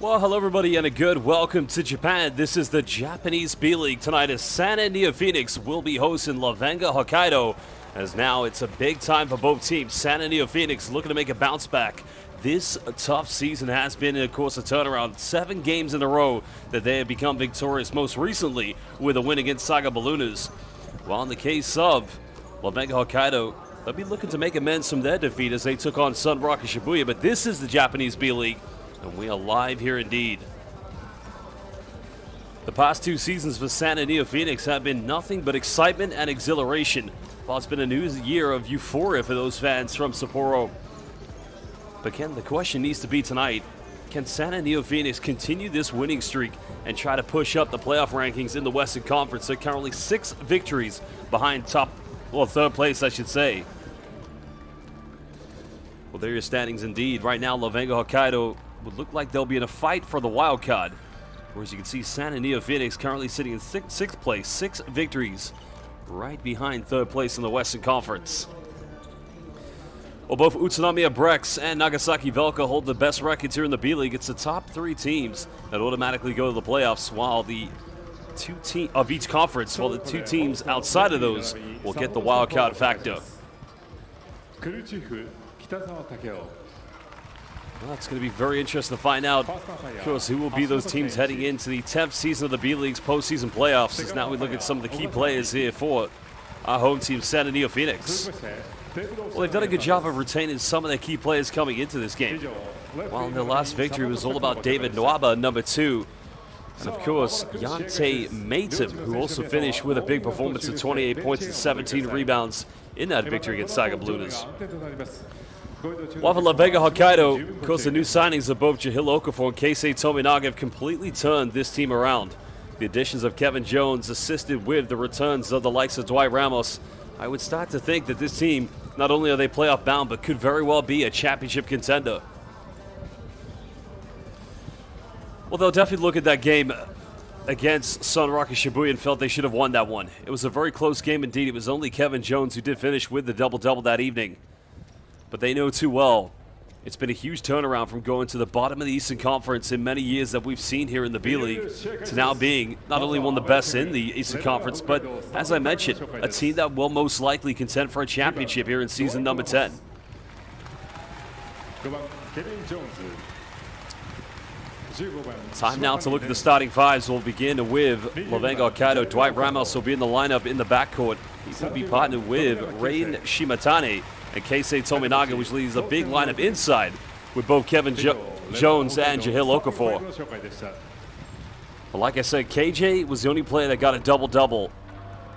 Well, hello everybody and a good welcome to Japan. This is the Japanese B-League. Tonight as Sana NEOPHOENIX will be hosting LEVANGA HOKKAIDO. As now it's a big time for both teams. Sana NEOPHOENIX looking to make a bounce back. This tough season has been, of course, a turnaround. 7 games in a row that they have become victorious, most recently with a win against Saga Ballooners. While in the case of LEVANGA HOKKAIDO, they'll be looking to make amends from their defeat as they took on Sunrock and Shibuya. But this is the Japanese B-League. And we are live here indeed. The past 2 seasons for Sana NEOPHOENIX have been nothing but excitement and exhilaration. While it's been a new year of euphoria for those fans from Sapporo. But Ken, the question needs to be tonight, can Sana NEOPHOENIX continue this winning streak and try to push up the playoff rankings in the Western Conference? They're currently 6 victories behind third place, I should say. Well, there are your standings indeed. Right now, LEVANGA HOKKAIDO would look like they'll be in a fight for the wild card. Whereas you can see Sana NEOPHOENIX currently sitting in 6th place, 6 victories, right behind 3rd place in the Western Conference. Well, both Utsunomiya Brex and Nagasaki Velka hold the best records here in the B-League. It's the top 3 teams that automatically go to the playoffs, while the 2 teams of each conference, while the 2 teams outside of those will get the wild card factor. Well, it's going to be very interesting to find out, of course, who will be those teams heading into the 10th season of the B-League's postseason playoffs. As now we look at some of the key players here for our home team, Sana NEOPHOENIX. Well, they've done a good job of retaining some of their key players coming into this game. While in their last victory, it was all about David Nwaba, number 2. And of course, Yante Matum, who also finished with a big performance of 28 points and 17 rebounds in that victory against Saga Ballooners. While for LEVANGA HOKKAIDO, of course, the new signings of both Jahil Okafor and Keisei Tominaga have completely turned this team around. The additions of Kevin Jones assisted with the returns of the likes of Dwight Ramos. I would start to think that this team, not only are they playoff bound, but could very well be a championship contender. Well, they'll definitely look at that game against Sunrock and Shibuya and felt they should have won that one. It was a very close game indeed. It was only Kevin Jones who did finish with the double-double that evening. But they know too well, it's been a huge turnaround from going to the bottom of the Eastern Conference in many years that we've seen here in the B-League to now being not only one of the best in the Eastern Conference, but as I mentioned, a team that will most likely contend for a championship here in season number 10. Time now to look at the starting 5s. We'll begin with LEVANGA HOKKAIDO. Dwight Ramos will be in the lineup in the backcourt. He will be partnered with Rain Shimatane and Keisei Tominaga, which leaves a big lineup inside with both Kevin Jones and Jahil Okafor. But like I said, KJ was the only player that got a double-double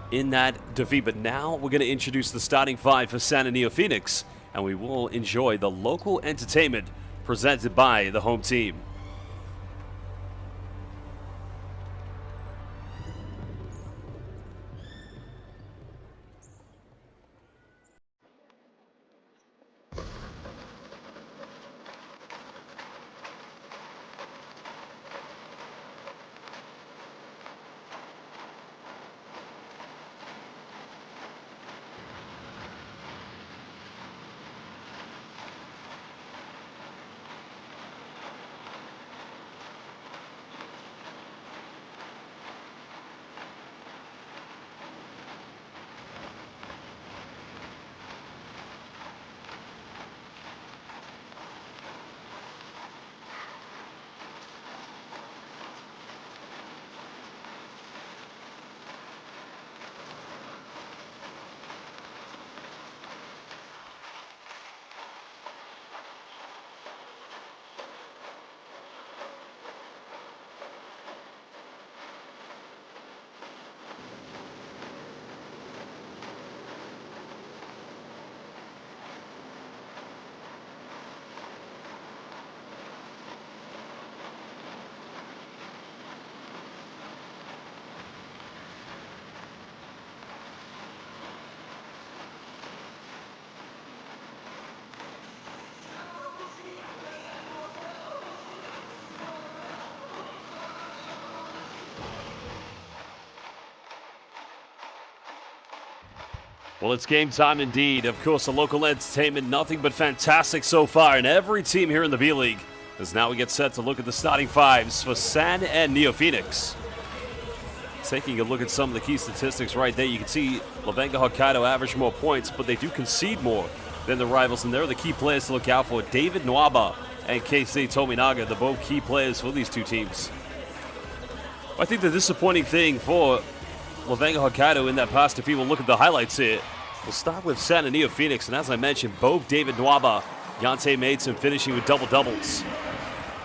in that defeat. But now we're going to introduce the starting 5 for Sana NEOPHOENIX, and we will enjoy the local entertainment presented by the home team. Well, it's game time indeed. Of course, the local entertainment, nothing but fantastic so far. And every team here in the B-League As now we get set to look at the starting fives for San and NEOPHOENIX. Taking a look at some of the key statistics right there, you can see LEVANGA HOKKAIDO average more points, but they do concede more than the rivals, and they're the key players to look out for. David Nwaba and Keisei Tominaga, they're both key players for these two teams. I think the disappointing thing for LEVANGA HOKKAIDO in that past defeat, we'll look at the highlights here. We'll start with San and NEOPHOENIX, and as I mentioned, both David Nwaba, Yante Maidson finishing with double-doubles.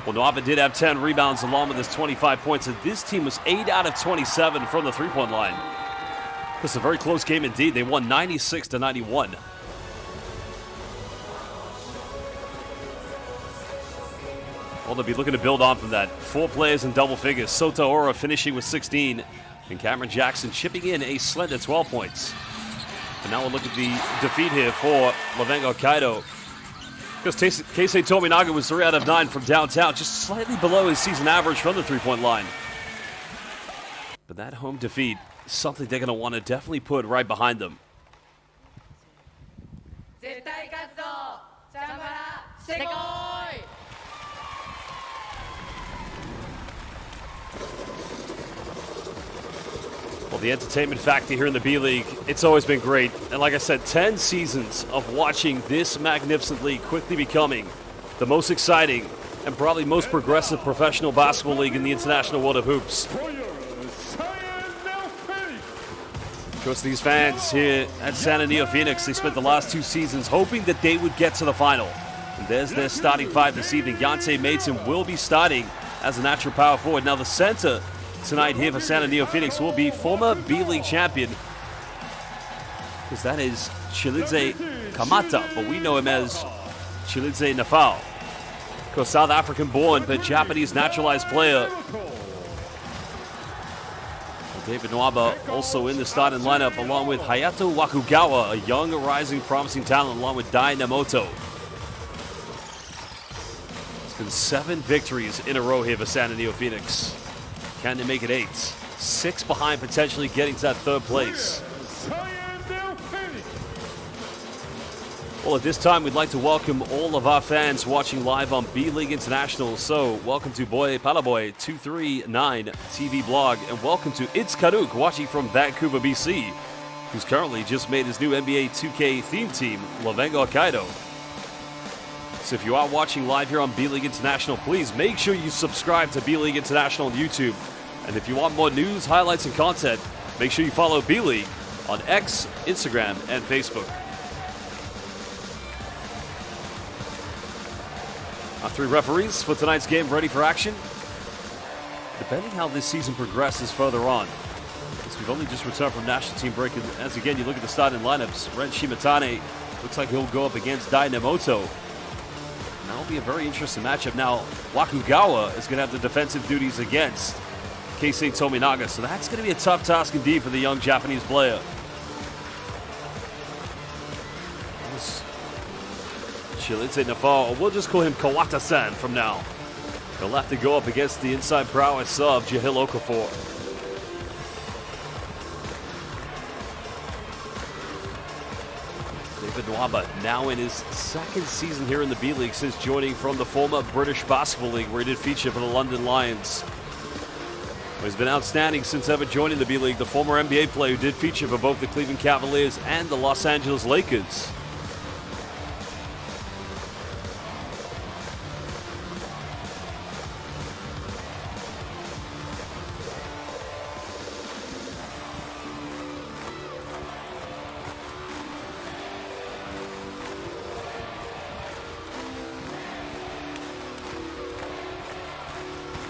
Well, Nwaba did have 10 rebounds along with his 25 points, and this team was 8 out of 27 from the three-point line. It's a very close game indeed. They won 96-91. Well, they'll be looking to build on from that. 4 players in double figures. Sota Ora finishing with 16, and Cameron Jackson chipping in a slender 12 points. And now we'll look at the defeat here for LEVANGA HOKKAIDO. Because Keisei Tominaga was 3 out of 9 from downtown, just slightly below his season average from the three-point line. But that home defeat is something they're going to want to definitely put right behind them. Well, the entertainment factor here in the B-League, it's always been great. And like I said, 10 seasons of watching this magnificent league quickly becoming the most exciting and probably most progressive professional basketball league in the international world of hoops. Of course, these fans here at San and NEOPHOENIX, they spent the last 2 seasons hoping that they would get to the final. And there's their starting 5 this evening. Yante Maidson will be starting as a natural power forward. Now the center tonight here for San and NEOPHOENIX will be former B-League champion, because that is Chilidze Kamata, but we know him as Chilidze Nafao. Of course, South African born but Japanese naturalized player. David Nwaba also in the starting lineup along with Hayato Wakugawa, a young rising promising talent, along with Dai Namoto. It's been 7 victories in a row here for San and NEOPHOENIX. Can they make it 8? 6 behind, potentially getting to that 3rd place. Well, at this time, we'd like to welcome all of our fans watching live on B.LEAGUE International. So, welcome to Boy Palaboy 239 TV blog, and welcome to It's Karuk watching from Vancouver, BC, who's currently just made his new NBA 2K theme team, LEVANGA HOKKAIDO. So if you are watching live here on B.LEAGUE International, please make sure you subscribe to B.LEAGUE International on YouTube. And if you want more news, highlights, and content, make sure you follow B.LEAGUE on X, Instagram, and Facebook. Our 3 referees for tonight's game ready for action. Depending how this season progresses further on, as we've only just returned from national team break, and as again you look at the starting lineups, Ren Shimatane looks like he'll go up against Dai Namoto. That'll be a very interesting matchup. Now, Wakugawa is going to have the defensive duties against Keisei Tominaga, so that's going to be a tough task indeed for the young Japanese player. Chilidze Nafao, or we'll just call him Kawata-san from now. He'll have to go up against the inside prowess of Jahil Okafor. David Nwaba now in his 2nd season here in the B-League since joining from the former British Basketball League, where he did feature for the London Lions. He's been outstanding since ever joining the B-League, the former NBA player who did feature for both the Cleveland Cavaliers and the Los Angeles Lakers.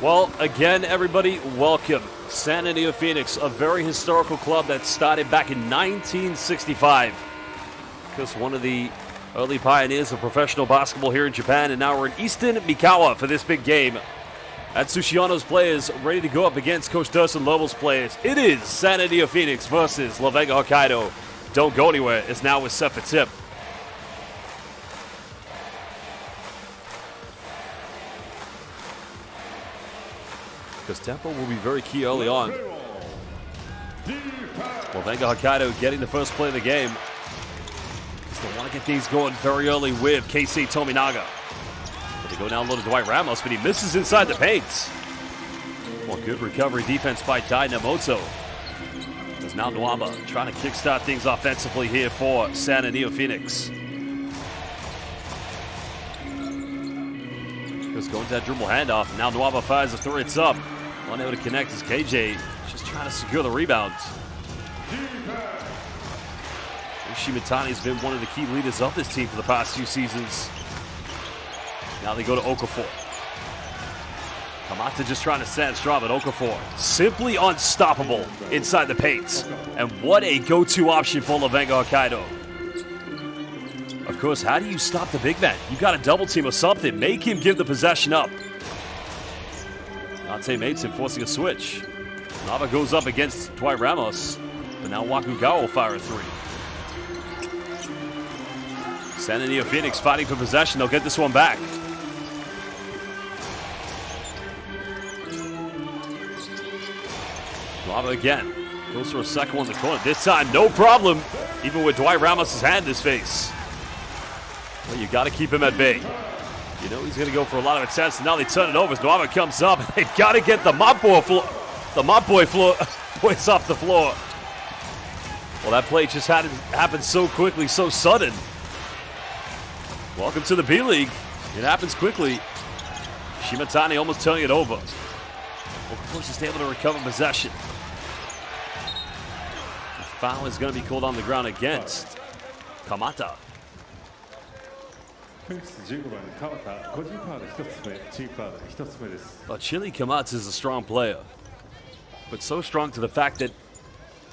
Well, again, everybody, welcome. San and NEOPHOENIX, a very historical club that started back in 1965. Because one of the early pioneers of professional basketball here in Japan, and now we're in Easton Mikawa for this big game. Atsushiyano's players ready to go up against Coach Durson Lobel's players. It is San and NEOPHOENIX versus LEVANGA HOKKAIDO. Don't go anywhere. It's now with set for tip. Because tempo will be very key early on. LEVANGA HOKKAIDO getting the first play of the game. They want to get things going very early with Keisei Tominaga. They go down low to Dwight Ramos, but he misses inside the paint. Well, good recovery defense by Dynamoto. As now Nwaba trying to kickstart things offensively here for Santa NEOPHOENIX. Just going to that dribble handoff. Now Nwaba fires a three. It's up. Unable to connect as KJ just trying to secure the rebound. Shimatani's been one of the key leaders of this team for the past few seasons. Now they go to Okafor. Kamata just trying to stand strong, but Okafor simply unstoppable inside the paint. And what a go-to option for LEVANGA HOKKAIDO. Of course, how do you stop the big man? You got a double team or something. Make him give the possession up. Dante Mason forcing a switch. Nava goes up against Dwight Ramos, but now Wakugawa will fire a three. Santa NEOPHOENIX fighting for possession. They'll get this one back. Nava again. Goes for a second one in the corner. This time, no problem. Even with Dwight Ramos' hand in his face. Well, you got to keep him at bay. You know he's going to go for a lot of attempts, and now they turn it over as Nwaba comes up. They've got to get the mop boy boys off the floor. Well, that play just happened so quickly, so sudden. Welcome to the B-League. It happens quickly. Shimatani almost turning it over. Well, of course, just able to recover possession. The foul is going to be called on the ground against Kamata. Well, Chili Kamata is a strong player, but so strong to the fact that,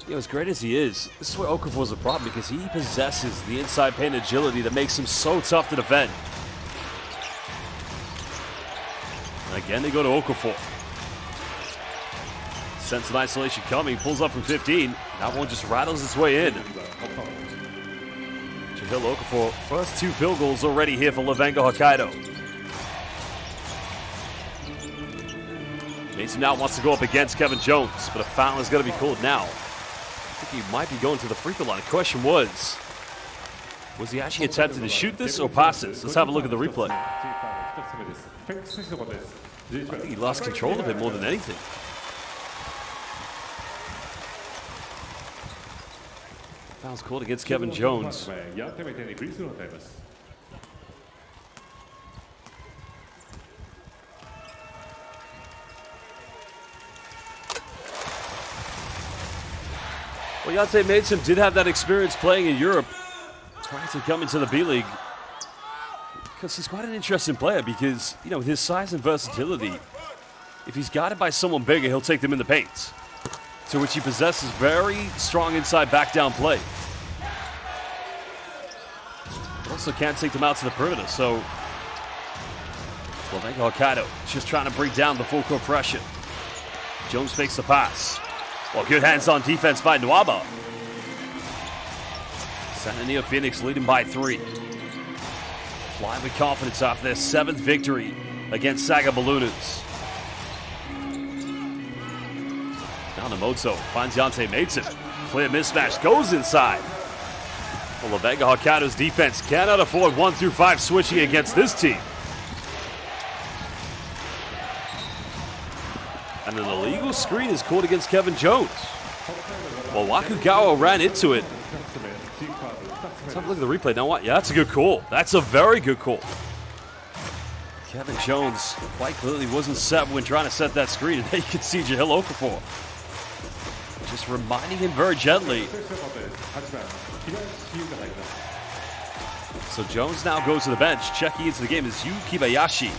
you know, as great as he is, this is where Okafor's a problem because he possesses the inside paint agility that makes him so tough to defend. And again, they go to Okafor. Sense of isolation coming, pulls up from 15. That one just rattles its way in. Jahil Okafor, first two field goals already here for LEVANGA HOKKAIDO. Mason now wants to go up against Kevin Jones, but a foul is going to be called now. I think he might be going to the free throw line. The question was he actually attempting to shoot this or pass this? Let's have a look at the replay. I think he lost control of it more than anything. Foul's called against Kevin Jones. Well, Yante Mason did have that experience playing in Europe, trying to come into the B-League. Because he's quite an interesting player because, you know, with his size and versatility, if he's guarded by someone bigger, he'll take them in the paint. To which he possesses very strong inside back down play. But also can't take them out to the perimeter, so LEVANGA HOKKAIDO just trying to break down the full court pressure. Jones fakes the pass. Well, good hands-on defense by Nwaba. Santa NEOPHOENIX leading by 3. Flying with confidence off their 7th victory against Saga Ballooners. Yanamoto finds Yante Mason. Clear mismatch, goes inside. Well, LEVANGA HOKKAIDO's defense cannot afford 1 through 5 switching against this team. And an illegal screen is called against Kevin Jones. Well, Wakugawa ran into it. Let's have a look at the replay. Now what? Yeah, that's a good call. That's a very good call. Kevin Jones quite clearly wasn't set when trying to set that screen. And there you can see Jahil Okafor just reminding him very gently. So Jones now goes to the bench. Checking into the game is Yu Kibayashi.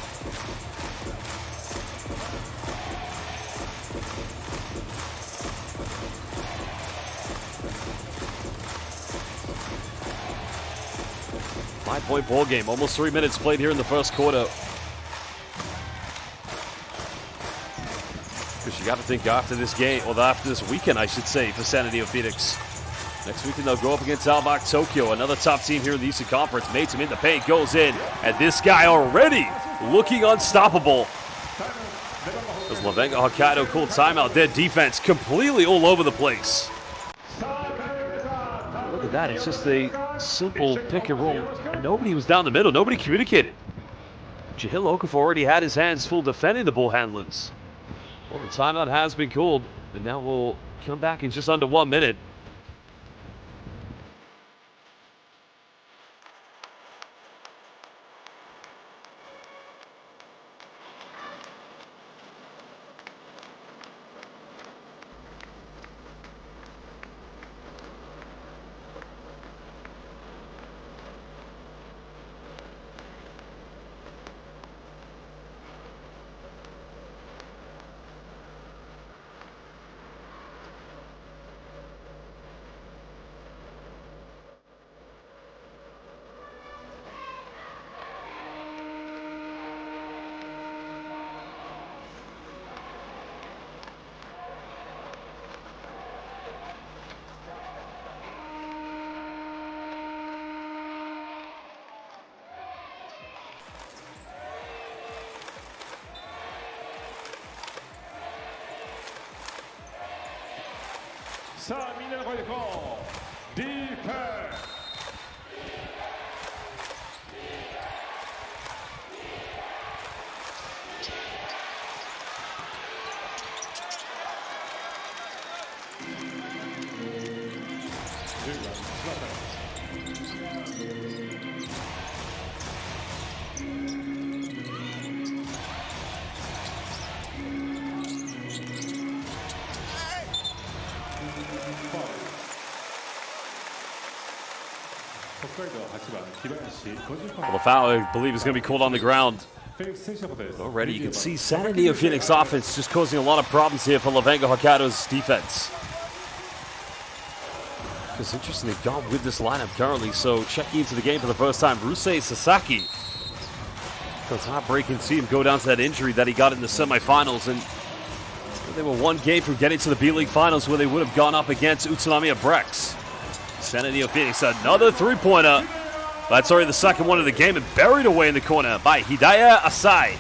Five-point ball game. Almost 3 minutes played here in the first quarter. Because you got to think after this game, or after this weekend, I should say, for Santa NEOPHOENIX. Next weekend they'll go up against Albach Tokyo, another top team here in the Eastern Conference. Mates him in the paint, goes in, and this guy already looking unstoppable. As LEVANGA HOKKAIDO called timeout, their defense completely all over the place. Look at that, it's just a simple pick and roll. Nobody was down the middle, nobody communicated. Jihil Okafor already had his hands full defending the ball handlers. Well, the timeout has been called, and now we'll come back in just under 1 minute. 자, 민낯 걸고 디펜스. Well, the foul, I believe, is going to be called on the ground. Already, you can see San NEOPHOENIX offense just causing a lot of problems here for LEVANGA HOKKAIDO's defense. It's interesting, they've gone with this lineup currently, so checking into the game for the first time, Rusei Sasaki. It's heartbreaking to see him go down to that injury that he got in the semifinals, and they were one game from getting to the B-League finals where they would have gone up against Utsunami Brex. San NEOPHOENIX, another three-pointer. That's already the second one of the game, and buried away in the corner by Hidaya Asai.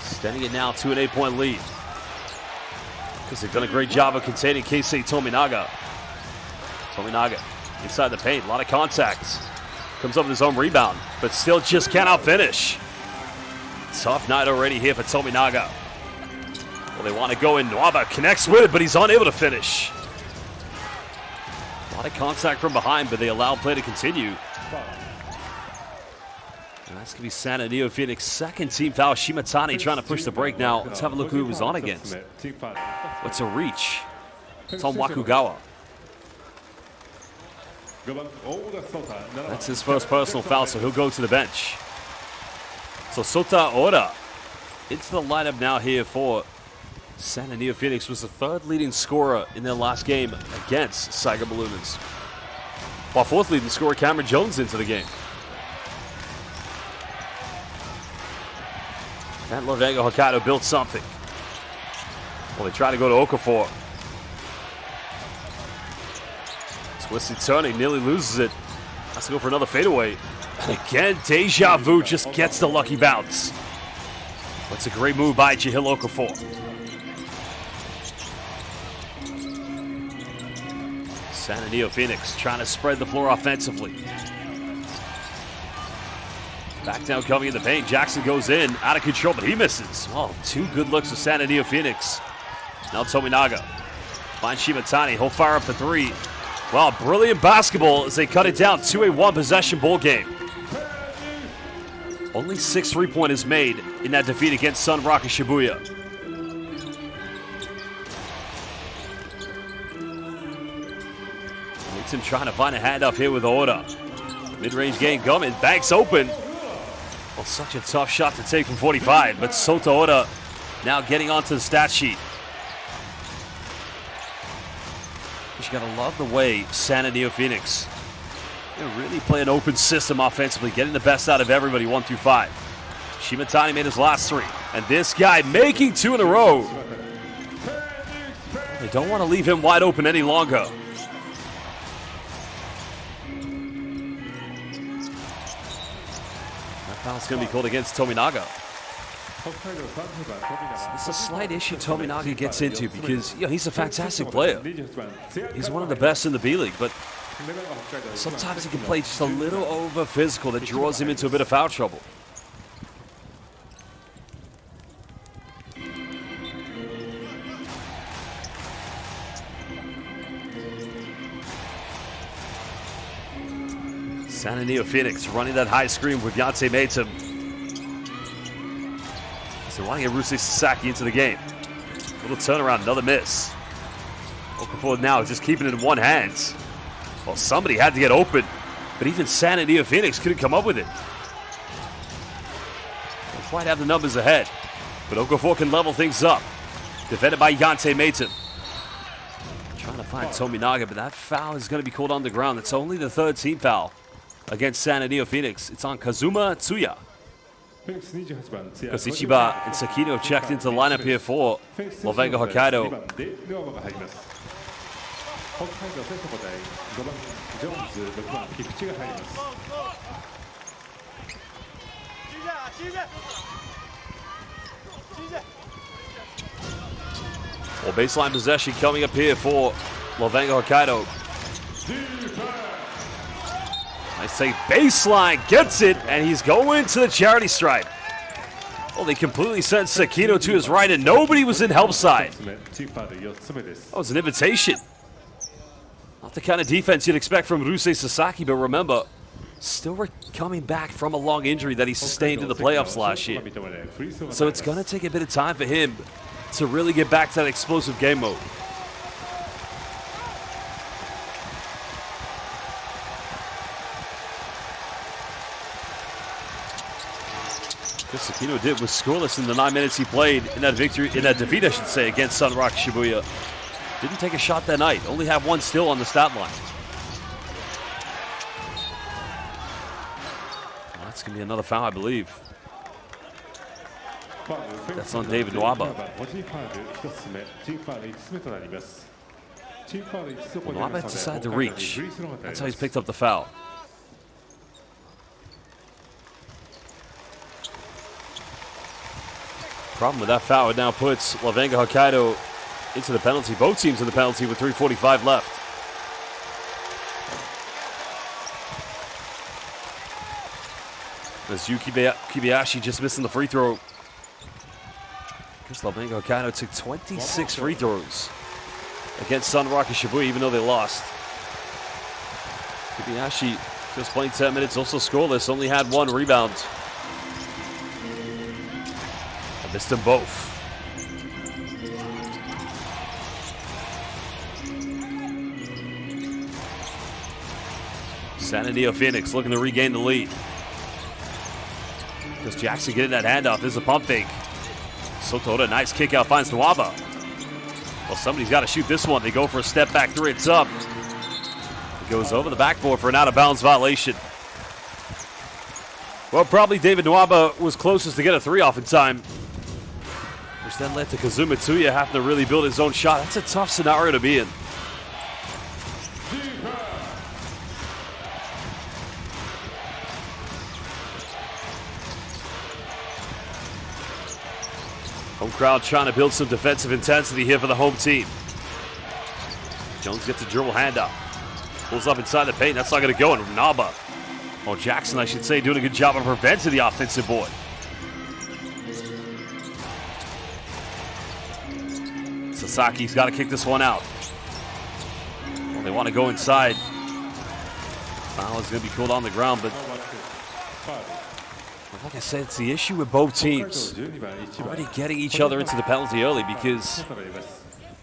Extending it now to an 8-point lead. Because they've done a great job of containing Keisei Tominaga. Tominaga inside the paint, a lot of contact. Comes up with his own rebound, but still just cannot finish. Tough night already here for Tominaga. Well, they want to go in. Nwaba connects with it, but he's unable to finish. A lot of contact from behind, but they allow play to continue. And that's going to be San NEOPHOENIX second team foul. Shimatani trying to push the break now. Let's have a look who he was on against. What's a reach? It's on Wakugawa. That's his first personal foul, so he'll go to the bench. So Sota Ora into the lineup now here for San NEOPHOENIX. Was the third leading scorer in their last game against Saiga Ballooners, while fourth leading scorer Cameron Jones into the game. And LEVANGA HOKKAIDO built something. Well, they try to go to Okafor. Twisted turning, nearly loses it. Has to go for another fadeaway. And again, Deja Vu just gets the lucky bounce. That's a great move by Jihil Okafor. San NEOPHOENIX trying to spread the floor offensively. Back down coming in the paint. Jackson goes in, out of control, but he misses. Oh, two good looks for San NEOPHOENIX. Now Tominaga finds Shimatani. He'll fire up for three. Well, brilliant basketball as they cut it down to a one-possession ball game. Only 6 3-pointers made in that defeat against Sun Rock and Shibuya. Him trying to find a handoff here with Oda. Mid-range game coming. Banks open. Well, such a tough shot to take from 45, but Sota Oda now getting onto the stat sheet. You gotta love the way San NEOPHOENIX really play an open system offensively, getting the best out of everybody 1 through 5. Shimatani made his last 3, and this guy making 2 in a row. They don't want to leave him wide open any longer. That foul's going to be called against Tominaga. It's a slight issue Tominaga gets into because he's a fantastic player. He's one of the best in the B-League, but Sometimes he can play just a little over physical that draws him into a bit of foul trouble. San NEOPHOENIX running that high screen with Yonsei Matum. So want to get Rusei Sasaki into the game. Little turnaround, another miss. Okafor now just keeping it in one hand. Well, somebody had to get open, but even San NEOPHOENIX couldn't come up with it. Don't quite have the numbers ahead, but Okafor can level things up. Defended by Yonsei Matum. Trying to find Tominaga, but that foul is going to be called on the ground. It's only the third team foul against San NEOPHOENIX. It's on Kazuma Tsuya. Because Ichiba and Sakino have checked into the lineup here for LEVANGA Hokkaido. Well, baseline possession coming up here for LEVANGA Hokkaido. I say baseline, gets it, and he's going to the charity stripe. Well, they completely sent Sakino to his right, and nobody was in help side. That was an invitation. Not the kind of defense you'd expect from Rusei Sasaki, but remember, still coming back from a long injury that he sustained in the playoffs last year. So it's going to take a bit of time for him to really get back to that explosive game mode. What Sakino did was scoreless in the 9 minutes he played in that defeat, I should say, against Sunrock Shibuya. Didn't take a shot that night, only had one still on the stat line. Well, that's going to be another foul, I believe. That's on David Nwaba. Nwaba decided to reach. That's how he's picked up the foul. Problem with that foul, it now puts LEVANGA Hokkaido into the penalty. Both teams in the penalty with 3:45 left. As Yuki Kibayashi just missing the free throw. Because LEVANGA Hokkaido took 26 free throws against Sunrock and Shibuya, even though they lost. Kibayashi just playing 10 minutes, also scoreless, only had one rebound. Missed them both. San NEOPHOENIX looking to regain the lead. Because Jackson getting that handoff. This is a pump fake. Sotoda, nice kick out, finds Nwaba. Well, somebody's got to shoot this one. They go for a step back three. It's up. It goes over the backboard for an out of bounds violation. Well, probably David Nwaba was closest to get a three off in time. Which then led to Kazuma Tsuya having to really build his own shot. That's a tough scenario to be in. Home crowd trying to build some defensive intensity here for the home team. Jones gets a dribble handoff. Pulls up inside the paint. That's not going to go. And Naba, or Jackson, I should say, doing a good job of preventing the offensive board. Sasaki's got to kick this one out. Well, they want to go inside. Foul is going to be called on the ground, but like I said, it's the issue with both teams. Already getting each other into the penalty early because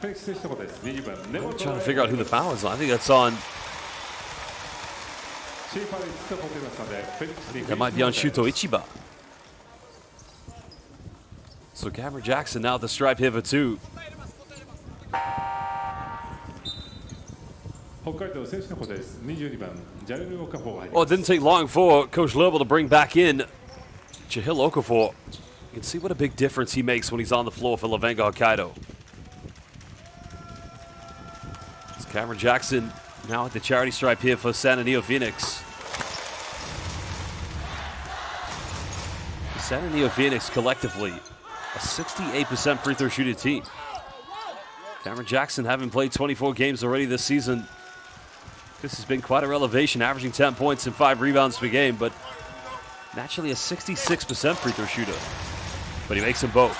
they're trying to figure out who the foul is on. I think that's on. That might be on Shuto Ichiba. So Cameron Jackson now at the stripe here for two. Well, it didn't take long for Coach Lerble to bring back in Chihil Okafor. You can see what a big difference he makes when he's on the floor for LEVANGA Hokkaido. It's Cameron Jackson now at the charity stripe here for San NEOPHOENIX. San NEOPHOENIX collectively a 68% free throw shooting team. Cameron Jackson having played 24 games already this season. This has been quite a elevation, averaging 10 points and 5 rebounds per game, but naturally a 66% free throw shooter. But he makes them both.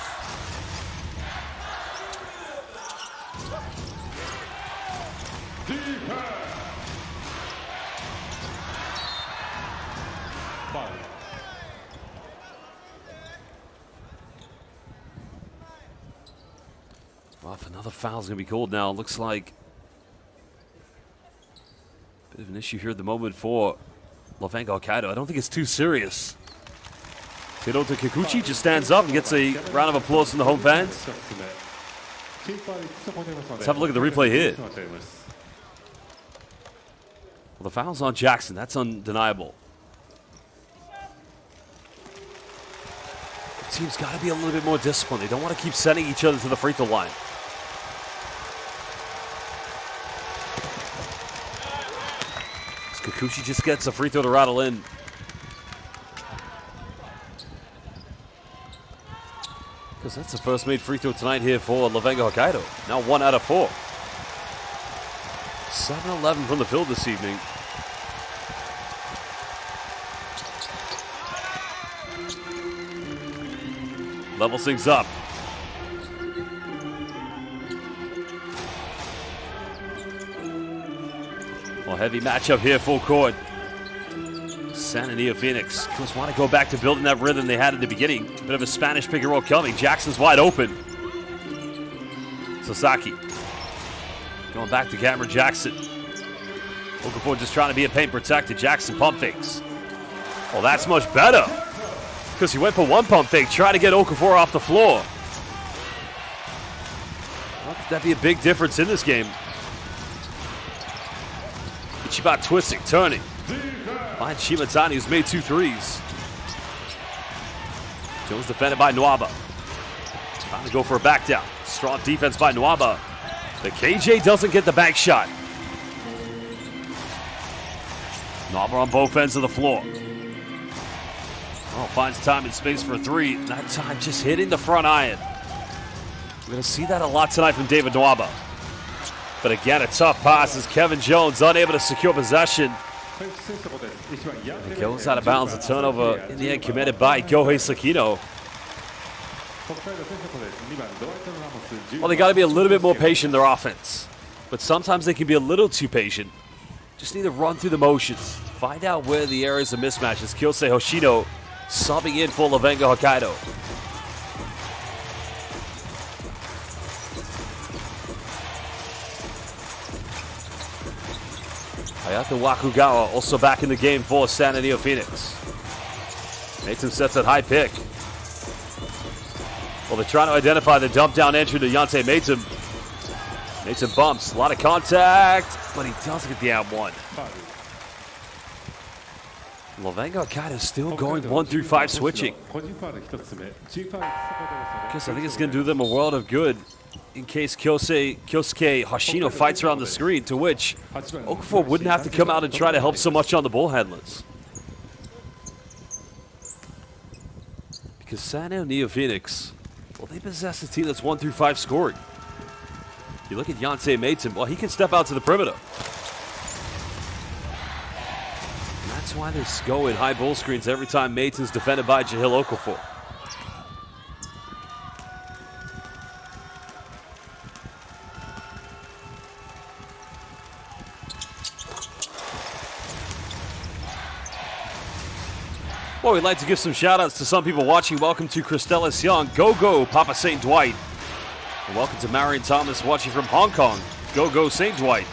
Well, if another foul's going to be called now, looks like a bit of an issue here at the moment for LEVANGA HOKKAIDO. I don't think it's too serious. Hiroto Kikuchi just stands up and gets a round of applause from the home fans. Let's have a look at the replay here. Well, the foul's on Jackson. That's undeniable. The team's got to be a little bit more disciplined. They don't want to keep sending each other to the free throw line. Kikuchi just gets a free throw to rattle in. Because that's the first made free throw tonight here for LEVANGA HOKKAIDO. Now 1 out of 4. 7-11 from the field this evening. Levels things up. Well, heavy matchup here, full court. NEOPHOENIX just want to go back to building that rhythm they had at the beginning. Bit of a Spanish pick and roll coming. Jackson's wide open. Sasaki going back to Cameron Jackson. Okafor just trying to be a paint protected. Jackson pump fakes. Well, that's much better because he went for one pump fake, trying to get Okafor off the floor. Well, that'd be a big difference in this game. Ichiba twisting, turning. Finds Shimatani, who's made 2 threes. Jones defended by Nwaba. Trying to go for a back down. Strong defense by Nwaba. The KJ doesn't get the back shot. Nwaba on both ends of the floor. Oh, finds time and space for a 3. That time just hitting the front iron. We're going to see that a lot tonight from David Nwaba. But again, a tough pass as Kevin Jones unable to secure possession. It goes out of bounds. A turnover in the end committed by Gohei Sakino. Well, they got to be a little bit more patient in their offense. But sometimes they can be a little too patient. Just need to run through the motions. Find out where the areas of mismatches. Kyosei Hoshino subbing in for LEVANGA HOKKAIDO. Hayato Wakugawa also back in the game for NEOPHOENIX. Mason sets that high pick. Well, they're trying to identify the dump down entry to Yante Mason. Mason bumps, a lot of contact, but he does get the out one. LEVANGA HOKKAIDO is still going 1 through 5 switching. Because I think it's going to do them a world of good in case Kyosuke Hoshino fights around the screen, to which Okafor wouldn't have to come out and try to help so much on the ball handlers. Because NEOPHOENIX, well, they possess a team that's 1 through 5 scoring. You look at Yante Mason, well, he can step out to the perimeter. And that's why they go in high ball screens every time Mason's defended by Jahil Okafor. Well, we'd like to give some shout-outs to some people watching. Welcome to Christelis Young. Go, Papa St. Dwight. And welcome to Marion Thomas watching from Hong Kong. Go, St. Dwight.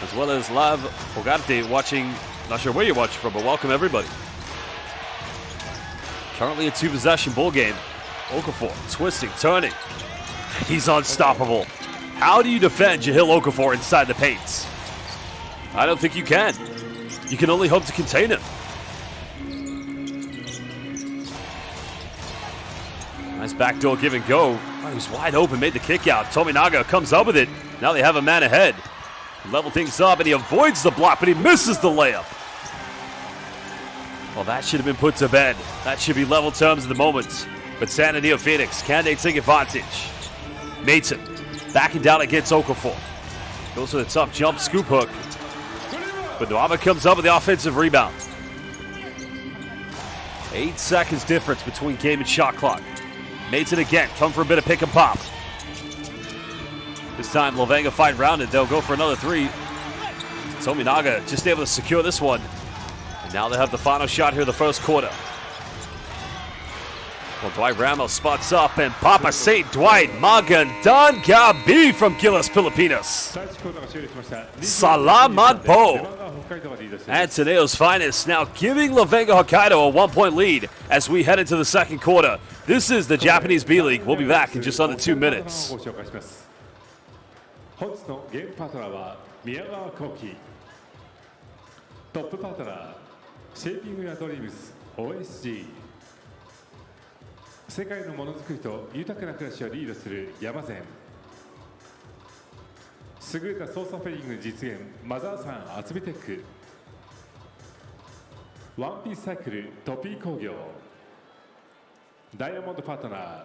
As well as Lav Fogarte watching, not sure where you're watching from, but welcome everybody. Currently a 2-possession ball game. Okafor twisting, turning. He's unstoppable. How do you defend Jahil Okafor inside the paints? I don't think you can. You can only hope to contain him. Nice backdoor give and go. Oh, he's wide open, made the kick out. Tominaga comes up with it. Now they have a man ahead. Level things up, and he avoids the block, but he misses the layup. Well, that should have been put to bed. That should be level terms at the moment. But NEOPHOENIX, can they take advantage? Mason backing down against Okafor. Goes for the tough jump scoop hook. But Noava comes up with the offensive rebound. 8 seconds difference between game and shot clock. Mates it again, come for a bit of pick and pop. This time LEVANGA fight rounded, they'll go for another 3. Tominaga just able to secure this one. And now they have the final shot here in the first quarter. Well, Dwight Ramos spots up and Papa St. Dwight Magandang Gabi from Gilas, Pilipinas. Salamat po. Antoneo's finest now giving LEVANGA Hokkaido a 1-point lead as we head into the second quarter. This is the Japanese B-League. We'll be back in just under 2 minutes. 本日のゲームパートナーは宮川幸輝、トップパートナーシェイピング・ヤ・ドリームス OSG、 世界のものづくりと豊かな暮らしをリードする山善、優れた操作フェリング実現マザーさん厚みテック、ワンピースサイクルトピー工業、ダイヤモンドパートナー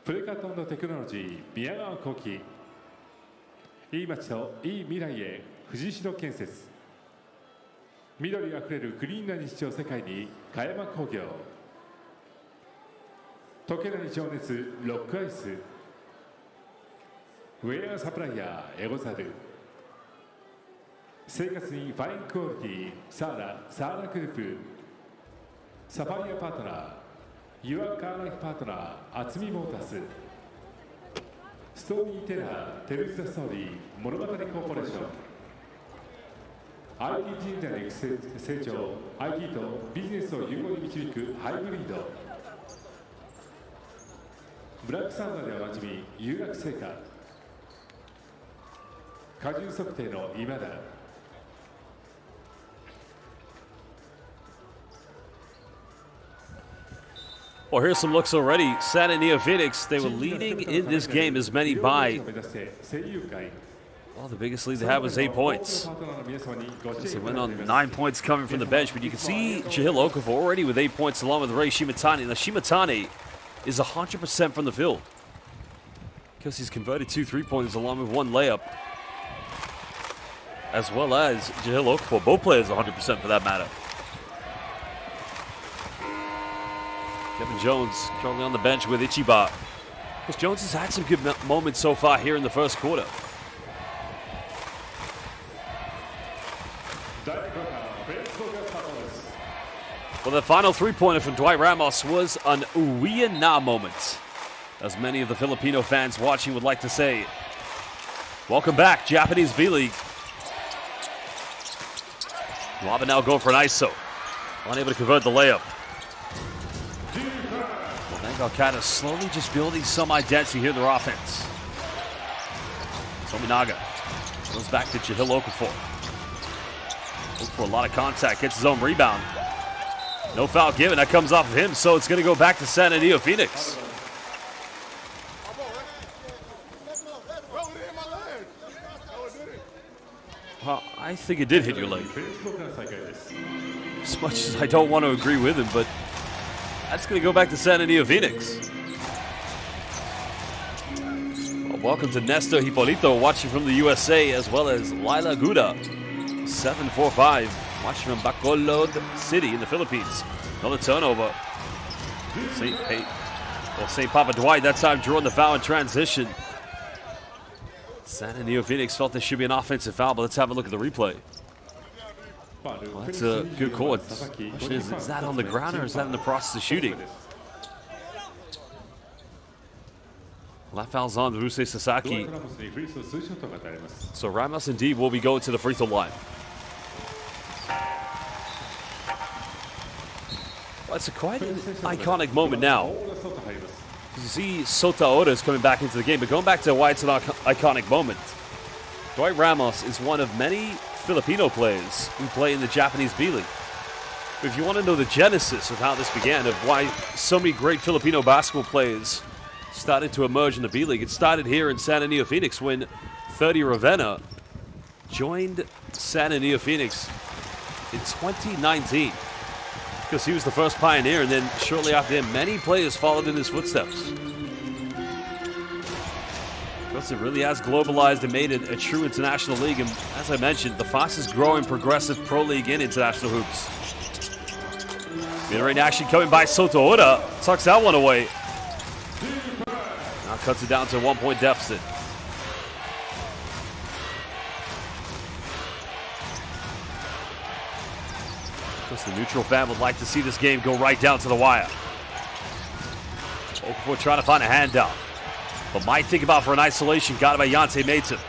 プレカトンドテクノロジー宮川幸輝、いい街といい未来へ藤代建設、緑あふれるクリーンな日常世界に加山工業、溶けない情熱ロックアイス、ウェアサプライヤーエゴザル、生活にファインクオリティサーラグループ、サファイアパートナーユアカーライフパートナー厚みモータース、ストーリーテラーテルズ・ザ・ストーリー物語コーポレーション、 IT 人材の育成成長 IT とビジネスを融合に導くハイブリード、ブラックサンダーでおなじみ有楽製菓、荷重測定の今田、 Well, here's some looks already. NEOPHOENIX, they were leading in this game as many by. Well, the biggest lead they had was 8 points. They went on 9 points coming from the bench, but you can see Jahil Okafor already with 8 points along with Ray Shimatani. Now, Shimatani is 100% from the field because he's converted 2 3-pointers along with 1 layup, as well as Jahil Okafor. Both players 100% for that matter. Kevin Jones currently on the bench with Ichiba. Because Jones has had some good moments so far here in the first quarter. Well, the final 3-pointer from Dwight Ramos was an uwi na moment, as many of the Filipino fans watching would like to say. Welcome back, Japanese B-League. Waba now going for an ISO. Unable to convert the layup. Hokkaido slowly just building some identity here in their offense. Tominaga goes back to Jahil Okafor. Look for a lot of contact, gets his own rebound. No foul given, that comes off of him, so it's going to go back to NEOPHOENIX. Well, I think it did hit your leg. As much as I don't want to agree with him, but that's going to go back to NEOPHOENIX. Well, welcome to Nestor Hipolito watching from the USA, as well as Laila Guda, 745, watching from Bacolod City in the Philippines. Another turnover. St. Papa Dwight that time drawing the foul in transition. NEOPHOENIX felt there should be an offensive foul, but let's have a look at the replay. Well, that's a good call. Is that on the ground or is that in the process of shooting? Well, that foul's on Rusei Sasaki. So Ramos indeed will be going to the free throw line. Well, it's quite an iconic moment now. You see Sota Oda is coming back into the game, but going back to why it's an iconic moment. Dwight Ramos is one of many Filipino players who play in the Japanese B-League. If you want to know the genesis of how this began, of why so many great Filipino basketball players started to emerge in the B-League, it started here in NEOPHOENIX when 30 Ravenna joined NEOPHOENIX in 2019. Because he was the first pioneer, and then shortly after him, many players followed in his footsteps. Plus, it really has globalized and made it a true international league. And as I mentioned, the fastest growing progressive pro league in international hoops. Mid-range action coming by Soto Oda. Tucks that one away. Now cuts it down to a 1-point deficit. Of course, the neutral fan would like to see this game go right down to the wire. Okafor trying to find a handout, but might think about for an isolation. Got it by Yante Maton.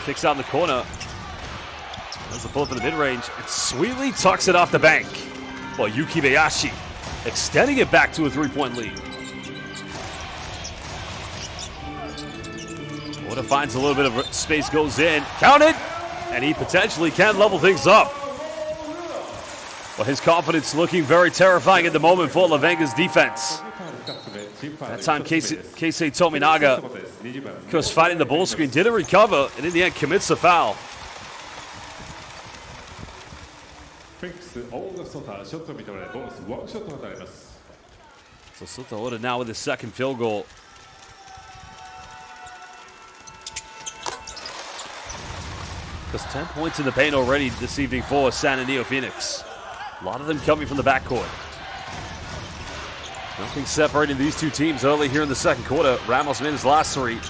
Kicks out in the corner. There's a pull up in the mid-range. And sweetly tucks it off the bank. Well, Yuki Bayashi extending it back to a 3-point lead. Oda finds a little bit of space, goes in, count it, and he potentially can level things up. Well, his confidence looking very terrifying at the moment for Levanga's defense. That time, Keisei Tominaga, of course, fighting the ball screen, didn't recover, and in the end commits the foul. So Soto Oda now with his second field goal. Because 10 points in the paint already this evening for San NEOPHOENIX. A lot of them coming from the backcourt. Nothing separating these two teams early here in the second quarter. Ramos made his last three.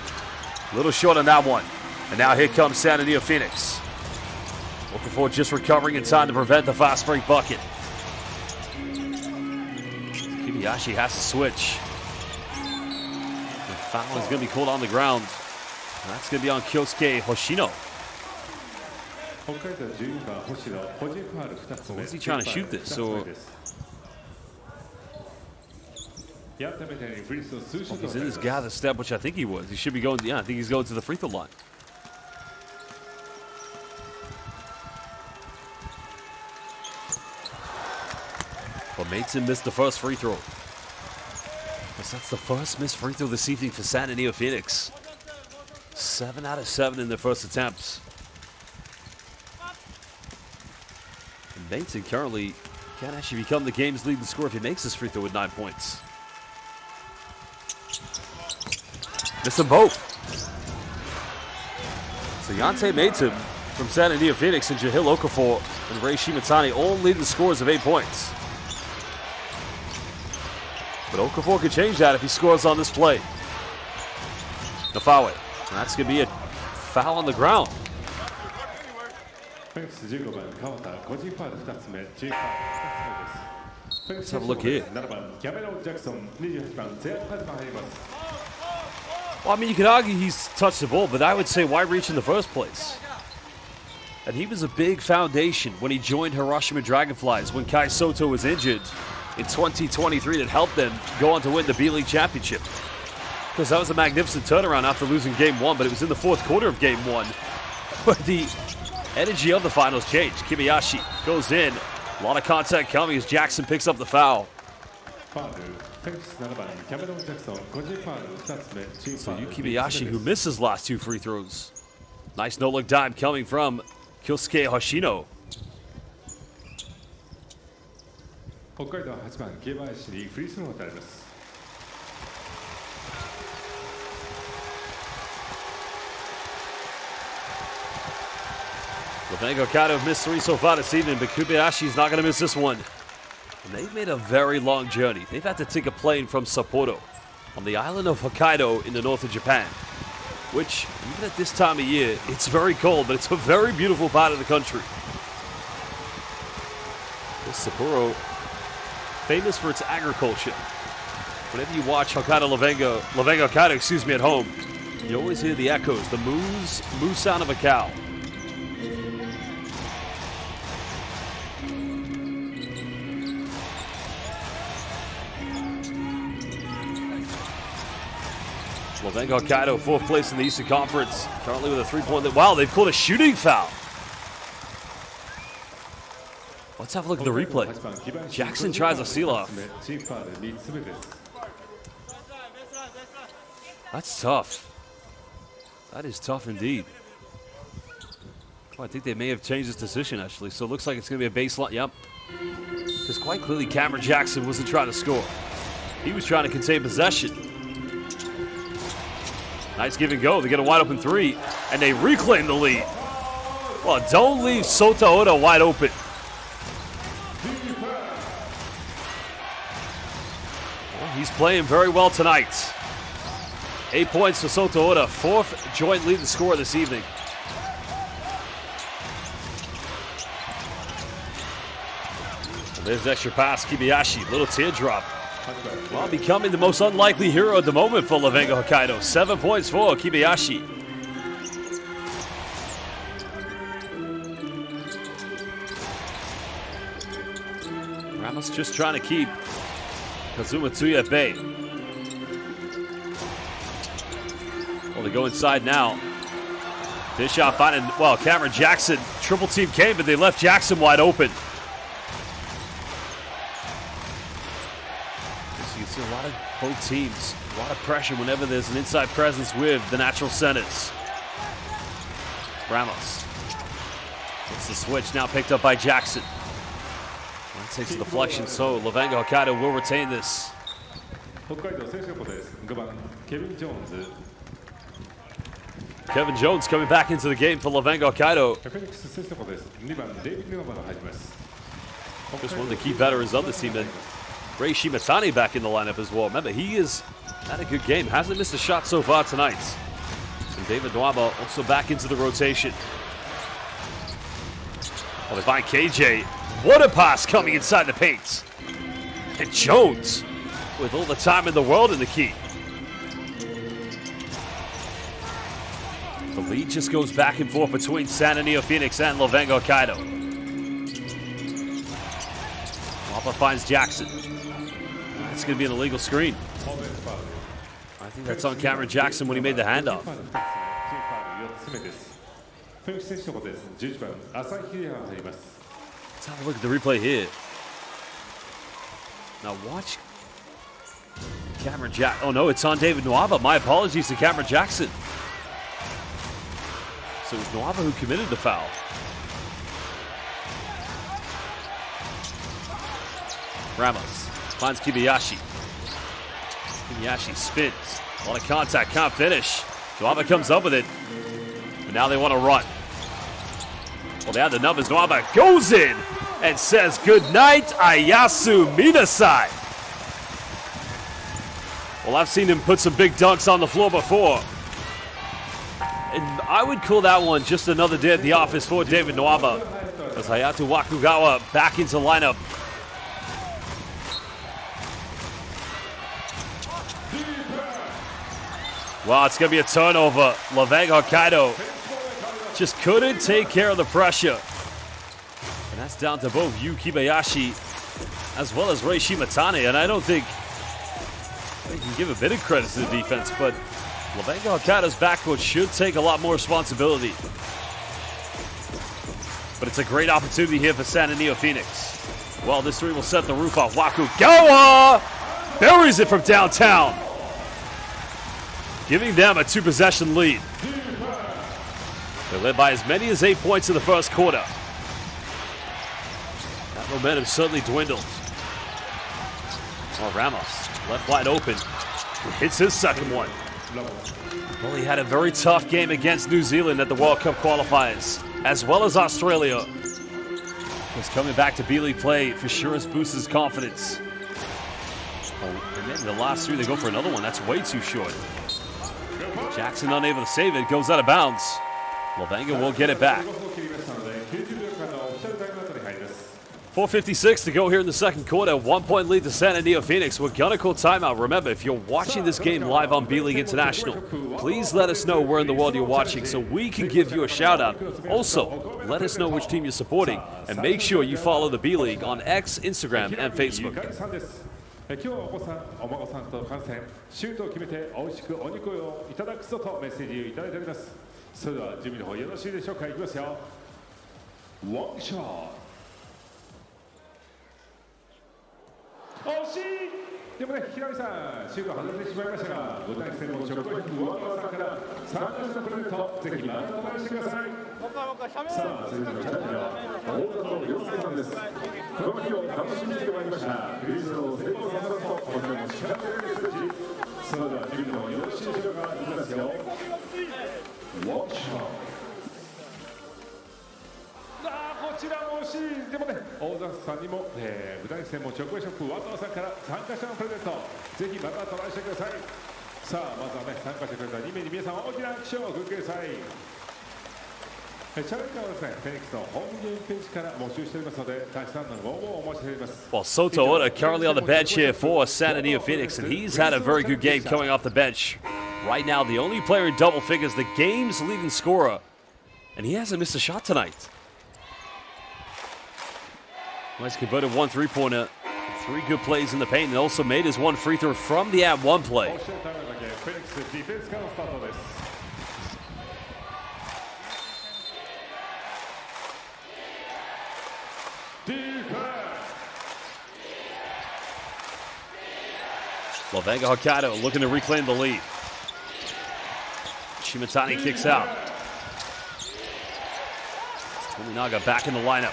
A little short on that one. And now here comes San Antonio-Phoenix. Okafor just recovering in time to prevent the fast break bucket. Kibayashi has to switch. The foul is going to be called on the ground. And that's going to be on Kyosuke Hoshino. So is he trying to shoot this? Or he's in his gather step, which I think he was. He should be going, yeah, I think he's going to the free throw line. But Mason missed the first free throw. That's the first missed free throw this evening for San NEOPHOENIX. 7 out of 7 in their first attempts. And Mason currently can actually become the game's leading scorer if he makes this free throw with 9 points. Missed them both. So Yante Maton from San NEOPHOENIX and Jahil Okafor and Ray Shimatani all leading scores of 8 points. But Okafor could change that if he scores on this play. Nafawe. That's going to be a foul on the ground. Let's have a look here. Well, I mean, you could argue he's touched the ball, but I would say why reach in the first place? And he was a big foundation when he joined Hiroshima Dragonflies when Kai Soto was injured in 2023 that helped them go on to win the B.LEAGUE championship. Because that was a magnificent turnaround after losing Game 1, but it was in the fourth quarter of Game 1 where the energy of the finals changed. Kibayashi goes in. A lot of contact coming as Jackson picks up the foul. So Yuki Bayashi, who missed his last 2 free throws. Nice no-look dive coming from Kyosuke Hoshino. Levanga Hokkaido missed 3 so far this evening, but Kobayashi's not going to miss this one. And they've made a very long journey. They've had to take a plane from Sapporo on the island of Hokkaido in the north of Japan, which, even at this time of year, it's very cold, but it's a very beautiful part of the country. This Sapporo, famous for its agriculture. Whenever you watch Levanga Hokkaido, excuse me, at home, you always hear the echoes, the moo sound of a cow. Levanga Hokkaido, 4th place in the Eastern Conference, currently with a 3-point lead. Wow, they've called a shooting foul. Let's have a look at the replay. Jackson tries a seal-off. That's tough. That is tough indeed. Oh, I think they may have changed this decision, actually. So it looks like it's going to be a baseline. Yep. Because quite clearly, Cameron Jackson wasn't trying to score. He was trying to contain possession. Nice give and go. They get a wide open three, and they reclaim the lead. Well, don't leave Sota Oda wide open. Well, he's playing very well tonight. 8 points for Sota Oda, 4th joint leading scorer this evening. And there's the extra pass, Kibayashi, little teardrop. Well, becoming the most unlikely hero at the moment for LEVANGA Hokkaido. 7 points for Kibayashi. Ramos just trying to keep Kazuma Tsuya at bay. Well, they go inside now. This shot finding, well, Cameron Jackson. Triple team came, but they left Jackson wide open. So you see a lot of both teams, a lot of pressure whenever there's an inside presence with the natural centers. Ramos. It's the switch now picked up by Jackson. That takes the deflection, so LEVANGA Hokkaido will retain this. Kevin Jones coming back into the game for LEVANGA Hokkaido. Just one of the key veterans of this team. And Rei Shimatani back in the lineup as well. Remember, he has had a good game. Hasn't missed a shot so far tonight. And David Nwaba also back into the rotation. Well, they find KJ. What a pass coming inside the paint. And Jones with all the time in the world in the key. The lead just goes back and forth between San NEOPHOENIX and LEVANGA Hokkaido. Wapa finds Jackson. That's going to be an illegal screen. I think that's on Cameron Jackson when he made the handoff. Let's have a look at the replay here. Now watch Cameron Jackson. Oh no, it's on David Nwaba. My apologies to Cameron Jackson. So it was Nwaba who committed the foul. Ramos finds Kibayashi. Kibayashi spins. A lot of contact, can't finish. Nwaba comes up with it. But now they want to run. Well, they have the numbers. Nwaba goes in and says, "Good night, Ayasu Minasai." Well, I've seen him put some big dunks on the floor before. And I would call that one just another day at the office for David Nwaba. As Hayato Wakugawa back into the lineup. Wow, it's going to be a turnover. LEVANGA Hokkaido just couldn't take care of the pressure. And that's down to both Yu Kibayashi as well as Rei Shimatani. And I don't think they can give a bit of credit to the defense, but LEVANGA Hokkaido's backcourt should take a lot more responsibility. But it's a great opportunity here for San NEOPHOENIX. Well, this three will set the roof off. Wakugawa buries it from downtown, giving them a 2-possession lead. They're led by as many as 8 points in the first quarter. That momentum certainly dwindled. Oh, Ramos left wide open. He hits his second one. Well, he had a very tough game against New Zealand at the World Cup qualifiers, as well as Australia. Just coming back to B.LEAGUE play for sure has boosted his confidence. Oh, and then the last three, they go for another one. That's way too short. Jackson unable to save it, goes out of bounds. LEVANGA will get it back. 4:56 to go here in the second quarter. 1 point lead to San NEOPHOENIX. We're gonna call timeout. Remember, if you're watching this game live on B.LEAGUE International, please let us know where in the world you're watching so we can give you a shout out. Also, let us know which team you're supporting, and make sure you follow the B.LEAGUE on X, Instagram, and Facebook. 今日はお孫さんと観戦シュートを決めて美味しくお肉をいただくぞとメッセージをいただいております。それでは準備の方よろしいでしょうか。いきますよ。ワンショット。惜しい。でもね、平見さんシュート外れてしまいましたが、5対戦もショットヒットワンマンさんから参加者のプレゼントぜひまたお願いしてください。さあ、続いてのチャンピオンは大野洋介さんです。この日を楽しみにしてまいりました。クリスの成功さんとお願いします。それでは準備の方よろしいでしょうか。いきますよ。ウォッシュこちらも惜しい。でもね、大里さんにも、無駄に戦も直営ショップワトナさんから参加者のプレゼント、ぜひまたトライしてください。さあ、まずはね、参加してくれた2名に皆さん大きな拍手をお送りください。チャレンジャーはですね、フェニックスのホームゲームページから募集しておりますので、たくさんのご応募をお待ちしております。Well, Soto Oda currently on the bench here for San Antonio Phoenix, and he's had a very good game coming off the bench. Right now, the only player in double figures, the game's leading scorer, and he hasn't missed a shot tonight. Nice converted 1 3-pointer, 3 good plays in the paint, and also made his 1 free throw from the @1 play. LEVANGA HOKKAIDO looking to reclaim the lead. Shimatani kicks out. Tominaga back in the lineup.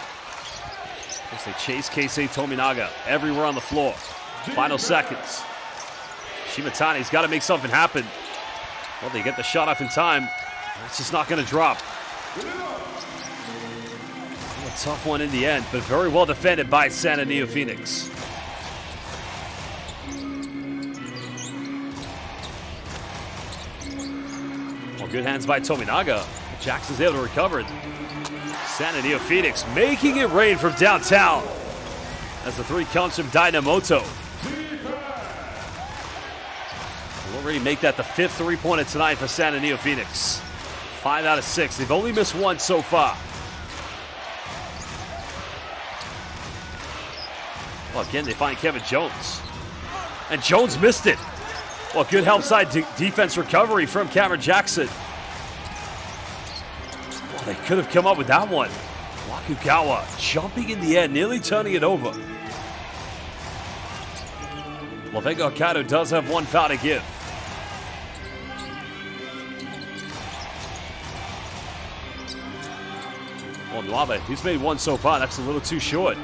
As they chase Keisei Tominaga everywhere on the floor. Final seconds. Shimatani's got to make something happen. Well, they get the shot off in time. That's just not going to drop. A tough one in the end, but very well defended by San Antonio Phoenix. Well, good hands by Tominaga. Jackson's able to recover it. San Antonio Phoenix making it rain from downtown as the 3 comes from Dynamoto. We'll already make that the 5th 3-pointer tonight for San Antonio Phoenix. 5 out of 6. They've only missed 1 so far. Well, again, they find Kevin Jones. And Jones missed it. Well, good help side defense recovery from Cameron Jackson. Well, they could have come up with that one. Wakugawa jumping in the air, nearly turning it over. LEVANGA HOKKAIDO does have 1 foul to give. Well, Nwabe, he's made 1 so far. That's a little too short.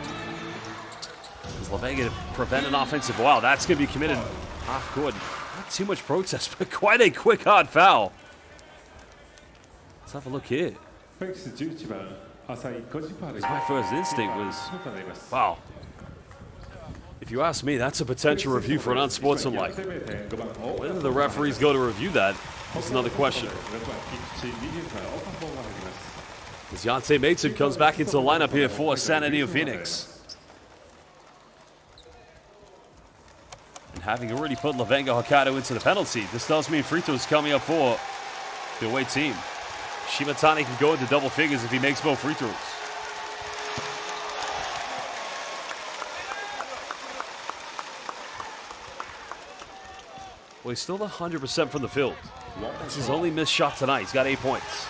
As LEVANGA to prevent an offensive foul. That's going to be committed half court. Not too much protest, but quite a quick, hard foul. Let's have a look here. My first instinct was, wow. If you ask me, that's a potential review for an unsportsmanlike. Whether the referees go to review that is another question. As Yonsei Mason comes back into the lineup here for San Antonio Phoenix. And having already put LEVANGA HOKKAIDO into the penalty, this does mean free throws coming up for the away team. Shimatani can go into double figures if he makes both free throws. Well, he's still 100% from the field. That's his only missed shot tonight. He's got 8 points.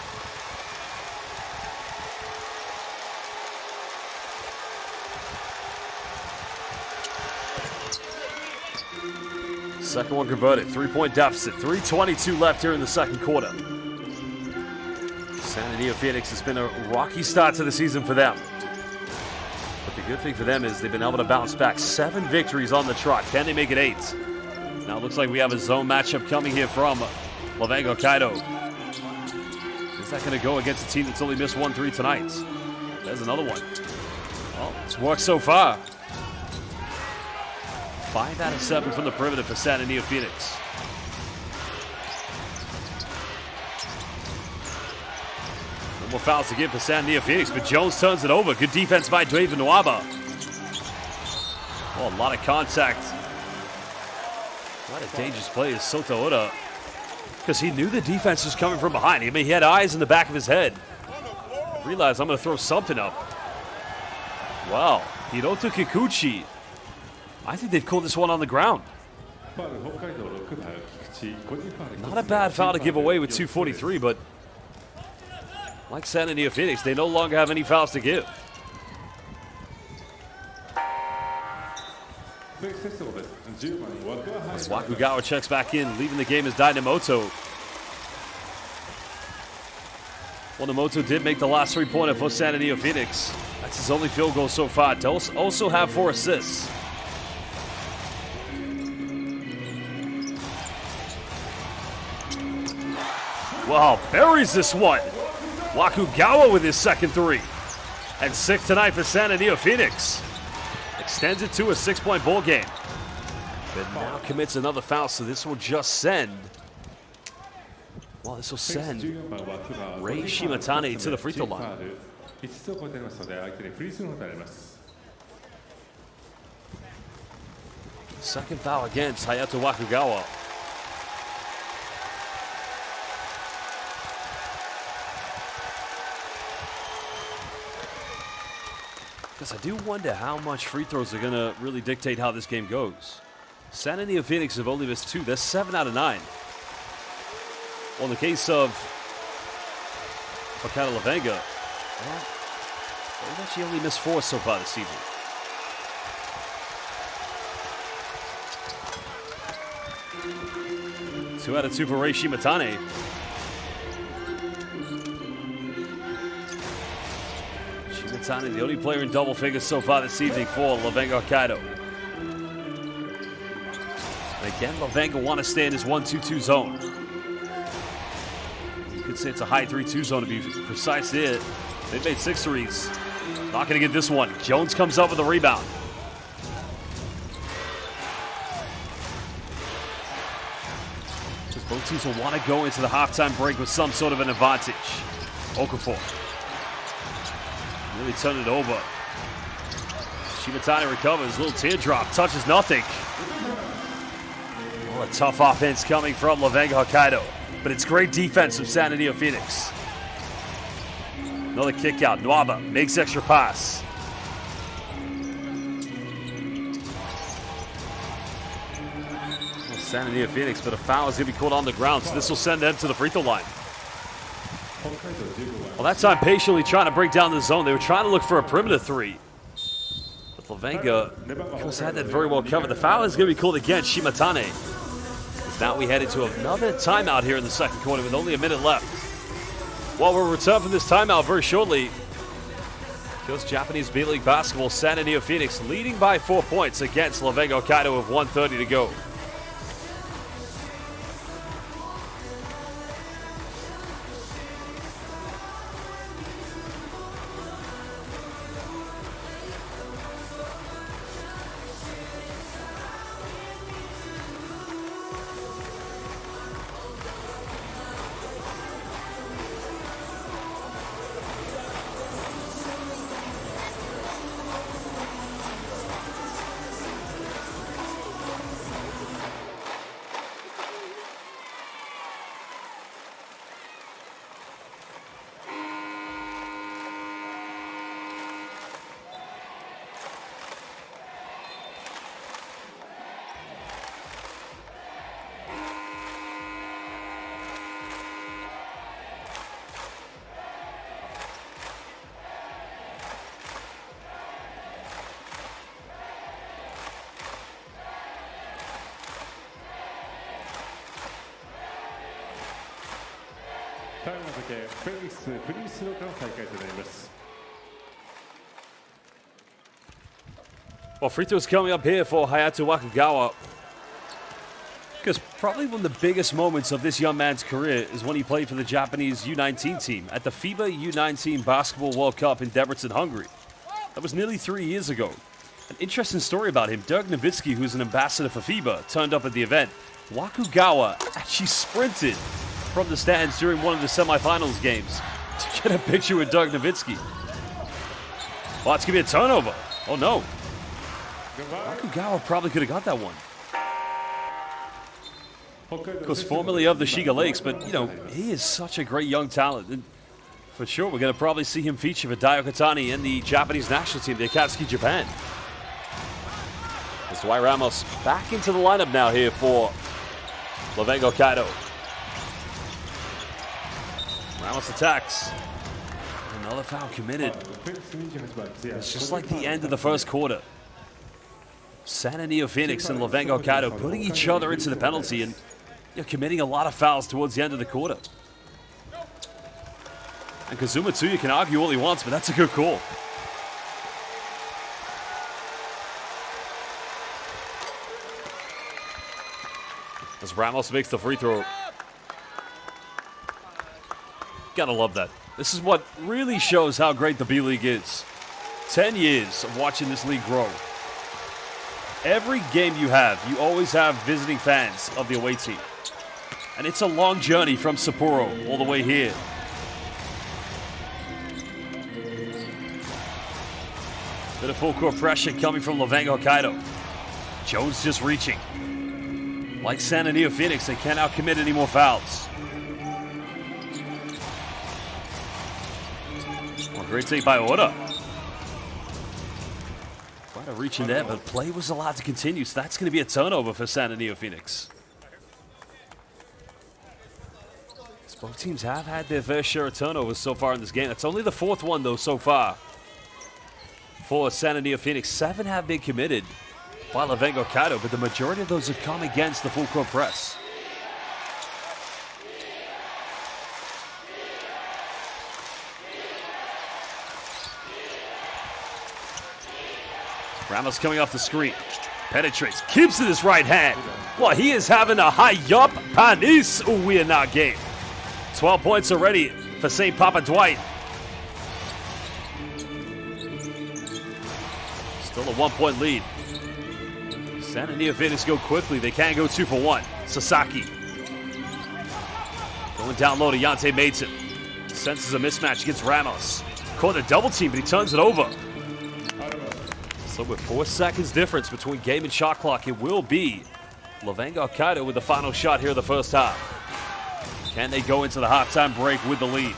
Second one converted. 3-point deficit. 3:22 left here in the second quarter. San Antonio Phoenix has been a rocky start to the season for them. But the good thing for them is they've been able to bounce back. 7 victories on the trot. Can they make it 8? Now it looks like we have a zone matchup coming here from LEVANGA HOKKAIDO. Is that going to go against a team that's only missed 1 3 tonight? There's another one. Well, it's worked so far. 5 out of 7 from the perimeter for San Antonio Phoenix. No more fouls to give for San Antonio Phoenix, but Jones turns it over. Good defense by David Nwaba. Oh, a lot of contact. What a dangerous play is Soto Oda, because he knew the defense was coming from behind. I mean, he had eyes in the back of his head. Realized I'm going to throw something up. Wow, Hiroto Kikuchi. I think they've called this one on the ground. Not a bad foul to give away with 2:43, but like San Antonio Phoenix, they no longer have any fouls to give. As Wakugawa checks back in, leaving the game is Dynamoto. Well, Namoto did make the last 3-pointer for San Antonio Phoenix. That's his only field goal so far. Does also have 4 assists. Well, buries this one. Wakugawa with his second three. And 6 tonight for San NEOPHOENIX. Extends it to a 6-point ball game. But now commits another foul, so this will just send. Well, this will send Rei Shimatane to the free throw line. Second foul against Hayato Wakugawa. Because I do wonder how much free throws are going to really dictate how this game goes. San NEOPHOENIX have only missed 2. They're 7 out of 9. Well, in the case of HOKKAIDO LEVANGA, well, they've actually only missed 4 so far this season. Two out of 2 for Rei Shimatane. Shimatane, the only player in double figures so far this evening for LEVANGA HOKKAIDO. And again, LEVANGA want to stay in this 1-2-2 zone. You could say it's a high 3-2 zone to be precise there. They've made 6 threes. Not going to get this one. Jones comes up with a rebound. Because both teams will want to go into the halftime break with some sort of an advantage. Okafor. Really turn it over. Shimatane recovers. Little teardrop. Touches nothing. Well, a tough offense coming from LEVANGA HOKKAIDO. But it's great defense from San NEOPHOENIX. Another kick out. Nwaba makes extra pass. Well, San NEOPHOENIX, but a foul is going to be called on the ground, so this will send them to the free throw line. Well, that time patiently trying to break down the zone. They were trying to look for a perimeter 3. But LEVANGA, of course, had that very well covered. The foul is going to be called against Shimatane. Now we head into another timeout here in the second quarter with only a minute left. Well, we'll return from this timeout very shortly. Because Japanese B.LEAGUE basketball, San NEOPHOENIX leading by 4 points against LEVANGA HOKKAIDO with 1:30 to go. Well, free throws coming up here for Hayato Wakugawa. Because probably one of the biggest moments of this young man's career is when he played for the Japanese U19 team at the FIBA U19 Basketball World Cup in Debrecen, Hungary. That was nearly 3 years ago. An interesting story about him. Dirk Nowitzki, who's an ambassador for FIBA, turned up at the event. Wakugawa actually sprinted from the stands during one of the semifinals games to get a picture with Dirk Nowitzki. Well, it's going to be a turnover. Oh, no. Wakugawa probably could have got that one. Of course, formerly of the Shiga Lakes, but, you know, he is such a great young talent. And for sure, we're going to probably see him feature for Daio Katani and the Japanese national team, the Akatsuki Japan. As Dwight Ramos back into the lineup now here for LEVANGA HOKKAIDO. Ramos attacks. Another foul committed. It's just like the end of the first quarter. San NEOPHOENIX and LEVANGA HOKKAIDO putting each other into the penalty and committing a lot of fouls towards the end of the quarter. And Kazuma Tsuya can argue all he wants, but that's a good call. As Ramos makes the free throw. Gotta love that. This is what really shows how great the B-League is. 10 years of watching this league grow. Every game you always have visiting fans of the away team. And it's a long journey from Sapporo all the way here. Bit of full court pressure coming from LEVANGA HOKKAIDO. Jones just reaching. Like San NEOPHOENIX, they can't outcommit any more fouls. Oh, great take by Oda. Quite a reach in there, but play was allowed to continue, so that's going to be a turnover for San NEOPHOENIX. Both teams have had their fair share of turnovers so far in this game. That's only the fourth one, though, so far. For San NEOPHOENIX, 7 have been committed by LEVANGA HOKKAIDO, but the majority of those have come against the full court press. Ramos coming off the screen. Penetrates, keeps it in his right hand. Well, he is having a high-up panis Uwiana game. 12 points already for St. Papa Dwight. Still a 1-point lead. San NEOPHOENIX go quickly. They can't go 2 for 1. Sasaki. Going down low to Yante Maidson. Senses a mismatch against Ramos. Caught a double team, but he turns it over. So with 4 seconds difference between game and shot clock, it will be LEVANGA HOKKAIDO with the final shot here in the first half. Can they go into the halftime break with the lead?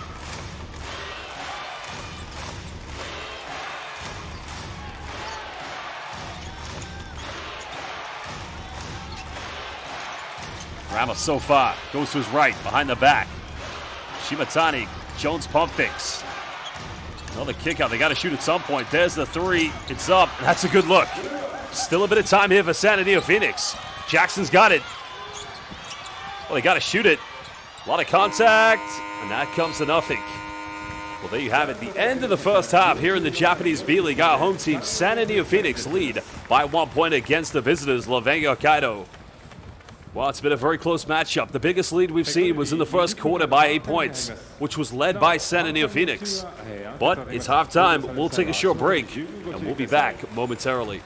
Ramos so far goes to his right, behind the back. Shimatani, Jones pump fakes. Another kick out. They got to shoot at some point. There's the 3. It's up. That's a good look. Still a bit of time here for San NEOPHOENIX. Jackson's got it. Well, they got to shoot it. A lot of contact, and that comes to nothing. Well, there you have it. The end of the first half here in the Japanese B-League. Our home team, San NEOPHOENIX, lead by 1 point against the visitors, LEVANGA HOKKAIDO. Well, it's been a very close matchup. The biggest lead we've seen was in the first quarter by 8 points, which was led by San NEOPHOENIX. But it's halftime. We'll take a short break, and we'll be back momentarily.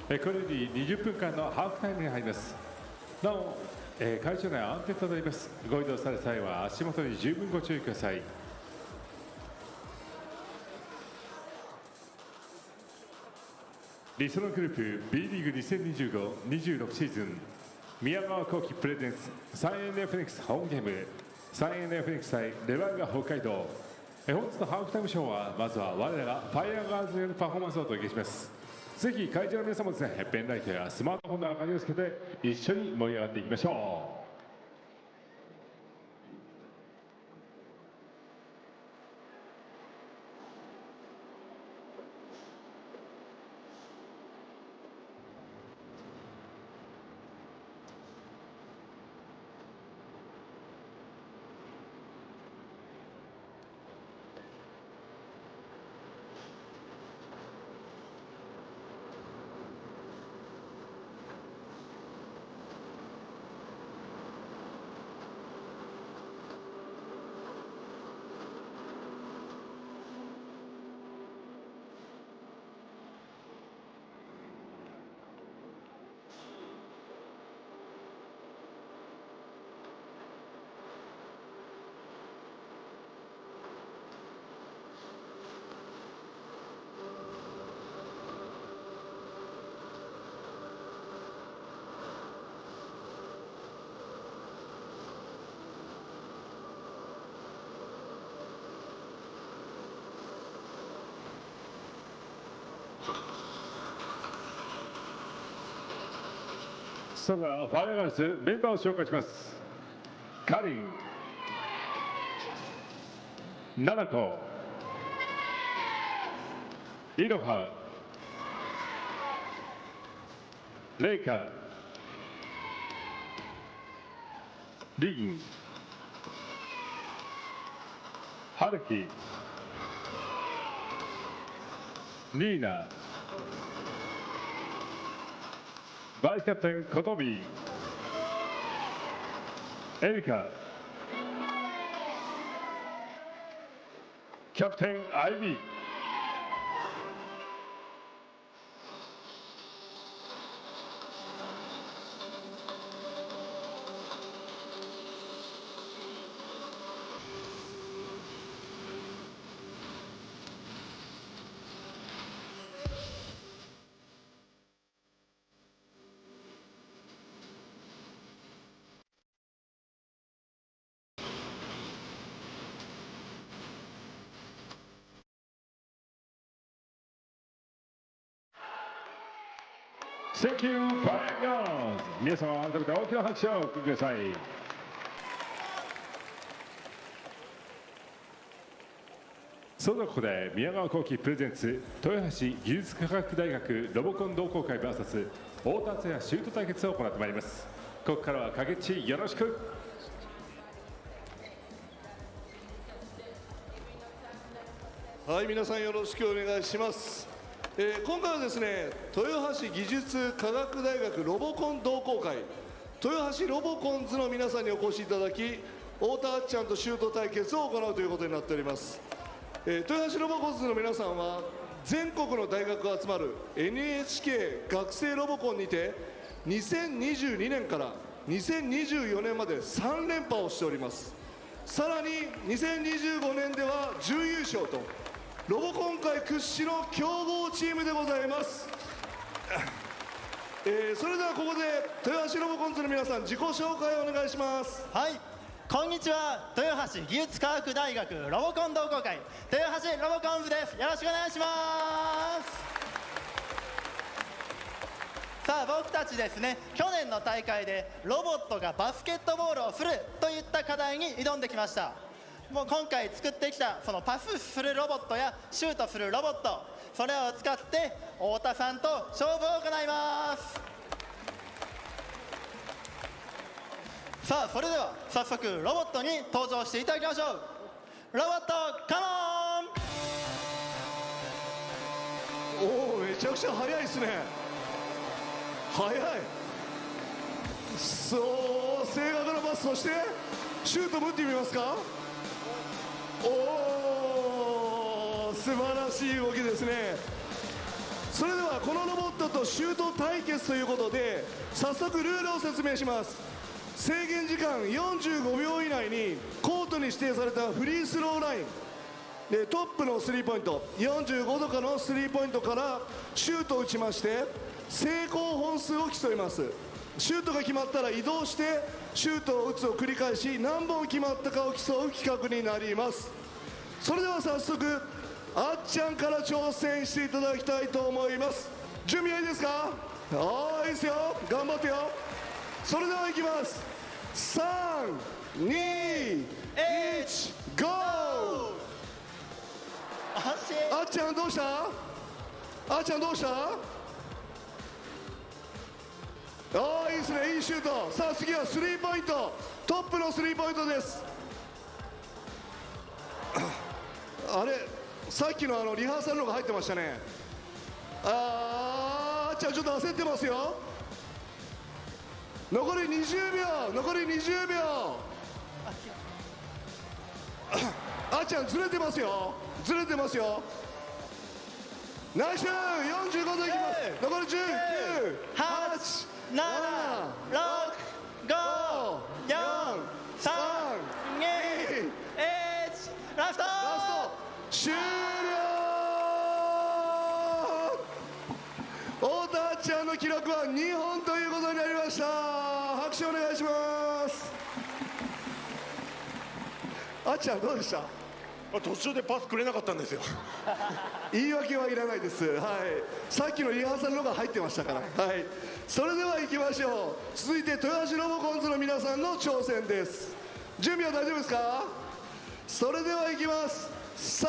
これより20分間のハーフタイムに入ります。なお、会場内は安定となります。ご移動される際は足元に十分ご注意ください。リソナグループ B リーグ2025-26シーズン宮川幸輝プレゼンツサンNEOPHOENIXホームゲームサンNEOPHOENIX対レバンガ北海道。本日のハーフタイムショーはまずは我らがファイアーガールズによるパフォーマンスをお届けします。ぜひ会場の皆さんもですね、ペンライトやスマートフォンの明かりをつけて一緒に盛り上がっていきましょう。それではファイアーガールズメンバーを紹介します。カリン、ナナコ、イロハ、レイカーリンハルキニーナバイスキャプテンコトビエリカキャプテンアイビーThank you, Fire 皆様、改めて大きな拍手をお送りください。それではここで宮川幸喜プレゼンツ豊橋技術科学大学ロボコン同好会 VS 太田敦也シュート対決を行ってまいります。ここからは影地よろしく。はい、皆さんよろしくお願いします。今回はですね、豊橋技術科学大学ロボコン同好会豊橋ロボコンズの皆さんにお越しいただき、太田あっちゃんとシュート対決を行うということになっております。豊橋ロボコンズの皆さんは全国の大学が集まる NHK 学生ロボコンにて2022年から2024年まで3連覇をしております。さらに2025年では準優勝とロボコン界屈指の強豪チームでございます。それではここで豊橋ロボコンズの皆さん、自己紹介をお願いします。はい、こんにちは。豊橋技術科学大学ロボコン同好会豊橋ロボコン部です。よろしくお願いします。さあ、僕たちですね、去年の大会でロボットがバスケットボールを振るといった課題に挑んできました。もう今回作ってきたそのパスするロボットやシュートするロボット、それを使って太田さんと勝負を行います。さあ、それでは早速ロボットに登場していただきましょう。ロボットカモン。おお、めちゃくちゃ速いですね。速い。そう、正確なパス、そしてシュートも打ってみますか。おお、素晴らしい動きですね。それではこのロボットとシュート対決ということで、早速ルールを説明します。制限時間45秒以内にコートに指定されたフリースローラインでトップのスリーポイント45度からのスリーポイントからシュートを打ちまして、成功本数を競います。シュートが決まったら移動してシュートを打つを繰り返し、何本決まったかを競う企画になります。それでは早速あっちゃんから挑戦していただきたいと思います。準備はいいですか。いいですよ、頑張ってよ。それではいきます。3、2、1、ゴー。あっちゃんどうした。あっちゃんどうした。いいですね、いいシュート。さあ次はスリーポイント、トップのスリーポイントです。あれ、さっきのリハーサルのが入ってましたね。あっちゃんちょっと焦ってますよ。残り20秒、残り20秒。あっちゃんずれてますよ、ずれてますよ。ナイス、45度いきます。残り19、8、7、6、5、4、3、2、1、ラスト終了。太田あっちゃんの記録は2本ということになりました。拍手お願いします。あっちゃんどうでした。途中でパスくれなかったんですよ。言い訳はいらないです。はい、さっきのリハーサルのが入ってましたから。はい、それでは行きましょう。続いて豊橋ロボコンズの皆さんの挑戦です。準備は大丈夫ですか。それでは行きます。3、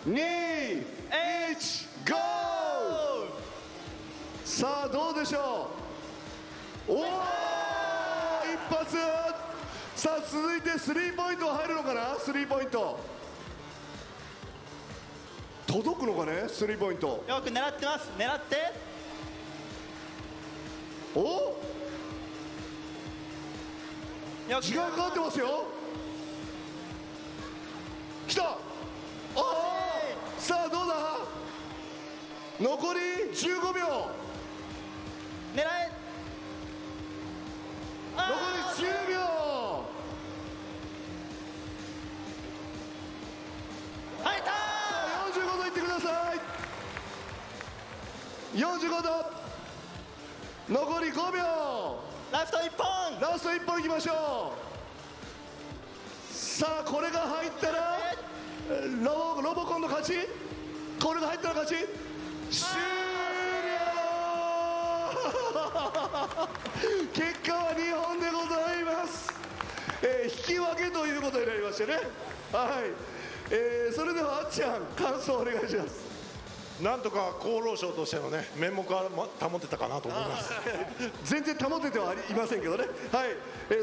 2、1、ゴー。さあどうでしょう。おお、一発。さあ続いてスリーポイントは入るのかな。スリーポイント届くのかね。スリーポイントよく狙ってます。狙って。お、よく時間かかってますよ。来た。ああ、さあどうだ。残り15秒。狙え。残り10秒。入った45度いってください。45度。残り5秒。ラスト1本。ラスト1本いきましょう。さあこれが入ったらロボコンの勝ち。これが入ったら勝ち。終了結果は2本でございます。引き分けということになりましてね。はい、それではあっちゃん感想お願いします。なんとか厚労省としてのね面目は保てたかなと思います。全然保ててはいませんけどね。はい、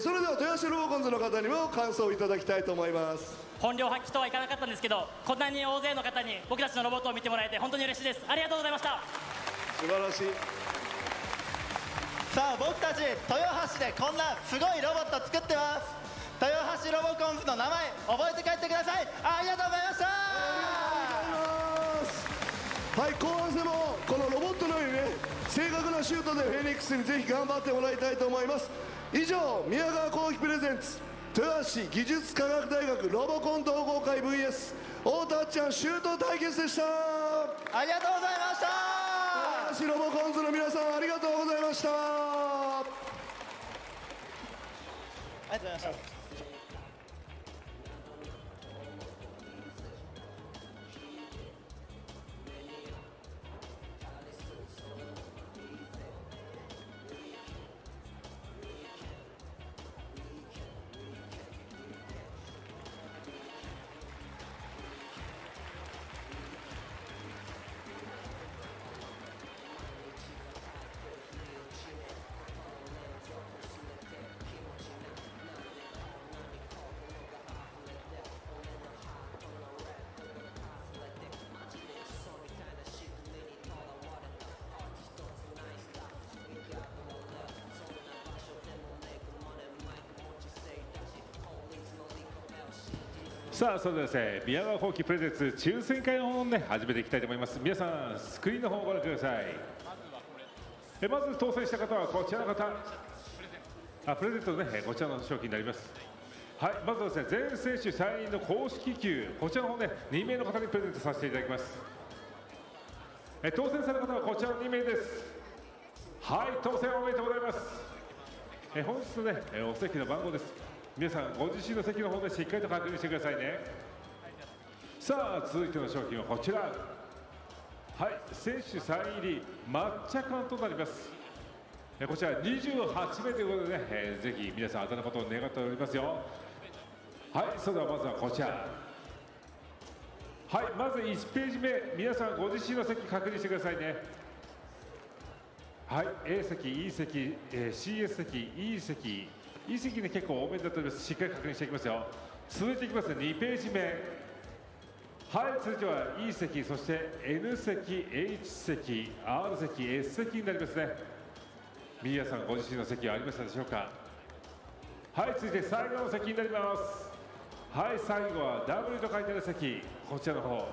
それでは豊橋ロボコンズの方にも感想をいただきたいと思います。本領発揮とはいかなかったんですけど、こんなに大勢の方に僕たちのロボットを見てもらえて本当に嬉しいです。ありがとうございました。素晴らしい。さあ僕たち豊橋でこんなすごいロボット作ってます。豊橋ロボコンズの名前覚えて帰ってください。ありがとうございました。はい、後半戦もこのロボットのようにね正確なシュートでフェニックスにぜひ頑張ってもらいたいと思います。以上、宮川幸喜プレゼンツ豊橋技術科学大学ロボコン同好会 VS 太田あっちゃんシュート対決でした。ありがとうございました。豊橋ロボコンズの皆さんありがとうございました。ありがとうございました。さあそれではですね、宮川幸喜プレゼンツ抽選会の方をね始めていきたいと思います。皆さんスクリーンの方をご覧ください。まず当選した方はこちらの方、プレゼントねこちらの商品になります。はい、まずはですね全選手サインの公式球こちらの方ね2名の方にプレゼントさせていただきます。当選された方はこちらの2名です。はい、当選おめでとうございます。本日のねお席の番号です。皆さんご自身の席の方でしっかりと確認してくださいね。さあ続いての商品はこちら。はい、選手サイン入り抹茶缶となります。こちら28名ということでね、ぜひ皆さん当たることを願っておりますよ。はい、それではまずはこちら。はい、まず1ページ目、皆さんご自身の席確認してくださいね。はい、A 席、E 席、CS 席、E 席、E 席ね結構多めになっております。しっかり確認していきますよ。続いていきます2ページ目。はい、続いては E 席、そして N 席、H 席、R 席、S 席になりますね。皆さんご自身の席はありましたでしょうか。はい、続いて最後の席になります。はい、最後は W と書いてある席、こちらの方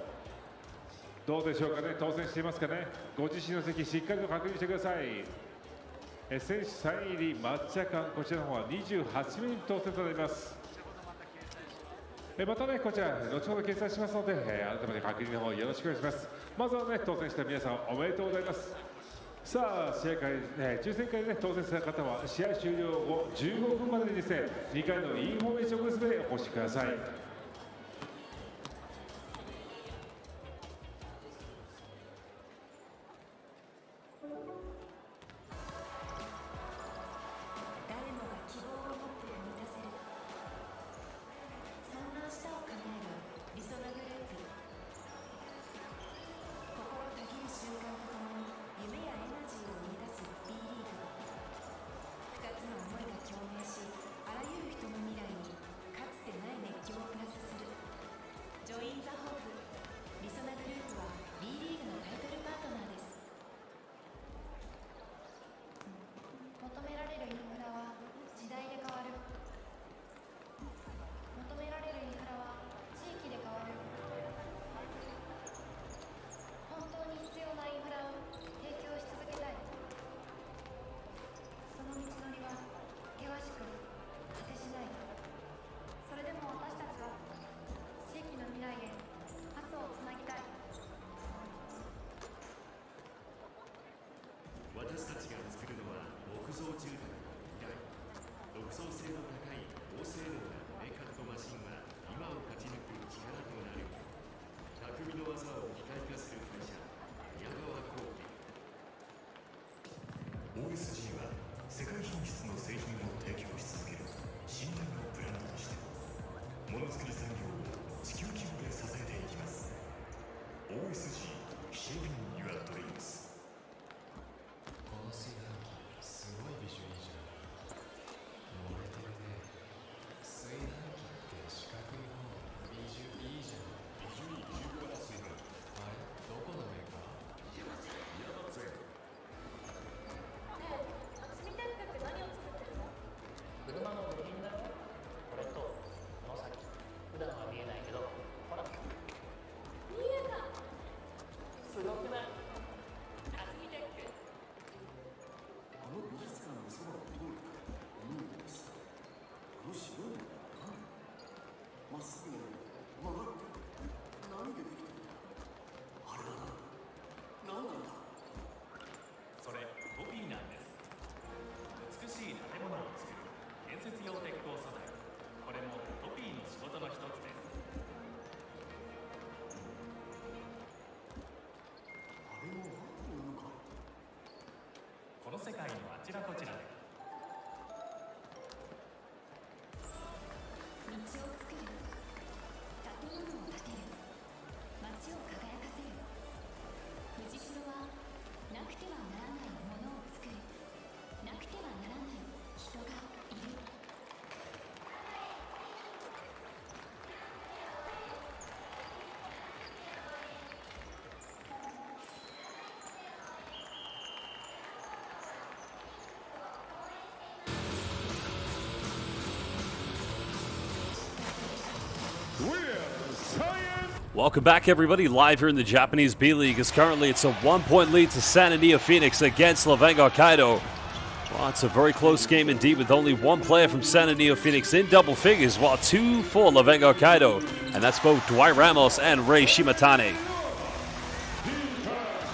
どうでしょうかね。当選していますかね。ご自身の席しっかりと確認してください。選手サイン入り抹茶缶こちらの方は28名に当選となります。またねこちら後ほど掲載しますので、改めて確認の方よろしくお願いします。まずはね当選した皆さんおめでとうございます。さあ試合会、抽選会で、ね、当選した方は試合終了後15分までにですね2回のインフォメーションブースでお越しください。誰もが希望を持って踏み出せる、そんな明日を叶えるリソナグループ。心たぎる瞬間とともに夢やエナジーを生み Welcome back, everybody. Live here in the Japanese B-League. As currently it's a 1-point lead to San NEOPHOENIX against LEVANGA HOKKAIDO. Well, it's a very close game indeed, with only one player from San NEOPHOENIX in double figures, while two for LEVANGA HOKKAIDO, and that's both Dwight Ramos and Rei Shimatane.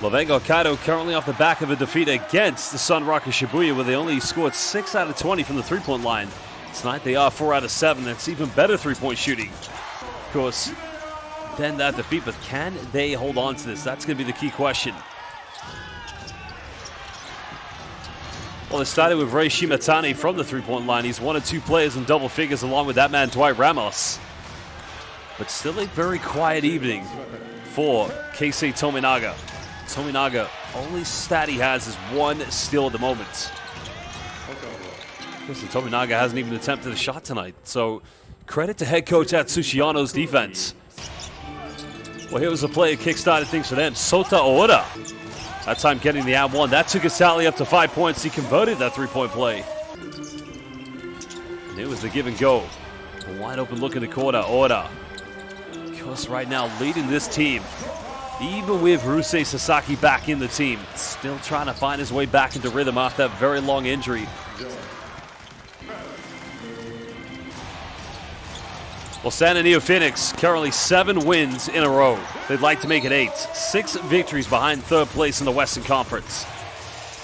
LEVANGA HOKKAIDO currently off the back of a defeat against the Sun Rocket Shibuya, where they only scored 6 out of 20 from the three-point line. Tonight they are 4 out of 7. That's even better three-point shooting, of course, than that defeat. But can they hold on to this? That's going to be the key question. Well, it started with Rei Shimatane from the three-point line. He's one of two players in double figures along with that man Dwight Ramos. But still a very quiet evening for Keisei Tominaga. Tominaga, only stat he has is 1 steal at the moment. Listen, Tominaga hasn't even attempted a shot tonight. So credit to head coach Atsushiyano's defense. Well, here was a play that kick-started things for them. Sota Ora. That time getting the ad one. That took his tally up to 5 points. He converted that three-point play. And it was the give and go. A wide open look in the corner. Ora. Because right now leading this team, even with Rusei Sasaki back in the team, still trying to find his way back into rhythm after that very long injury. Well, San NEOPHOENIX currently 7 wins in a row. They'd like to make it 8. 6 victories behind third place in the Western Conference.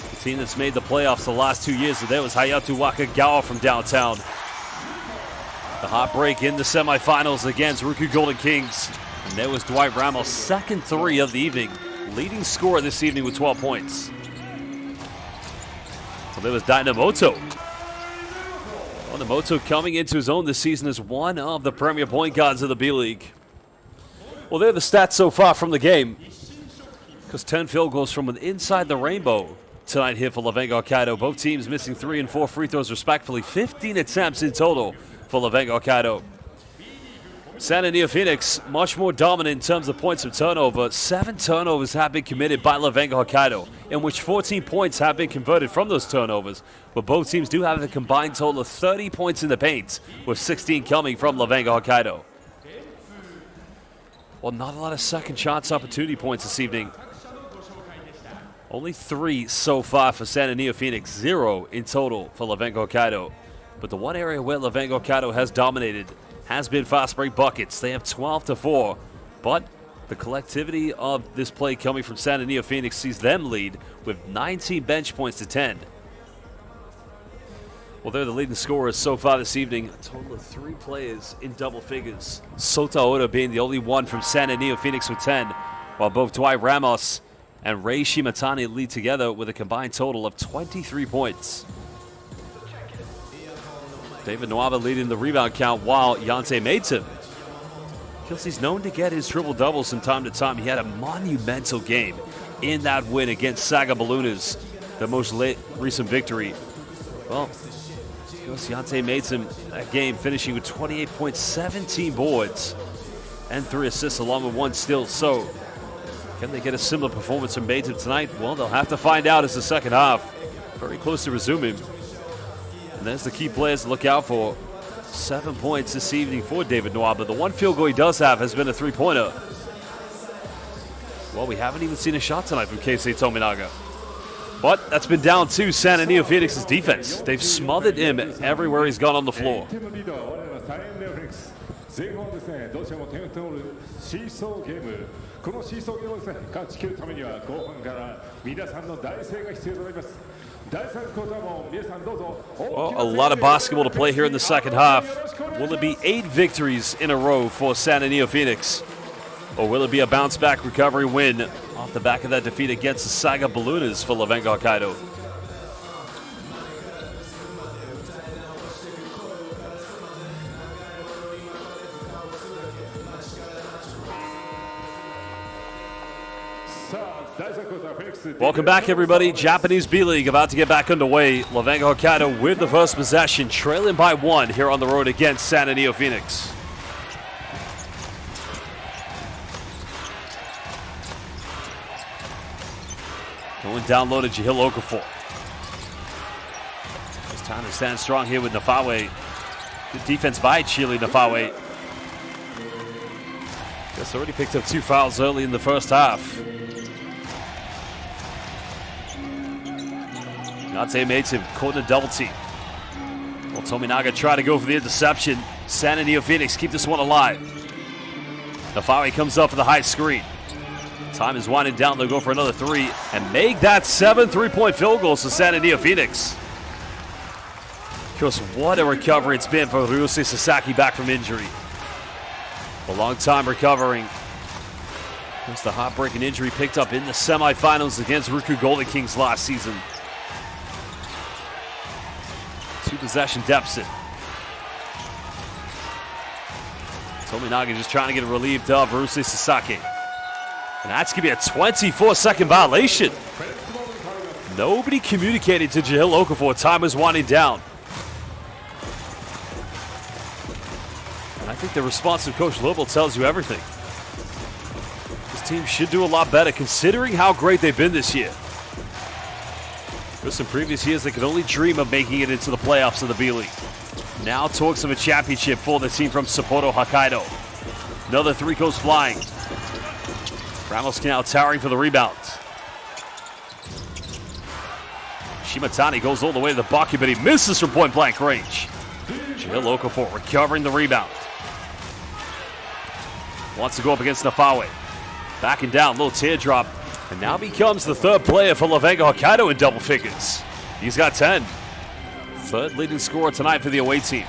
The team that's made the playoffs the last 2 years, there was Hayato Wakagawa from downtown. The heartbreak in the semifinals against Ruku Golden Kings. And there was Dwight Ramos' second 3 of the evening, leading scorer this evening with 12 points. Well, there was Dynamoto. Dynamoto coming into his own this season as one of the premier point guards of the B-League. Well, they're the stats so far from the game, because 10 field goals from inside the rainbow tonight here for LEVANGA HOKKAIDO. Both teams missing 3 and 4 free throws respectively. 15 attempts in total for LEVANGA HOKKAIDO. San NEOPHOENIX much more dominant in terms of points of turnover. 7 turnovers have been committed by LEVANGA HOKKAIDO, in which 14 points have been converted from those turnovers. But both teams do have a combined total of 30 points in the paint, with 16 coming from LEVANGA HOKKAIDO. Well, not a lot of second chance opportunity points this evening. Only 3 so far for San NEOPHOENIX, 0 in total for LEVANGA HOKKAIDO. But the one area where LEVANGA HOKKAIDO has dominated has been fast break buckets. They have 12-4, but the collectivity of this play coming from San NEOPHOENIX sees them lead with 19 bench points to 10. Well, they're the leading scorers so far this evening. A total of 3 players in double figures. Sota Ora being the only one from San NEOPHOENIX with 10, while both Dwight Ramos and Rei Shimatane lead together with a combined total of 23 points. David Nwaba leading the rebound count, while Yonsei Maidson, because he's known to get his triple-doubles from time to time. He had a monumental game in that win against Saga Ballooners, the most recent victory. Well, goes Yonsei Maidson that game, finishing with 28 points, 17 boards, and 3 assists along with 1 steal. So, can they get a similar performance from Maidson tonight? Well, they'll have to find out as the second half very close to resuming. And there's the key players to look out for. 7 points this evening for David Nwaba. The 1 field goal he does have has been a 3-pointer. Well, we haven't even seen a shot tonight from Keisei Tominaga. But that's been down to San NEOPHOENIX's defense. They've smothered him everywhere he's gone on the floor. Well, a lot of basketball to play here in the second half. Will it be 8 victories in a row for San NEOPHOENIX? Or will it be a bounce-back recovery win off the back of that defeat against the Saga Ballooners for LEVANGA HOKKAIDO? Welcome back, everybody. Japanese B-League about to get back underway. LEVANGA HOKKAIDO with the first possession, trailing by 1 here on the road against San NEOPHOENIX. Going down low to Jahil Okafor. It's time to stand strong here with Nafawe. Good defense by Chile Nafawe. Just already picked up 2 fouls early in the first half. Nate made him caught in a double team. Well, Tominaga tried to go for the interception. San NEOPHOENIX keep this one alive. Nafawe comes up for the high screen. Time is winding down. They'll go for another 3 and make that 7 3-point field goals to San NEOPHOENIX. Just what a recovery it's been for Ryusei Sasaki back from injury. A long time recovering. Just the heartbreaking injury picked up in the semifinals against Ruku Golden Kings last season. 2-possession deficit. Tominaga just trying to get it relieved of Ryusei Sasaki. And that's going to be a 24-second violation. Nobody communicated to Jahil Okafor. Time was winding down. And I think the response of Coach Lobo tells you everything. This team should do a lot better considering how great they've been this year. Just in previous years, they could only dream of making it into the playoffs of the B-League. Now talks of a championship for the team from Sapporo, Hokkaido. Another 3 goes flying. Ramos now towering for the rebound. Shimatani goes all the way to the bucket, but he misses from point-blank range. Jahil Okafor recovering the rebound. Wants to go up against Nafawe. Backing down, little teardrop. And now becomes the 3rd player for LEVANGA Hokkaido in double figures. He's got 10. 3rd leading scorer tonight for the away team.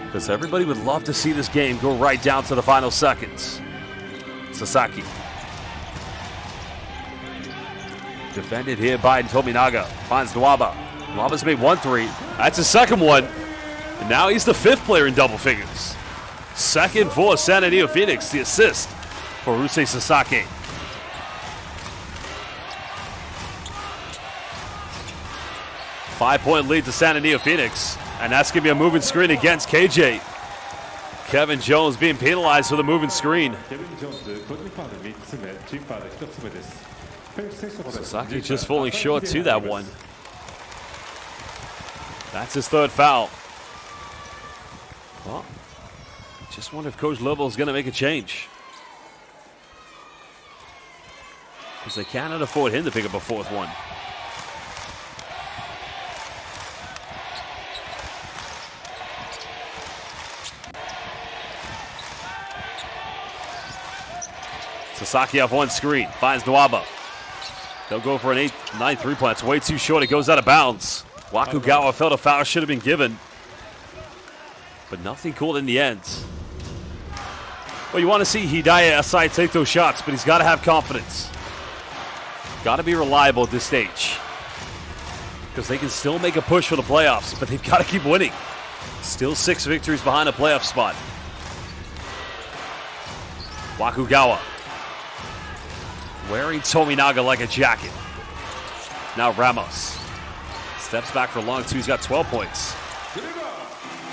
Because everybody would love to see this game go right down to the final seconds. Sasaki. Defended here by Tominaga. Finds Nwaba. Nwaba's made 1 3. That's his 2nd one. And now he's the 5th player in double figures. 2nd for San NEOPHOENIX. The assist for Ryusei Sasaki. Five-point lead to San NEOPHOENIX. And that's going to be a moving screen against KJ. Kevin Jones being penalized for the moving screen. Sasaki just falling short to that one. That's his 3rd foul. Well, just wonder if Coach Lobo is going to make a change. Because they cannot afford him to pick up a 4th one. Sasaki off 1 screen, finds Nwaba. They'll go for an 8-9 3-point. It's way too short. It goes out of bounds. Wakugawa felt a foul should have been given. But nothing called in the end. Well, you want to see Hidaya Asai take those shots, but he's got to have confidence. Got to be reliable at this stage. Because they can still make a push for the playoffs, but they've got to keep winning. Still 6 victories behind a playoff spot. Wakugawa. Wearing Tominaga like a jacket. Now Ramos. Steps back for long 2. He's got 12 points.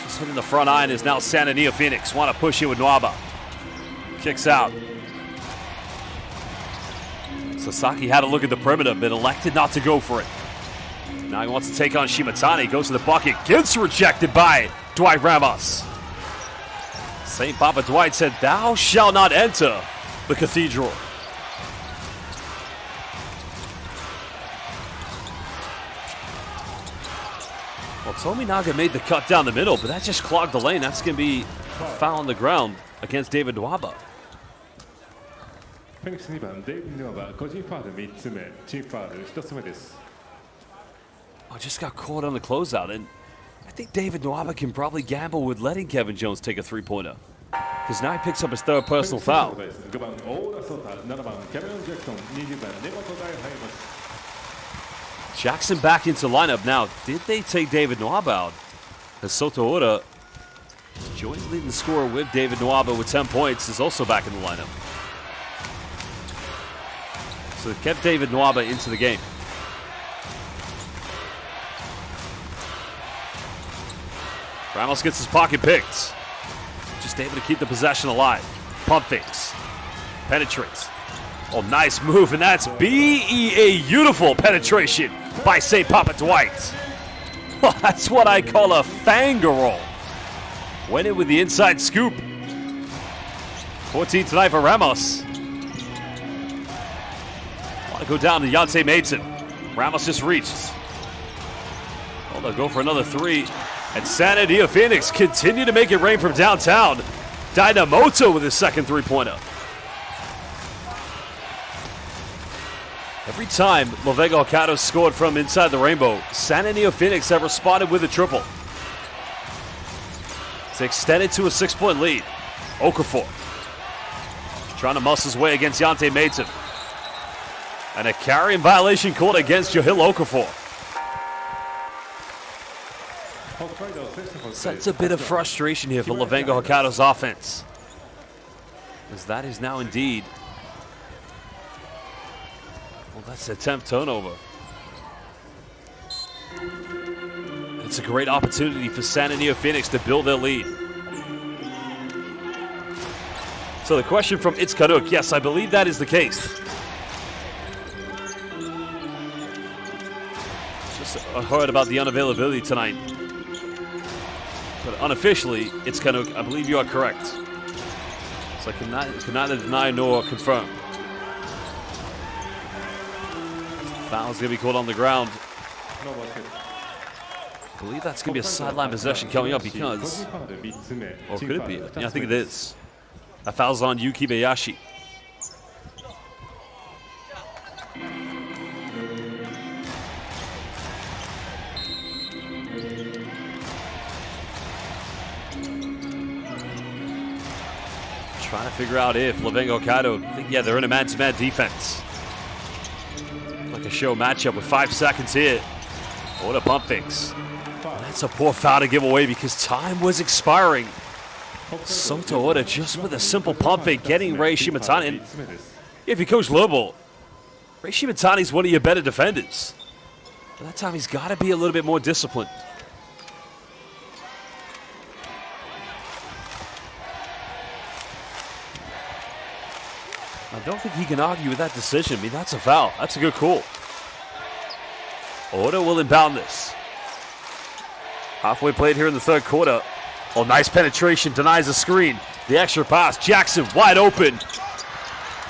Just hitting the front iron is now San NEOPHOENIX. Want to push it with Nwaba. Kicks out. Sasaki had a look at the perimeter, but elected not to go for it. Now he wants to take on Shimatani. Goes to the bucket. Gets rejected by Dwight Ramos. St. Papa Dwight said, "Thou shalt not enter the cathedral." Well, Tominaga made the cut down the middle, but that just clogged the lane. That's going to be a foul on the ground against David Nwaba. Oh, just got caught on the closeout, and I think David Nwaba can probably gamble with letting Kevin Jones take a 3-pointer. Because now he picks up his 3rd personal foul. Jackson back into lineup. Now, did they take David Nwaba out? As Sotoura, joint leading scorer with David Nwaba with 10 points, is also back in the lineup. So they've kept David Nwaba into the game. Ramos gets his pocket picked. Just able to keep the possession alive. Pump fakes. Penetrates. Oh, nice move, and that's beautiful penetration by St. Papa Dwight. Well, that's what I call a fanga roll. Went in with the inside scoop. 14 tonight for Ramos. Want to go down to Yonsei Maidson. Ramos just reached. Oh, they'll go for another three. And San NEOPHOENIX continue to make it rain from downtown. Dynamoto with his second three-pointer. Every time LEVANGA HOKKAIDO scored from inside the rainbow, San NEOPHOENIX have responded with a triple. It's extended to a 6-point lead. Okafor trying to muscle his way against Yonsei Maidson. And a carrying violation called against Yohil Okafor. Sets a bit of frustration here for LEVANGA HOKKAIDO's offense, as that is now indeed, well, that's the 10th turnover. It's a great opportunity for San NEOPHOENIX to build their lead. So the question from It's Canuck, yes, I believe that is the case. Just heard about the unavailability tonight. But unofficially, It's Canuck, I believe you are correct. So I can neither deny nor confirm. Foul's going to be called on the ground. I believe that's going to be a sideline possession coming up because, or could it be? Yeah, I think it is. That foul's on Yuki Bayashi. Trying to figure out if LEVANGA HOKKAIDO, I think, yeah, they're in a man-to-man defense. Like a show matchup with 5 seconds here. What a pump fakes. That's a poor foul to give away because time was expiring. Soto Oda just with a simple pump fake getting Rei Shimatani. If you coach Lobo, Rei Shimatani's one of your better defenders. But that time he's got to be a little bit more disciplined. I don't think he can argue with that decision. I mean, that's a foul. That's a good call. Oda will inbound this. Halfway played here in the third quarter. Oh, nice penetration. Denies the screen. The extra pass. Jackson wide open.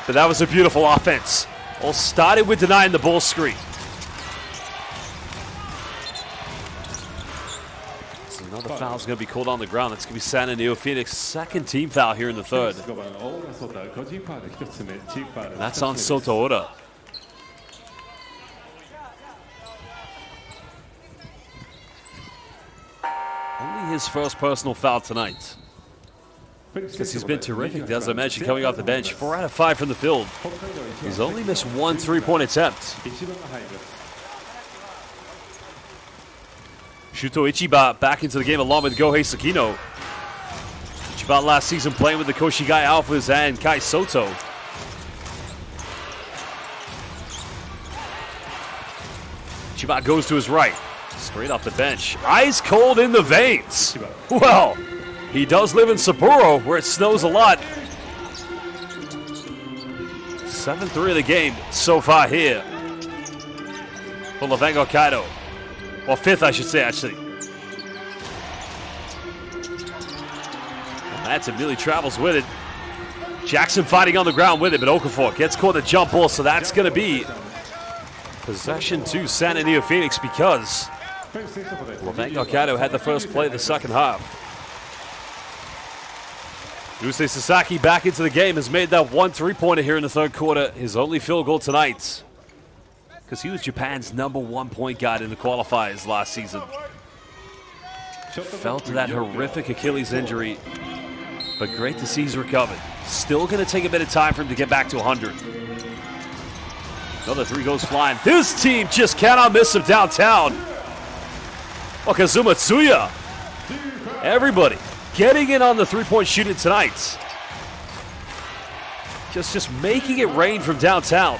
But that was a beautiful offense. All started with denying the ball screen. So another foul is going to be called on the ground. That's going to be San NEOPHOENIX's second team foul here in the third. That's on Soto Oda. Only his first personal foul tonight. Because he's been terrific, as I mentioned, coming off the bench. 4 out of 5 from the field. He's only missed 1 3-point attempt. Shuto Ichiba back into the game along with Gohei Sakino. Ichiba last season playing with the Koshigai Alphas and Kai Soto. Ichiba goes to his right. Straight off the bench. Ice cold in the veins. Well, he does live in Sapporo, where it snows a lot. 7-3 of the game so far here for LEVANGA HOKKAIDO. Well, 5th, I should say, actually. Madsen really travels with it. Jackson fighting on the ground with it, but Okafor gets caught the jump ball, so that's going to be possession to San NEOPHOENIX because LEVANGA HOKKAIDO had the first play of the second half. Yusei Sasaki back into the game, has made that 1 3-pointer here in the third quarter. His only field goal tonight, because he was Japan's #1 point guard in the qualifiers last season. Fell to that horrific Achilles injury, but great to see he's recovered. Still going to take a bit of time for him to get back to 100. Another 3 goes flying. This team just cannot miss him downtown. Kazuma Tsuya. Everybody getting in on the 3-point shooting tonight. Just making it rain from downtown.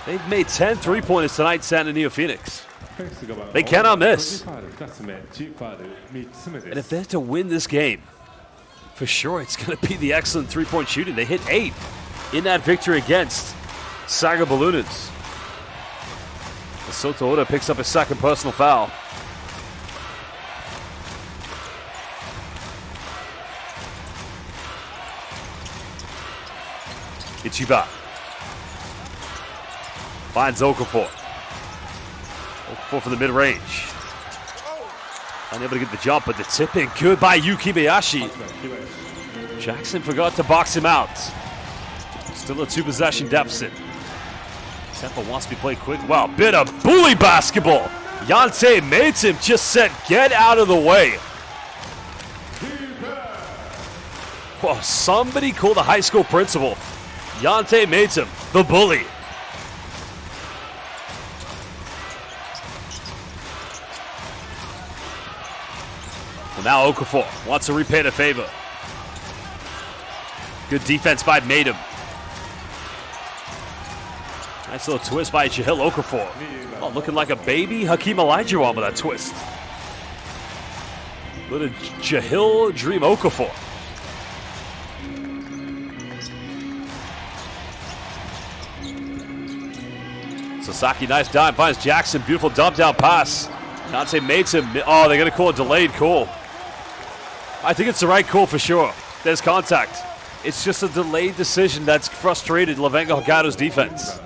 They've made 10 3-pointers tonight, San NEOPHOENIX. They cannot miss. And if they're to win this game, for sure it's going to be the excellent 3-point shooting. They hit 8 in that victory against Saga Ballooners. Soto Oda picks up his second personal foul. Ichiba finds Okafor. Okafor for the mid-range. Unable to get the jump, but the tip in good by Yuki Bayashi. Jackson forgot to box him out. Still a 2-possession deficit. Tempo wants to be played quick. Wow, bit of bully basketball. Yante Matem just said, get out of the way. Well, somebody call the high school principal. Yante Matem, the bully. Well, now Okafor wants to repay the favor. Good defense by Matem. Nice little twist by Jahil Okafor. Oh, looking like a baby Hakeem Olajuwon with that twist. Little Jahil Dream Okafor. Sasaki, nice dime, finds Jackson. Beautiful dump down pass. Dante Matem. Oh, they're going to call a delayed call. I think it's the right call for sure. There's contact. It's just a delayed decision that's frustrated Levenga Hokkaido's defense.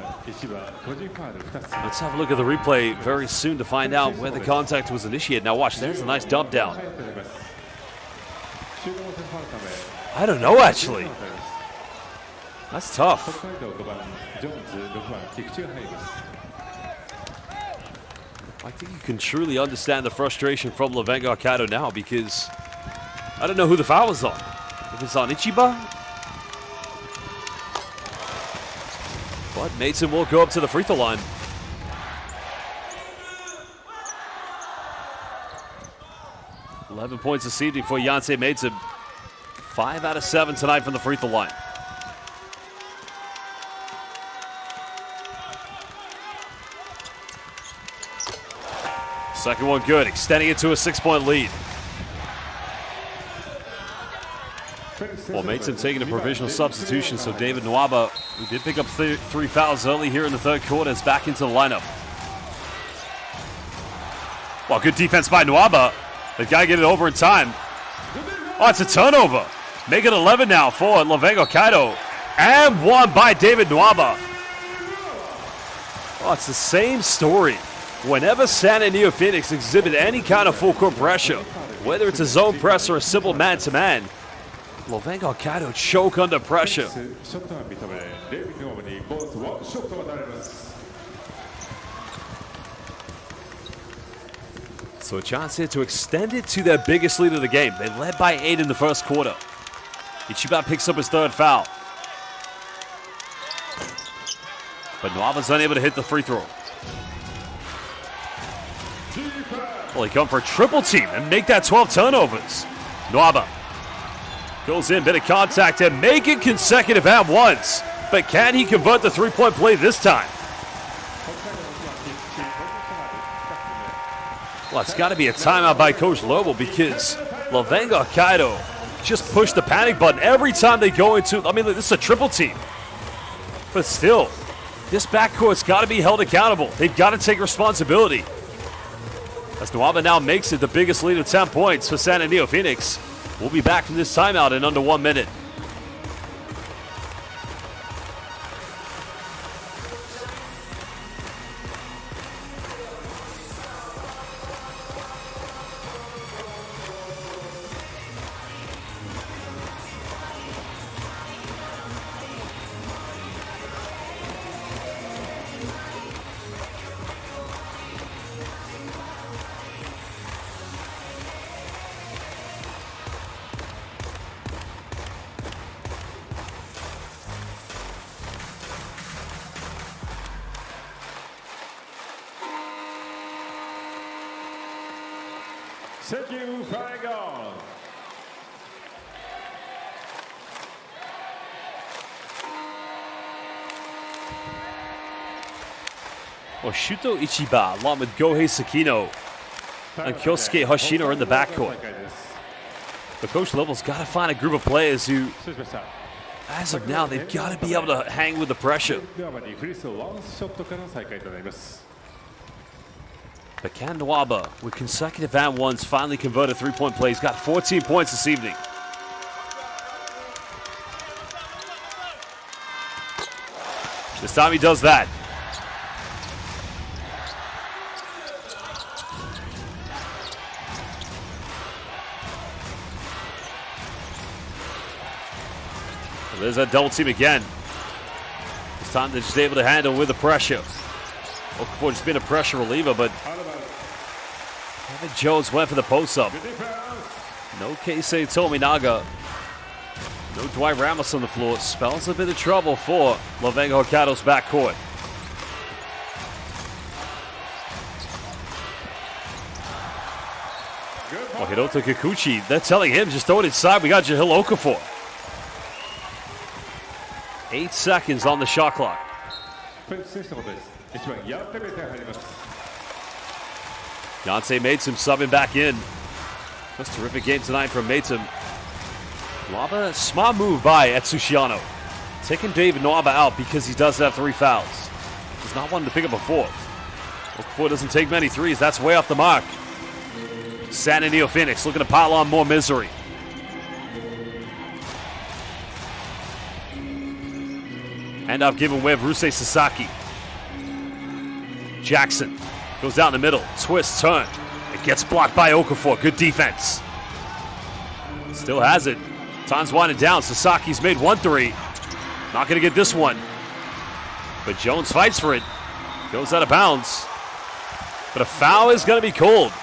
Let's have a look at the replay very soon to find out where the contact was initiated. Now watch, there's a nice dump down. I don't know actually. That's tough. I think you can truly understand the frustration from Levenga Hokkaido now because I don't know who the foul was on. If it's on Ichiba? But Mason will go up to the free throw line. $11 points this evening for Yonsei Mason. 5 out of 7 tonight from the free throw line. Second one good, extending it to a 6-point lead. Well, Mason taking a provisional substitution, so David Nwaba, who did pick up 3 fouls early here in the third quarter, is back into the lineup. Well, good defense by Nwaba. They've got to get it over in time. Oh, it's a turnover. Make it 11 now for Levenga Hokkaido. And one by David Nwaba. Oh, it's the same story. Whenever San NEOPHOENIX exhibit any kind of full court pressure, whether it's a zone press or a simple man-to-man, Levenga Hokkaido choke under pressure. So a chance here to extend it to their biggest lead of the game. They led by 8 in the first quarter. Ichiba picks up his third foul. But Nwaba's unable to hit the free throw. Well, he come for a triple team and make that 12 turnovers. Nwaba goes in, bit of contact, and make it consecutive and ones. But can he convert the three-point play this time? Well, it's got to be a timeout by Coach Lobo because Levenga Hokkaido just pushed the panic button every time they go into, I mean, this is a triple team. But still, this backcourt's got to be held accountable. They've got to take responsibility. As Nwaba now makes it the biggest lead of 10 points for San NEOPHOENIX. We'll be back from this timeout in under 1 minute. Thank you, flying on. Well, Shuto Ichiba, along with Gohei Sakino and Kyosuke Hoshino are in the backcourt. But Coach Lobo's got to find a group of players who, as of now, they've got to be able to hang with the pressure. But Ken Nwaba, with consecutive and ones, finally converted three-point plays. Got 14 points this evening. This time he does that. And there's that double team again. This time they're just able to handle with the pressure. Okafor just been a pressure reliever, but Kevin Jones went for the post-up. No Keisei Tominaga. No Dwight Ramos on the floor. Spells a bit of trouble for LEVANGA Hokkaido's backcourt. Oh, Hiroto Kikuchi, they're telling him, just throw it inside. We got Jahlil Okafor. 8 seconds on the shot clock. Yonsei Matsum subbing back in. That's a terrific game tonight from Matsum. Nwaba, smart move by Atsushiyano. Taking David Nwaba out because he does have 3 fouls. He's not wanting to pick up a 4th. Okafor doesn't take many threes. That's way off the mark. San NEOPHOENIX looking to pile on more misery. Hand off given way of Rusei Sasaki. Jackson goes down the middle. Twist, turn. It gets blocked by Okafor. Good defense. Still has it. Time's winding down. Sasaki's made 1 3. Not going to get this one. But Jones fights for it. Goes out of bounds. But a foul is going to be called.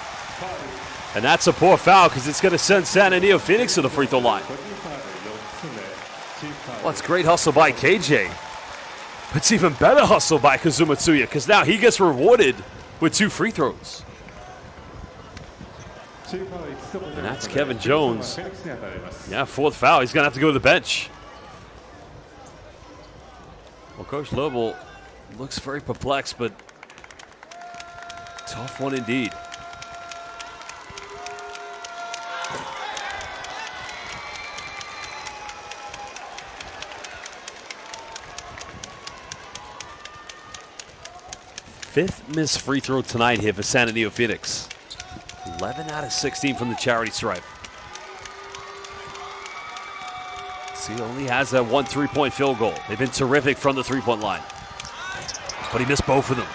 And that's a poor foul because it's going to send San NEOPHOENIX to the free throw line. Well, it's great hustle by KJ. But it's even better hustle by Kazuma Tsuya because now he gets rewarded with 2 free throws. And that's Kevin Jones. Yeah, 4th foul. He's going to have to go to the bench. Well, Coach Lobel looks very perplexed, but tough one indeed. Fifth missed free throw tonight here for San NEOPHOENIX. 11 out of 16 from the charity stripe. See, only has that 1 3-point field goal. They've been terrific from the 3-point line. But he missed both of them.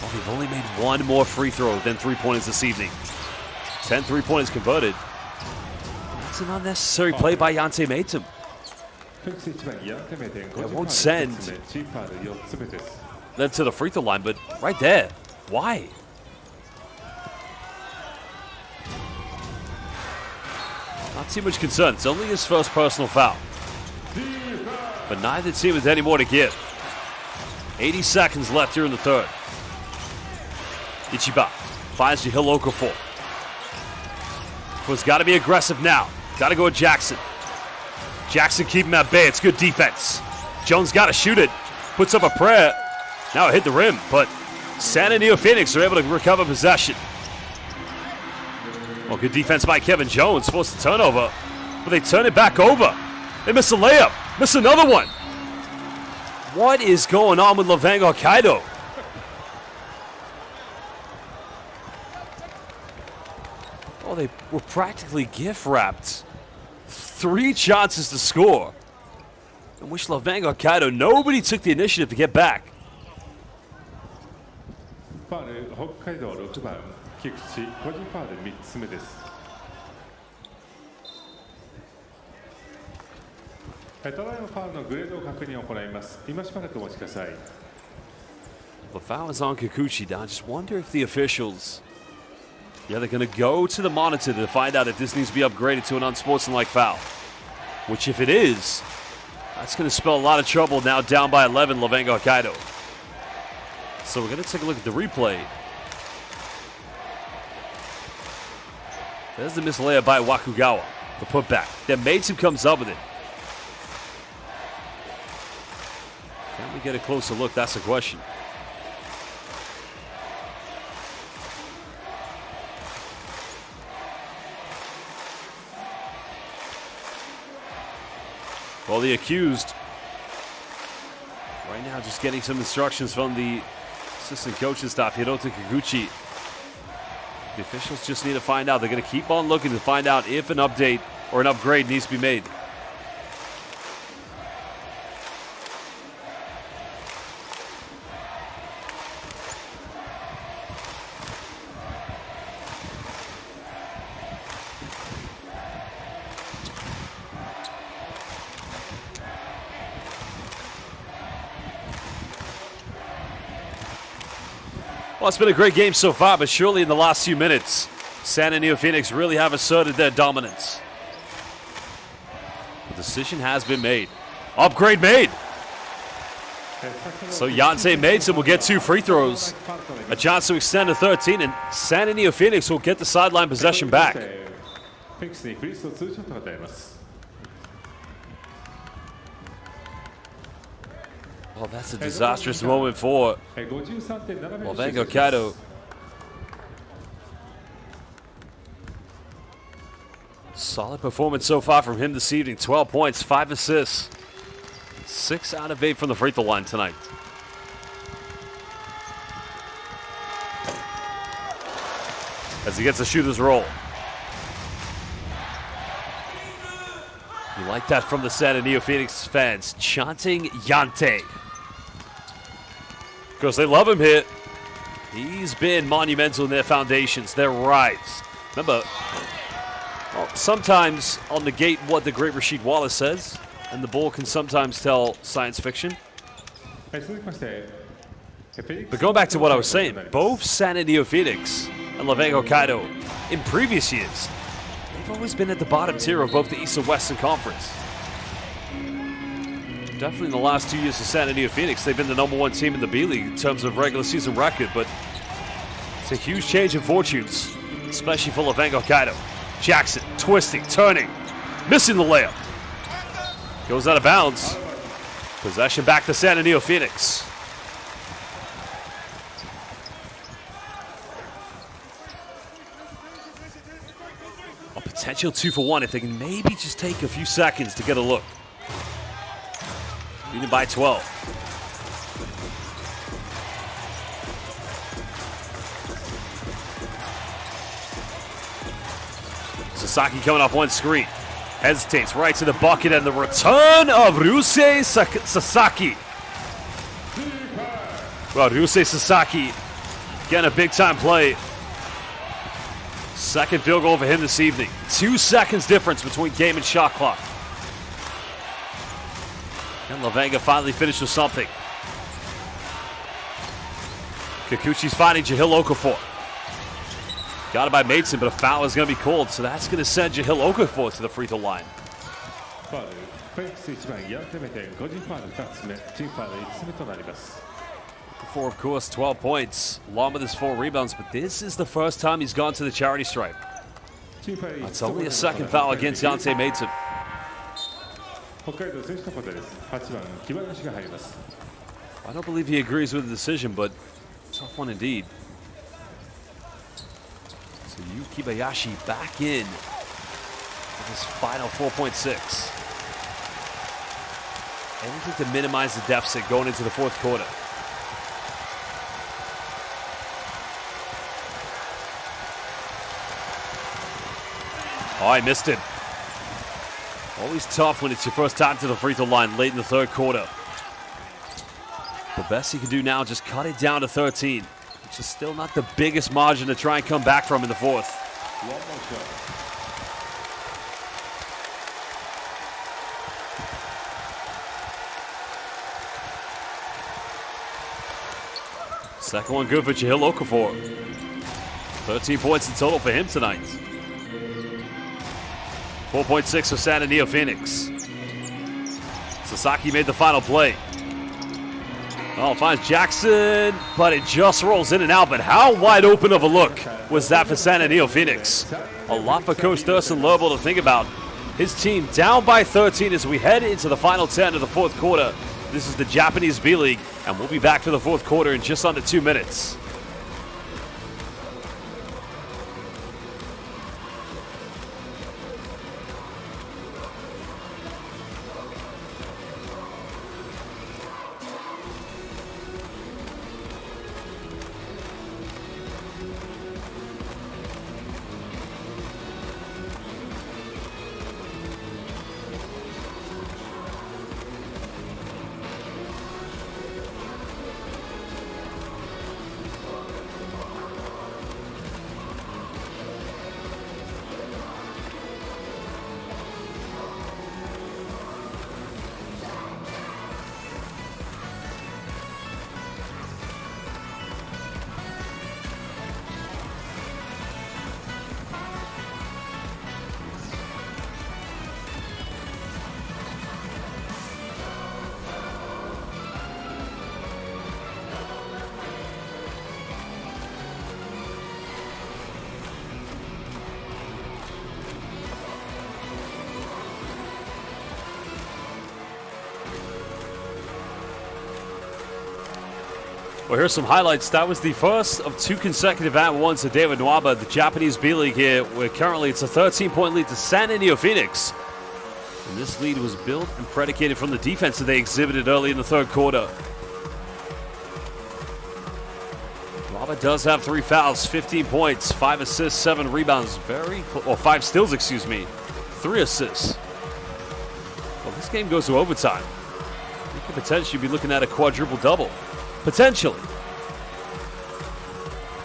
Well, they've only made 1 more free throw than 3-pointers this evening. 10 3-pointers converted. That's an unnecessary play by Yonsei Matsum. It won't send them to the free throw line, but right there, why? Not too much concern. It's only his first personal foul. But neither team has any more to give. 80 seconds left here in the third. Ichiba finds Jahlil Okafor. Okafor's got to be aggressive now. Got to go with Jackson. Jackson keeping him at bay. It's good defense. Jones got to shoot it. Puts up a prayer. Now it hit the rim, but San NEOPHOENIX are able to recover possession. Well, good defense by Kevin Jones. Forced a turnover, but they turn it back over. They miss a layup. Miss another one. What is going on with LEVANGA Hokkaido? Oh, they were practically gift-wrapped. 3 chances to score. In which LEVANGA Hokkaido, nobody took the initiative to get back. ファウル北海道6番菊池個人ファウル3つ目です。ただいまファウルのグレードを確認を行います。今しばらくお待ちください。The foul is on Kikuchi. Now I just wonder if the officials, they're going to go to the monitor to find out if this needs to be upgraded to an unsportsmanlike foul. Which if it is, that's going to spell a lot of trouble now down by 11, LEVANGA Hokkaido. So we're going to take a look at the replay. There's the missed layup by Wakugawa. The putback. Then Matsum comes up with it. Can we get a closer look? That's the question. Well, the accused right now just getting some instructions from the Assistant coaching staff, Hirota Kikuchi. The officials just need to find out. They're going to keep on looking to find out if an update or an upgrade needs to be made. Well, it's been a great game so far, but surely in the last few minutes, San and NEOPHOENIX really have asserted their dominance. The decision has been made. Upgrade made. So Yonsei Maidson will get 2 free throws, a chance to extend to 13, and San and NEOPHOENIX will get the sideline possession back. フェニックスにフリースロー2ショットが与えます。 Well, that's a disastrous moment for LEVANGA HOKKAIDO. Solid performance so far from him this evening. 12 points, 5 assists. 6 out of 8 from the free throw line tonight. As he gets a shooter's roll. You like that from the San and NEOPHOENIX fans, chanting Yante. Because they love him here. He's been monumental in their foundations, their rise. Remember, well, sometimes I'll negate what the great Rasheed Wallace says, and the ball can sometimes tell science fiction. But going back to what I was saying, both San and NEOPHOENIX and LEVANGA HOKKAIDO in previous years, they've always been at the bottom tier of both the East and Western Conference. Definitely in the last 2 years of San and NEOPHOENIX, they've been the #1 team in the B-League in terms of regular season record, but it's a huge change in fortunes, especially for LEVANGA HOKKAIDO. Jackson, twisting, turning, missing the layup. Goes out of bounds. Possession back to San and NEOPHOENIX. A potential 2 for 1 if they can maybe just take a few seconds to get a look. Leading by 12. Sasaki coming off one screen. Hesitates right to the bucket, and the return of Ryusei Sasaki. Well, Ryusei Sasaki getting a big-time play. Second field goal for him this evening. 2 seconds difference between game and shot clock. And LEVANGA finally finished with something. Kikuchi's finding Jahil Okafor. Got it by Maidson, but a foul is going to be called, so that's going to send Jahil Okafor to the free throw line. Okafor, of course, 12 points, along with his 4 rebounds, but this is the first time he's gone to the charity stripe. That's only a second foul against Yonsei Maidson. I don't believe he agrees with the decision, but tough one indeed. So Yuki Bayashi back in with his final 4.6. Anything to minimize the deficit going into the fourth quarter. Oh, I missed it. Always tough when it's your first time to the free throw line late in the third quarter. The best he can do now, just cut it down to 13. Which is still not the biggest margin to try and come back from in the fourth. Second one good for Jahil Okafor. 13 points in total for him tonight. 4.6 for San and NEOPHOENIX. Sasaki made the final play. Oh, finds Jackson, but it just rolls in and out. But how wide open of a look was that for San and NEOPHOENIX? A lot for Coach Thurston Lerble to think about. His team down by 13 as we head into the final 10 of the fourth quarter. This is the Japanese B-League, and we'll be back for the fourth quarter in just under 2 minutes. Well, here's some highlights. That was the first of 2 consecutive @1s to David Nwaba, the Japanese B-League here, where currently it's a 13-point lead to San NEOPHOENIX. And this lead was built and predicated from the defense that they exhibited early in the third quarter. Nwaba does have 3 fouls, 15 points, 5 assists, 7 rebounds, 5 steals, 3 assists. Well, this game goes to overtime. We could potentially be looking at a quadruple-double. Potentially.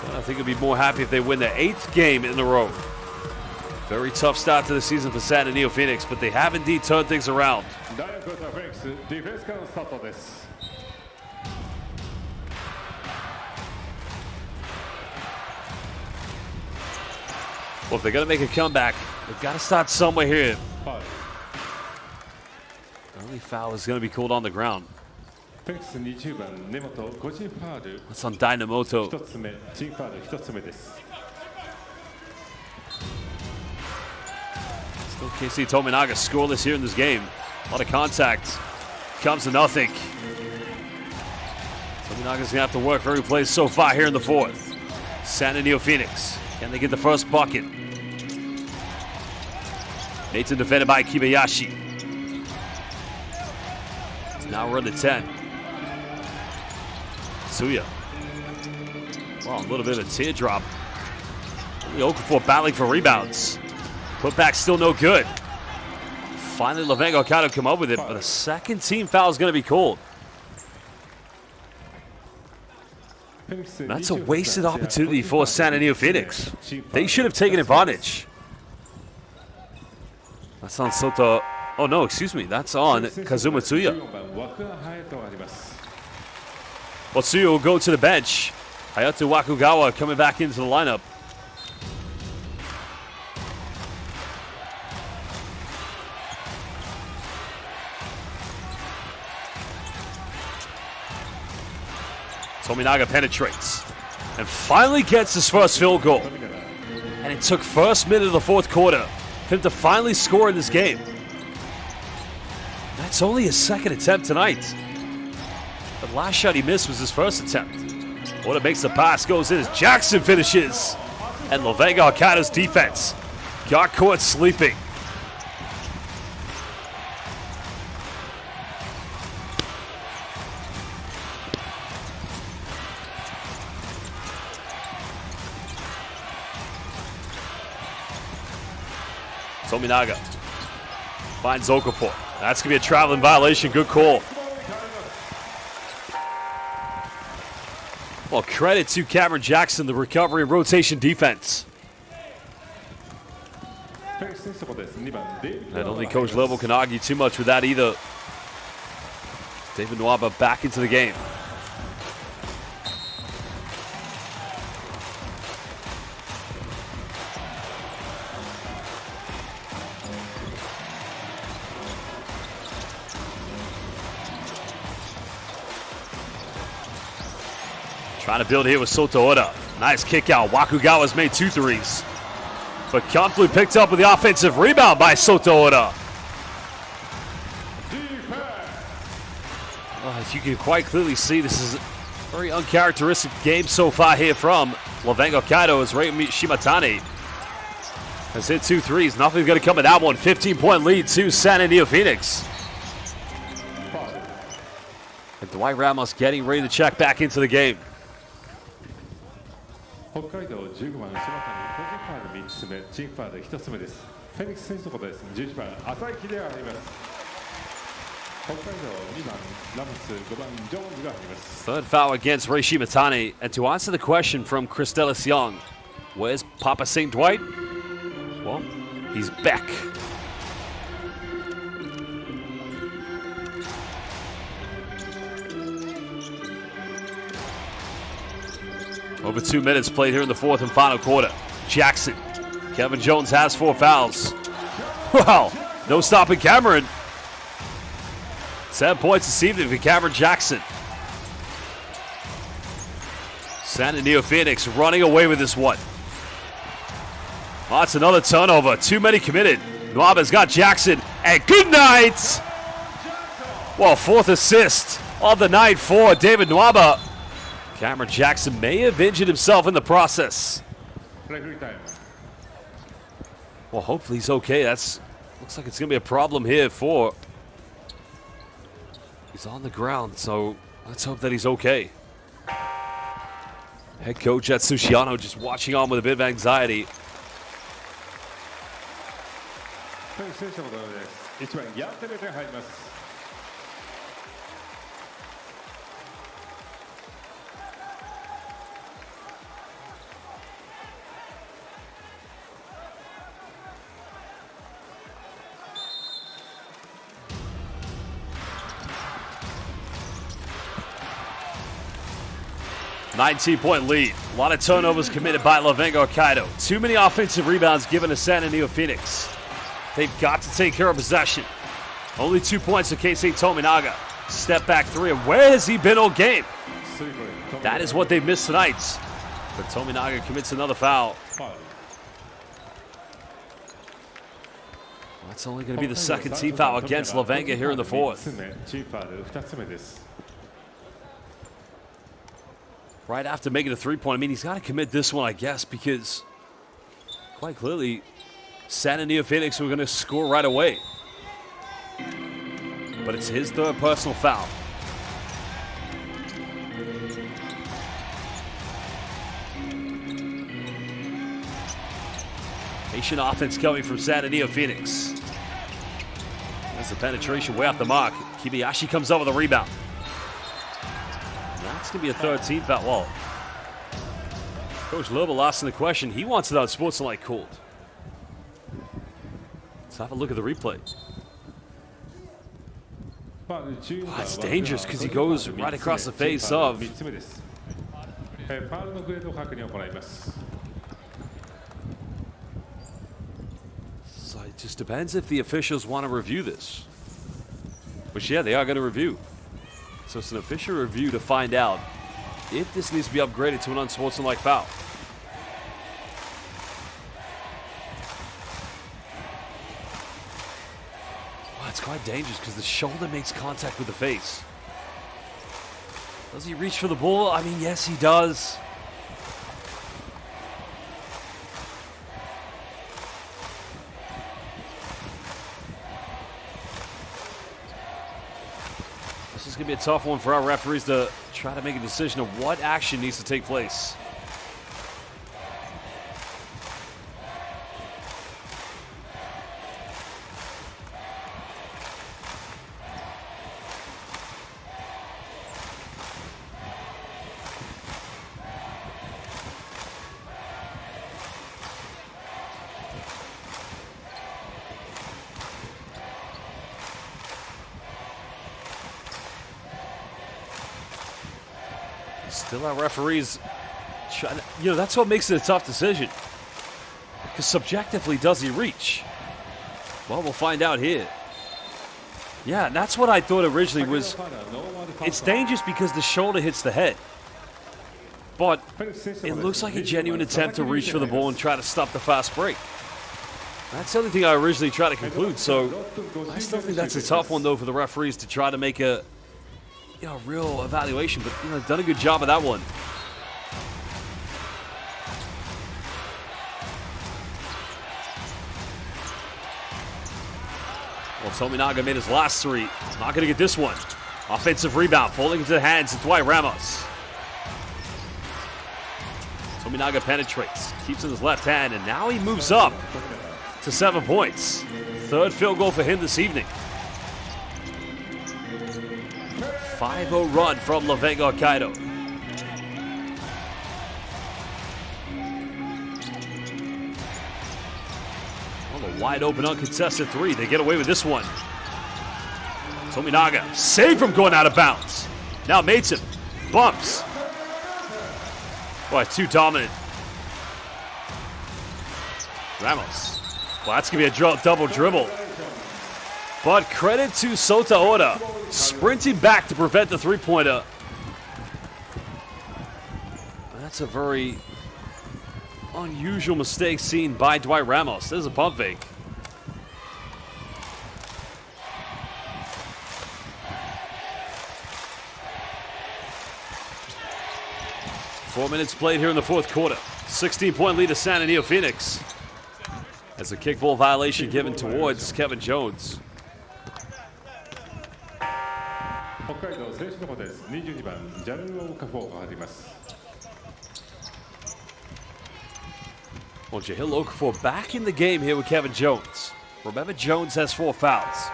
But I think I'd be more happy if they win their 8th game in a row. Very tough start to the season for San NEOPHOENIX, but they have indeed turned things around. Well, if they're going to make a comeback, they've got to start somewhere here. The only foul is going to be called on the ground. That's on Dynamoto. Still can't see Tominaga scoreless here in this game. A lot of contact. Comes to nothing. Tominaga's going to have to work for every play so far here in the 4th. San NEOPHOENIX. Can they get the first bucket? Nathan defended by Kibayashi. It's now run to 10. Suya. Well, a little bit of a teardrop. Okafor battling for rebounds. Putback still no good. Finally, LEVANGA HOKKAIDO come up with it, but a second team foul is going to be called. That's a wasted opportunity for San NEOPHOENIX. They should have taken advantage. That's on Soto. Oh no, excuse me. That's on Kazuma Tsuya. Well, Tsuya will go to the bench. Hayato Wakugawa coming back into the lineup. Tominaga penetrates and finally gets his first field goal. And it took first minute of the 4th quarter for him to finally score in this game. That's only his 2nd attempt tonight. The last shot he missed was his first attempt. Oda makes the pass, goes in as Jackson finishes. And LEVANGA HOKKAIDO's defense got caught sleeping. Tominaga finds Okafor. That's going to be a traveling violation. Good call. Well, credit to Cameron Jackson, the recovery and rotation defense. I don't think Coach Lobo can argue too much with that either. David Nwaba back into the game. Trying to build here with Soto Oda. Nice kick out. Wakugawa's made 2 threes. But comfortably picked up with the offensive rebound by Soto Oda. As you can quite clearly see, this is a very uncharacteristic game so far here from LEVANGA HOKKAIDO as Rei Shimatani has hit 2 threes. Nothing's going to come in that one. 15-point lead to San NEOPHOENIX. And Dwight Ramos getting ready to check back into the game. 北海道15番、島谷、個人ファウル3つ目、チームファウル1つ目です。フェニックス選手のことです。11番、浅井秀が入ります。北海道2番、ラムス、5番、ジョーンズが入ります。 Third foul against Rei Shimatani. And to answer the question from Christelis Young, where's Papa St. Dwight? Well, he's back. Over 2 minutes played here in the 4th and final quarter. Jackson. Kevin Jones has 4 fouls. Wow, no stopping Cameron. 7 points this evening for Cameron Jackson. San NEOPHOENIX running away with this one. Oh, it's another turnover. Too many committed. Nwaba's got Jackson. And good night. Well, 4th assist of the night for David Nwaba. Cameron Jackson may have injured himself in the process. Referee time. Well, hopefully he's okay. Looks like it's going to be a problem here for... He's on the ground, so let's hope that he's okay. Head coach Atsushiyano just watching on with a bit of anxiety. 選手のことです。1番ヤンテレで入ります。19-point lead. A lot of turnovers committed by LEVANGA HOKKAIDO. Too many offensive rebounds given to San NEOPHOENIX. They've got to take care of possession. Only 2 points to Keisei Tominaga. Step back three, and where has he been all game? That is what they've missed tonight. But Tominaga commits another foul. That's only going to be the second team foul against LEVANGA here in the fourth. Right after making a three-point, I mean, he's got to commit this one, I guess, because quite clearly, San NEOPHOENIX were going to score right away. But it's his third personal foul. Patient offense coming from San NEOPHOENIX. That's the penetration way off the mark. Kibayashi comes up with a rebound. That's going to be a third team foul. Well, Coach Lobo asking the question. He wants it unsportsmanlike called. Let's have a look at the replay. That's dangerous because he goes right across the face of. So it just depends if the officials want to review this. Which, yeah, they are going to review. So it's an official review to find out if this needs to be upgraded to an unsportsmanlike foul. Well, it's quite dangerous because the shoulder makes contact with the face. Does he reach for the ball? I mean, yes, he does. This is going to be a tough one for our referees to try to make a decision of what action needs to take place. Still our referees trying to, that's what makes it a tough decision. Because subjectively, does he reach? Well, we'll find out here. Yeah, and that's what I thought originally was. It's dangerous because the shoulder hits the head. But it looks like a genuine attempt to reach for the ball and try to stop the fast break. That's the only thing I originally tried to conclude. So I still think that's a tough one, though, for the referees to try to make a real evaluation, but done a good job of that one. Well, Tominaga made his last three. Not going to get this one. Offensive rebound, falling into the hands of Dwight Ramos. Tominaga penetrates, keeps in his left hand, and now he moves up to 7 points. Third field goal for him this evening. 5-0 run from LEVANGA HOKKAIDO. Well, a wide open uncontested three. They get away with this one. Tominaga saved from going out of bounds. Now Mason bumps. Boy, too dominant. Ramos. Well, that's going to be a double dribble. But credit to Sota Oda, sprinting back to prevent the three-pointer. That's a very unusual mistake seen by Dwight Ramos. There's a pump fake. 4 minutes played here in the fourth quarter. 16-point lead to San NEOPHOENIX. As a kickball violation given towards Kevin Jones. 北海道選手の方です。22番ジャルオカフォーが入ります。Well, Jahil Okafor back in the game here with Kevin Jones. Remember, Jones has 4 fouls.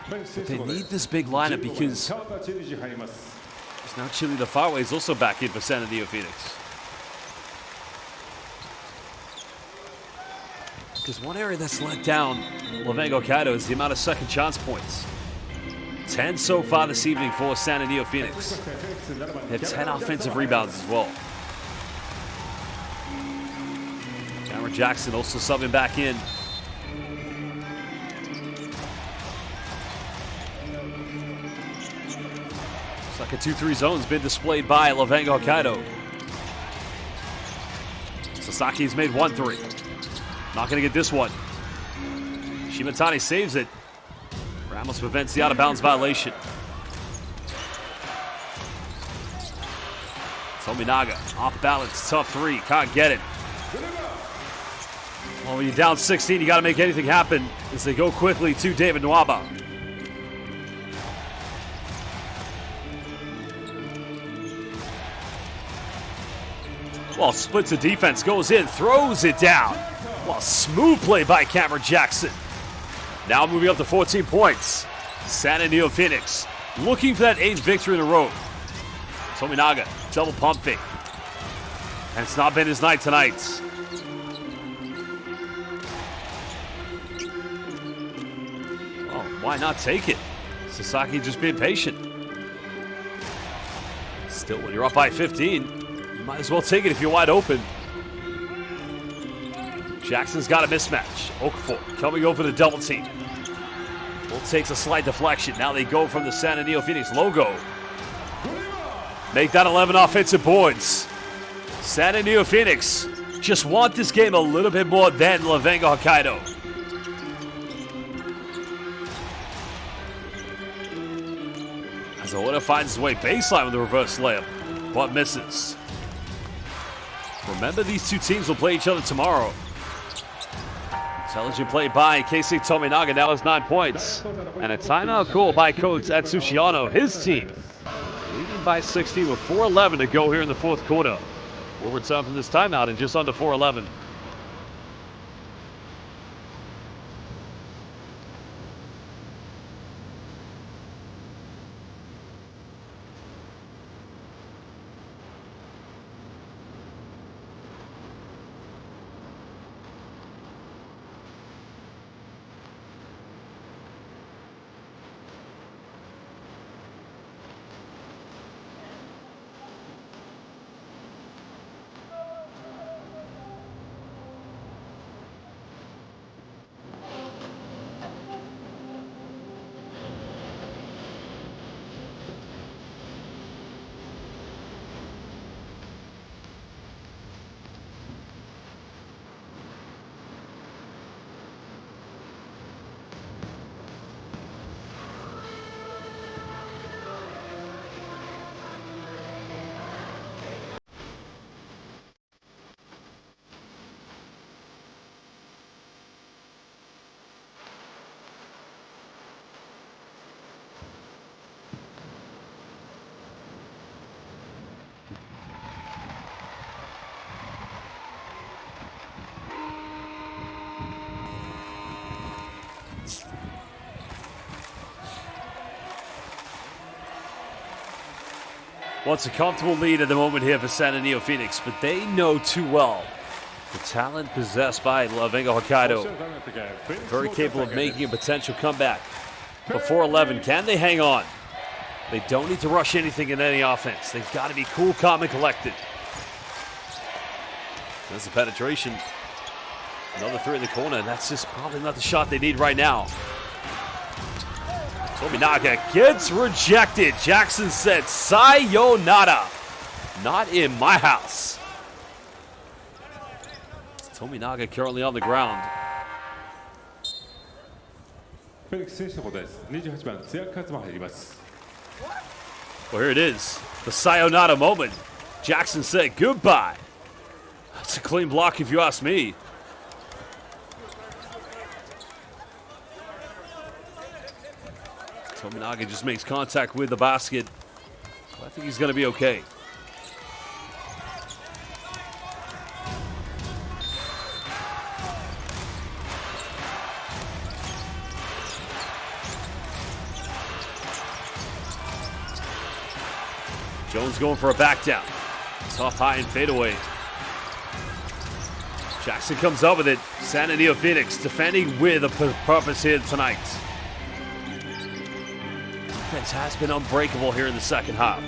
But they need this big lineup because now Chili the Farway is also back in for San NEOPHOENIX. Because one area that's let down LEVANGA HOKKAIDO is the amount of second chance points. 10 so far this evening for San NEOPHOENIX. They had 10 offensive rebounds as well. Cameron Jackson also subbing back in. Looks like a 2-3 zone's been displayed by LEVANGA HOKKAIDO. Sasaki's made 1 3. Not going to get this one. Shimatani saves it. Ramos prevents the out-of-bounds violation. Tominaga, off balance, tough 3, can't get it. Well, when you're down 16, you got to make anything happen as they go quickly to David Nwaba. Well, splits the defense, goes in, throws it down. Well, smooth play by Cameron Jackson. Now moving up to 14 points. San NEOPHOENIX looking for that 8th victory in a row. Tominaga, double pump fake. And it's not been his night tonight. Oh, why not take it? Sasaki just being patient. Still, when you're up by 15, you might as well take it if you're wide open. Jackson's got a mismatch. Okafor coming over the double team. Bull takes a slight deflection. Now they go from the San NEOPHOENIX logo. Make that 11 offensive boards. San NEOPHOENIX just want this game a little bit more than LEVANGA HOKKAIDO. As Oda finds his way baseline with the reverse layup, but misses. Remember, these two teams will play each other tomorrow. Intelligent play by Keisei Tominaga, now has 9 points. And a timeout call by Coach Atsushiyano, his team. Leading by 16 with 4:11 to go here in the fourth quarter. We'll return from this timeout in just under 4:11. Well, it's a comfortable lead at the moment here for San NEOPHOENIX, but they know too well the talent possessed by LEVANGA HOKKAIDO. Very capable of making a potential comeback. But 4:11, can they hang on? They don't need to rush anything in any offense. They've got to be cool, calm, and collected. There's the penetration. Another 3 in the corner, and that's just probably not the shot they need right now. Tominaga gets rejected. Jackson said, sayonara. Not in my house. Tominaga currently on the ground. Well, here it is. The sayonara moment. Jackson said goodbye. That's a clean block if you ask me. Tominaga just makes contact with the basket. I think he's going to be okay. Jones going for a back down. Tough high and fade away. Jackson comes up with it. San Antonio Phoenix defending with a purpose here tonight. Defense has been unbreakable here in the second half.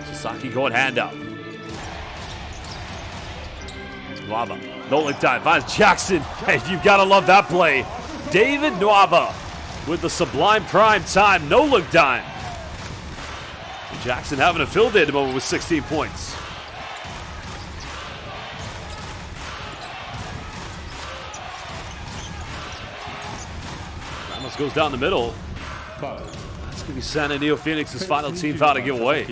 Sasaki going hand up. Nwaba, no look dive, finds Jackson. Hey, you've got to love that play. David Nwaba with the sublime prime time, no look dime. And Jackson having a field day at the moment with 16 points. Ramos goes down the middle. That's going to be San Antonio Phoenix's final team foul to give away.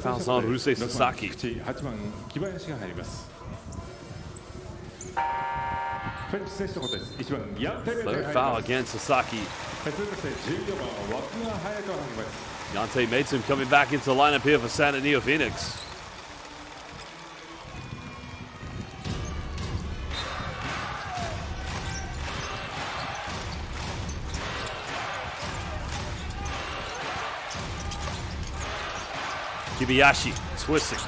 Fouls on Rusei Sasaki. Third foul against Sasaki. Yante Maidson coming back into the lineup here for San Antonio Phoenix. Kibayashi twisting.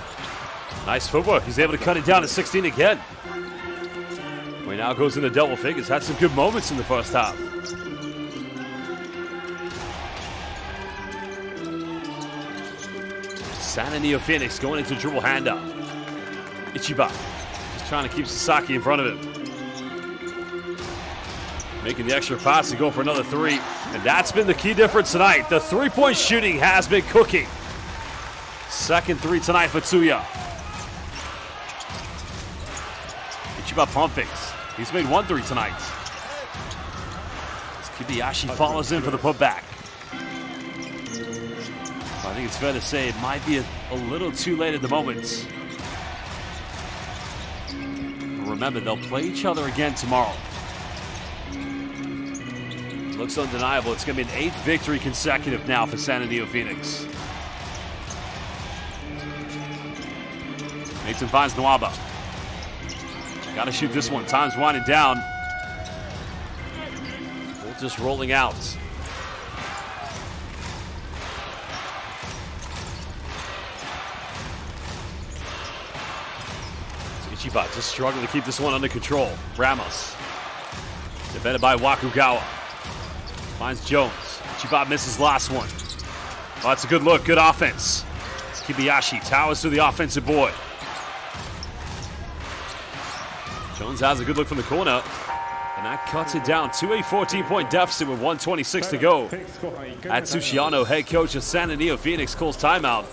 Nice footwork. He's able to cut it down to 16 again. He now goes into double figures. Had some good moments in the first half. San Antonio Phoenix going into dribble handoff. Ichiba just trying to keep Sasaki in front of him. Making the extra pass to go for another three. And that's been the key difference tonight. The three-point shooting has been cooking. Second three tonight for Tsuya. Ichiba pump fakes. He's made 1 3 tonight. As Kibayashi follows in for the putback. I think it's fair to say it might be a little too late at the moment. Remember, they'll play each other again tomorrow. Looks undeniable. It's going to be an 8th victory consecutive now for San Antonio Phoenix. Mason finds Nwaba. Got to shoot this one. Time's winding down. Ball just rolling out. Ichiba just struggling to keep this one under control. Ramos. Defended by Wakugawa. Finds Jones. Ichiba misses last one. Oh, that's a good look. Good offense. It's Kibayashi. Towers to the offensive board. Jones has a good look from the corner, and that cuts it down to a 14-point deficit with 1:26 to go. Atsushiyano, head coach of San Antonio Phoenix, calls timeout.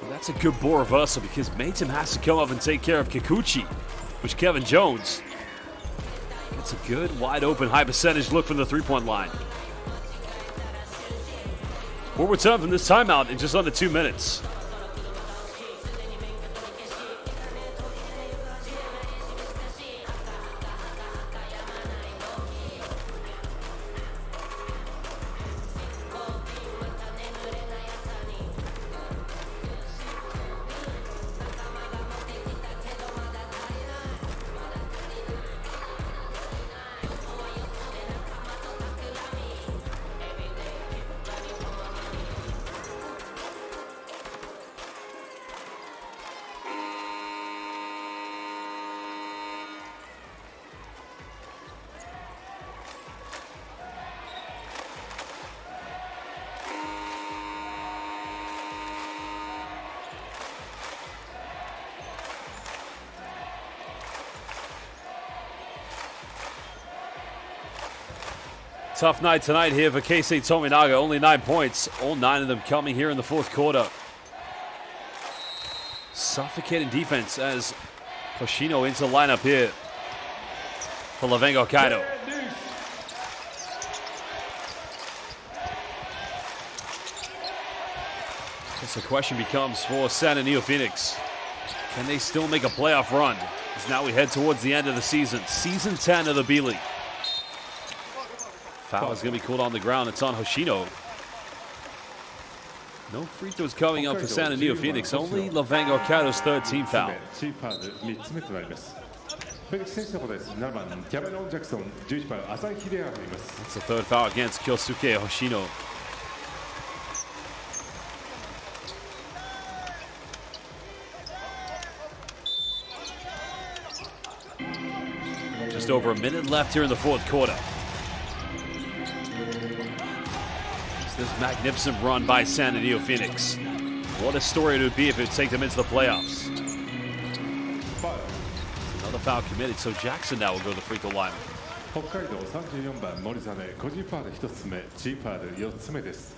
Well, that's a good ball reversal because Matum has to come up and take care of Kikuchi, which Kevin Jones gets a good, wide-open, high-percentage look from the three-point line. We'll return from this timeout in just under 2 minutes. Tough night tonight here for Keisei Tominaga. Only 9 points. All 9 of them coming here in the fourth quarter. Suffocating defense as Hoshino into the lineup here. for LEVANGA HOKKAIDO. Guess the question becomes for San NEOPHOENIX, can they still make a playoff run? As now we head towards the end of the season. Season 10 of the B-League. Foul is going to be called on the ground. It's on Hoshino. No free throws coming up for San NEOPHOENIX. Only LEVANGA HOKKAIDO's third team foul. チームファウル3つ目となります。フェニックス選手のことです。7番キャメロン・ジャクソン、11番浅井秀哉が振ります。 It's the third foul against Kyosuke Hoshino. Just over a minute left here in the fourth quarter. This magnificent run by San NEOPHOENIX. What a story it would be if it would take them into the playoffs. Another foul committed, so Jackson now will go to the free throw line. 北海道34番森実個人ファウル1つ目、チームファウル4つ目です。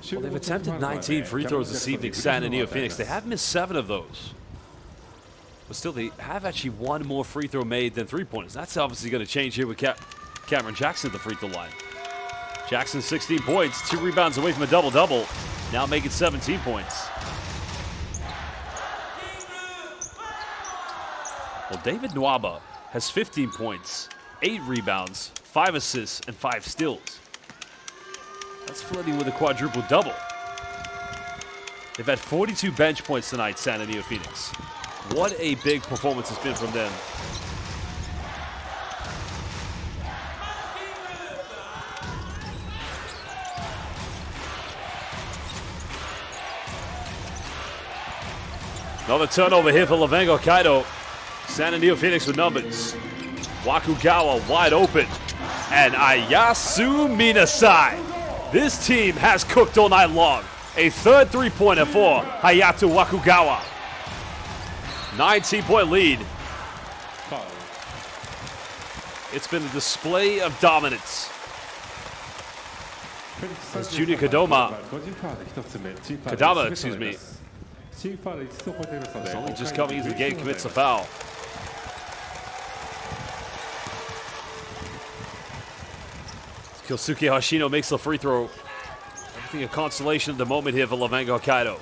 Well, they've attempted 19 free throws this evening, San NEOPHOENIX. They have missed 7 of those. But still, they have actually one more free throw made than three-pointers. That's obviously going to change here with Cameron Jackson at the free throw line. Jackson 16 points, 2 rebounds away from a double-double. Now making 17 points. Well, David Nwaba has 15 points, 8 rebounds, 5 assists, and 5 steals. That's flirting with a quadruple double. They've had 42 bench points tonight, San NEOPHOENIX. What a big performance it's been from them. Another turnover here for LEVANGA HOKKAIDO. San NEOPHOENIX with numbers. Wakugawa wide open. And Ayasu Minasai. This team has cooked all night long. A third three-pointer for Hayato Wakugawa. 19-point lead. It's been a display of dominance. As Junior Kadama, excuse me, is only just coming into the game, commits a foul. Kyosuke Hoshino makes the free throw. Everything a consolation at the moment here for LEVANGA HOKKAIDO.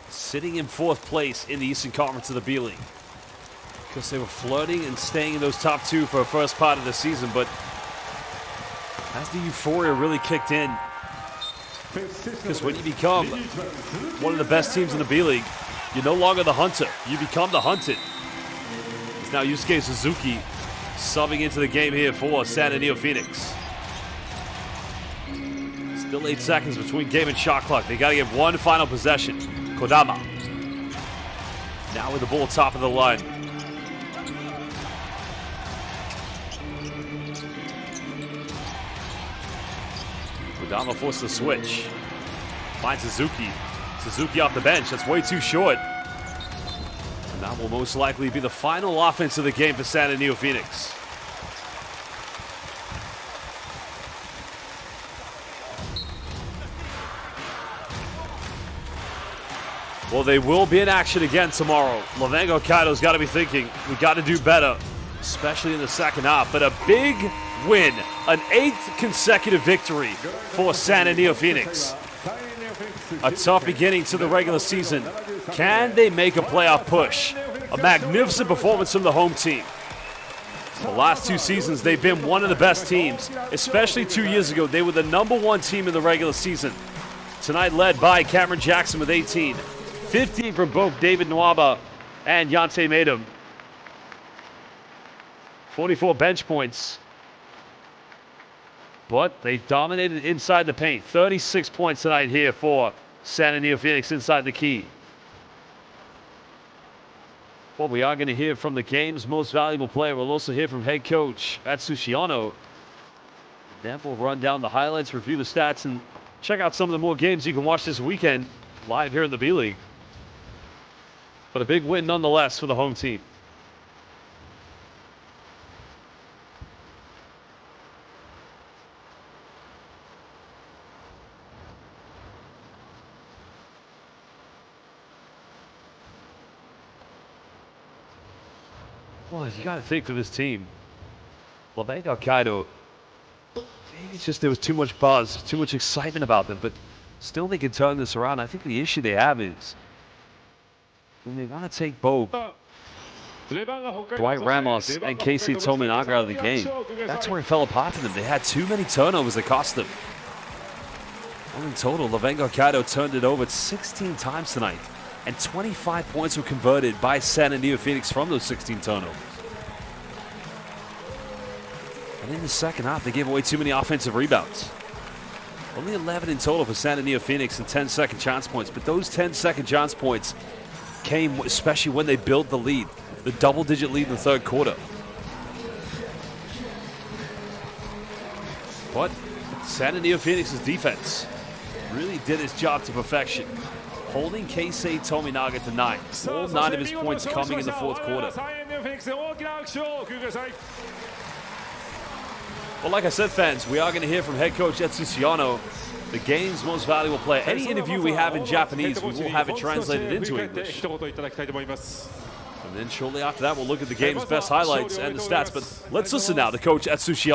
Sitting in 4th place in the Eastern Conference of the B-League. Because they were flirting and staying in those top 2 for the first part of the season, but has the euphoria really kicked in? Because when you become one of the best teams in the B-League, you're no longer the hunter. You become the hunted. It's now Yusuke Suzuki subbing into the game here for San NEOPHOENIX. Still 8 seconds between game and shot clock. They got to get one final possession. Kodama. Now with the ball top of the line. Kodama forced the switch. Finds Suzuki. Suzuki off the bench. That's way too short. And that will most likely be the final offense of the game for San NEOPHOENIX. Well, they will be in action again tomorrow. LEVANGA HOKKAIDO's got to be thinking, we got to do better, especially in the second half. But a big win, an 8th consecutive victory for San NEOPHOENIX. A tough beginning to the regular season. Can they make a playoff push? A magnificent performance from the home team. The last 2 seasons, they've been one of the best teams, especially 2 years ago. They were the #1 team in the regular season. Tonight led by Cameron Jackson with 18. 15 from both David Nwaba and Yante Madem. 44 bench points. But they dominated inside the paint. 36 points tonight here for San NEOPHOENIX inside the key. Well, we are going to hear from the game's most valuable player. We'll also hear from head coach Atsushi Ono. Then we'll run down the highlights, review the stats, and check out some of the more games you can watch this weekend live here in the B-League. But a big win nonetheless for the home team. Well, you got to think for this team, LEVANGA HOKKAIDO, maybe it's just there was too much buzz, too much excitement about them, but still they can turn this around. I think the issue they have is when they're going to take both Dwight Ramos and Casey Tominaga out of the game, that's where it fell apart to them. They had too many turnovers that cost them. Well, in total, LEVANGA HOKKAIDO turned it over 16 times tonight, and 25 points were converted by NEOPHOENIX from those 16 turnovers. And in the second half, they gave away too many offensive rebounds. Only 11 in total for NEOPHOENIX and 10 second chance points, but those 10 second chance points came especially when they built the lead, the double-digit lead in the third quarter. But NEOPHOENIX's defense really did its job to perfection, holding Keisei Tominaga to 9. All 9 of his points coming in the fourth quarter. Well, like I said, fans, we are going to hear from head coach Etsushi, the game's most valuable player. Any interview we have in Japanese, we will have it translated into English. And then shortly after that, we'll look at the game's best highlights and the stats. But let's listen now to Coach Etsushi.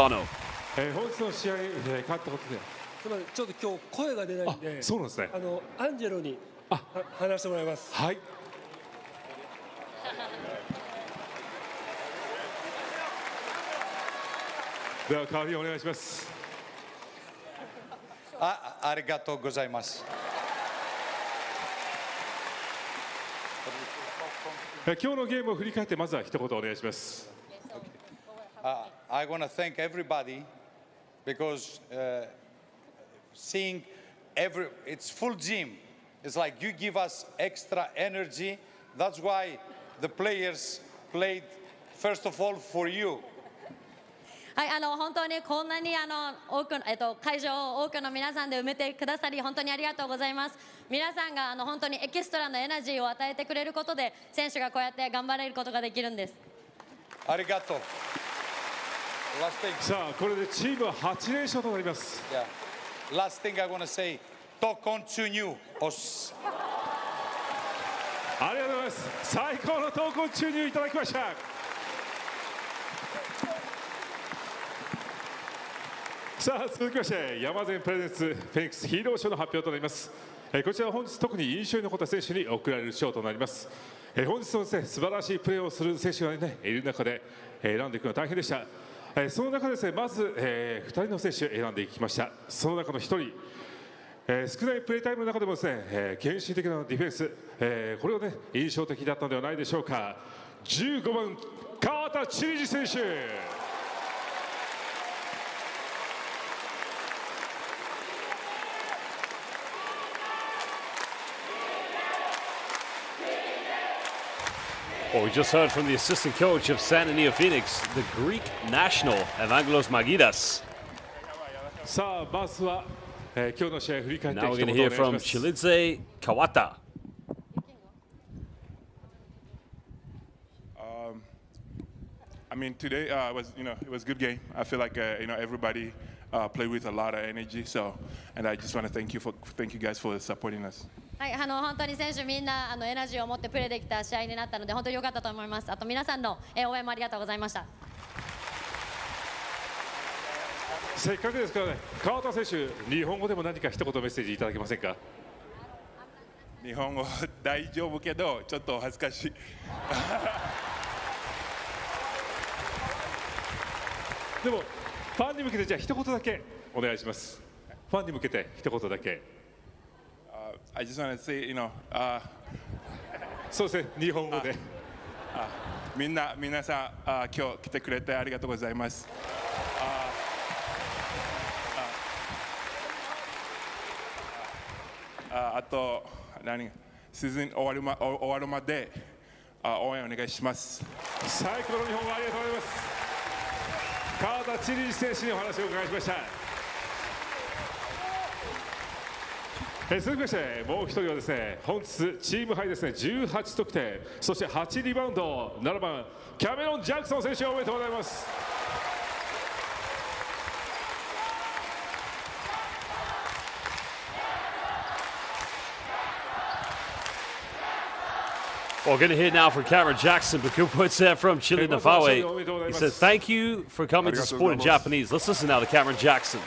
つまりちょっと今日声が出ないんで、そうなんですね。アンジェロに話してもらいます。はい。では代わりお願いします。ありがとうございます。今日のゲームを振り返ってまずは一言お願いします。I want to thank everybody because seeing it's full gym. It's like you give us extra energy. That's why the players played first of all for you. はい、本当にこんなに多く会場を多くの皆さんで埋めてくださり本当にありがとうございます。皆さんが本当にエキストラのエナジーを与えてくれることで選手がこうやって頑張れることができるんです。ありがとう。さあこれでチームは8連勝となります。Last thing I want to say, talk on to you. ありがとうございます。最高の闘魂注入いただきました。さあ続きまして山善プレゼンツフェニックスヒーロー賞の発表となります。こちらは本日特に印象に残った選手に贈られる賞となります。本日のですね素晴らしいプレーをする選手がねいる中で選んでいくのは大変でした。その中でですねまず2人の選手を選んでいきました。その中の1人、少ないプレータイムの中でもですね献身的なディフェンス、これがね印象的だったのではないでしょうか。15番川田知事選手。Well, we just heard from the assistant coach of NEOPHOENIX, the Greek national, Evangelos Magidas. Now we're going to hear from Chilidze Kawata. I mean, today it was a good game. I feel like everybody played with a lot of energy. And I just want to thank you guys for supporting us. はい、本当に選手みんなエナジーを持ってプレーできた試合になったので本当に良かったと思います。あと皆さんの応援もありがとうございました。せっかくですからね、川田選手、日本語でも何か一言メッセージいただけませんか。日本語大丈夫けどちょっと恥ずかしい。でもファンに向けてじゃあ一言だけお願いします。ファンに向けて一言だけ。I just want to say, そうですね、日本語で。皆さん、今日来てくれてありがとうございます。あとシーズン終わるまで応援お願いします。最高の日本語ありがとうございます。川田知事選手にお話をお伺いしました。続きましてもう一人はですね本日チームハイですね18得点そして8リバウンド7番キャメロン・ジャクソン選手おめでとうございます。Well, going to hear now from Cameron Jackson, but good points there from Chili Nafawe. He said, thank you for coming to support in Japanese. Let's listen now to Cameron Jackson.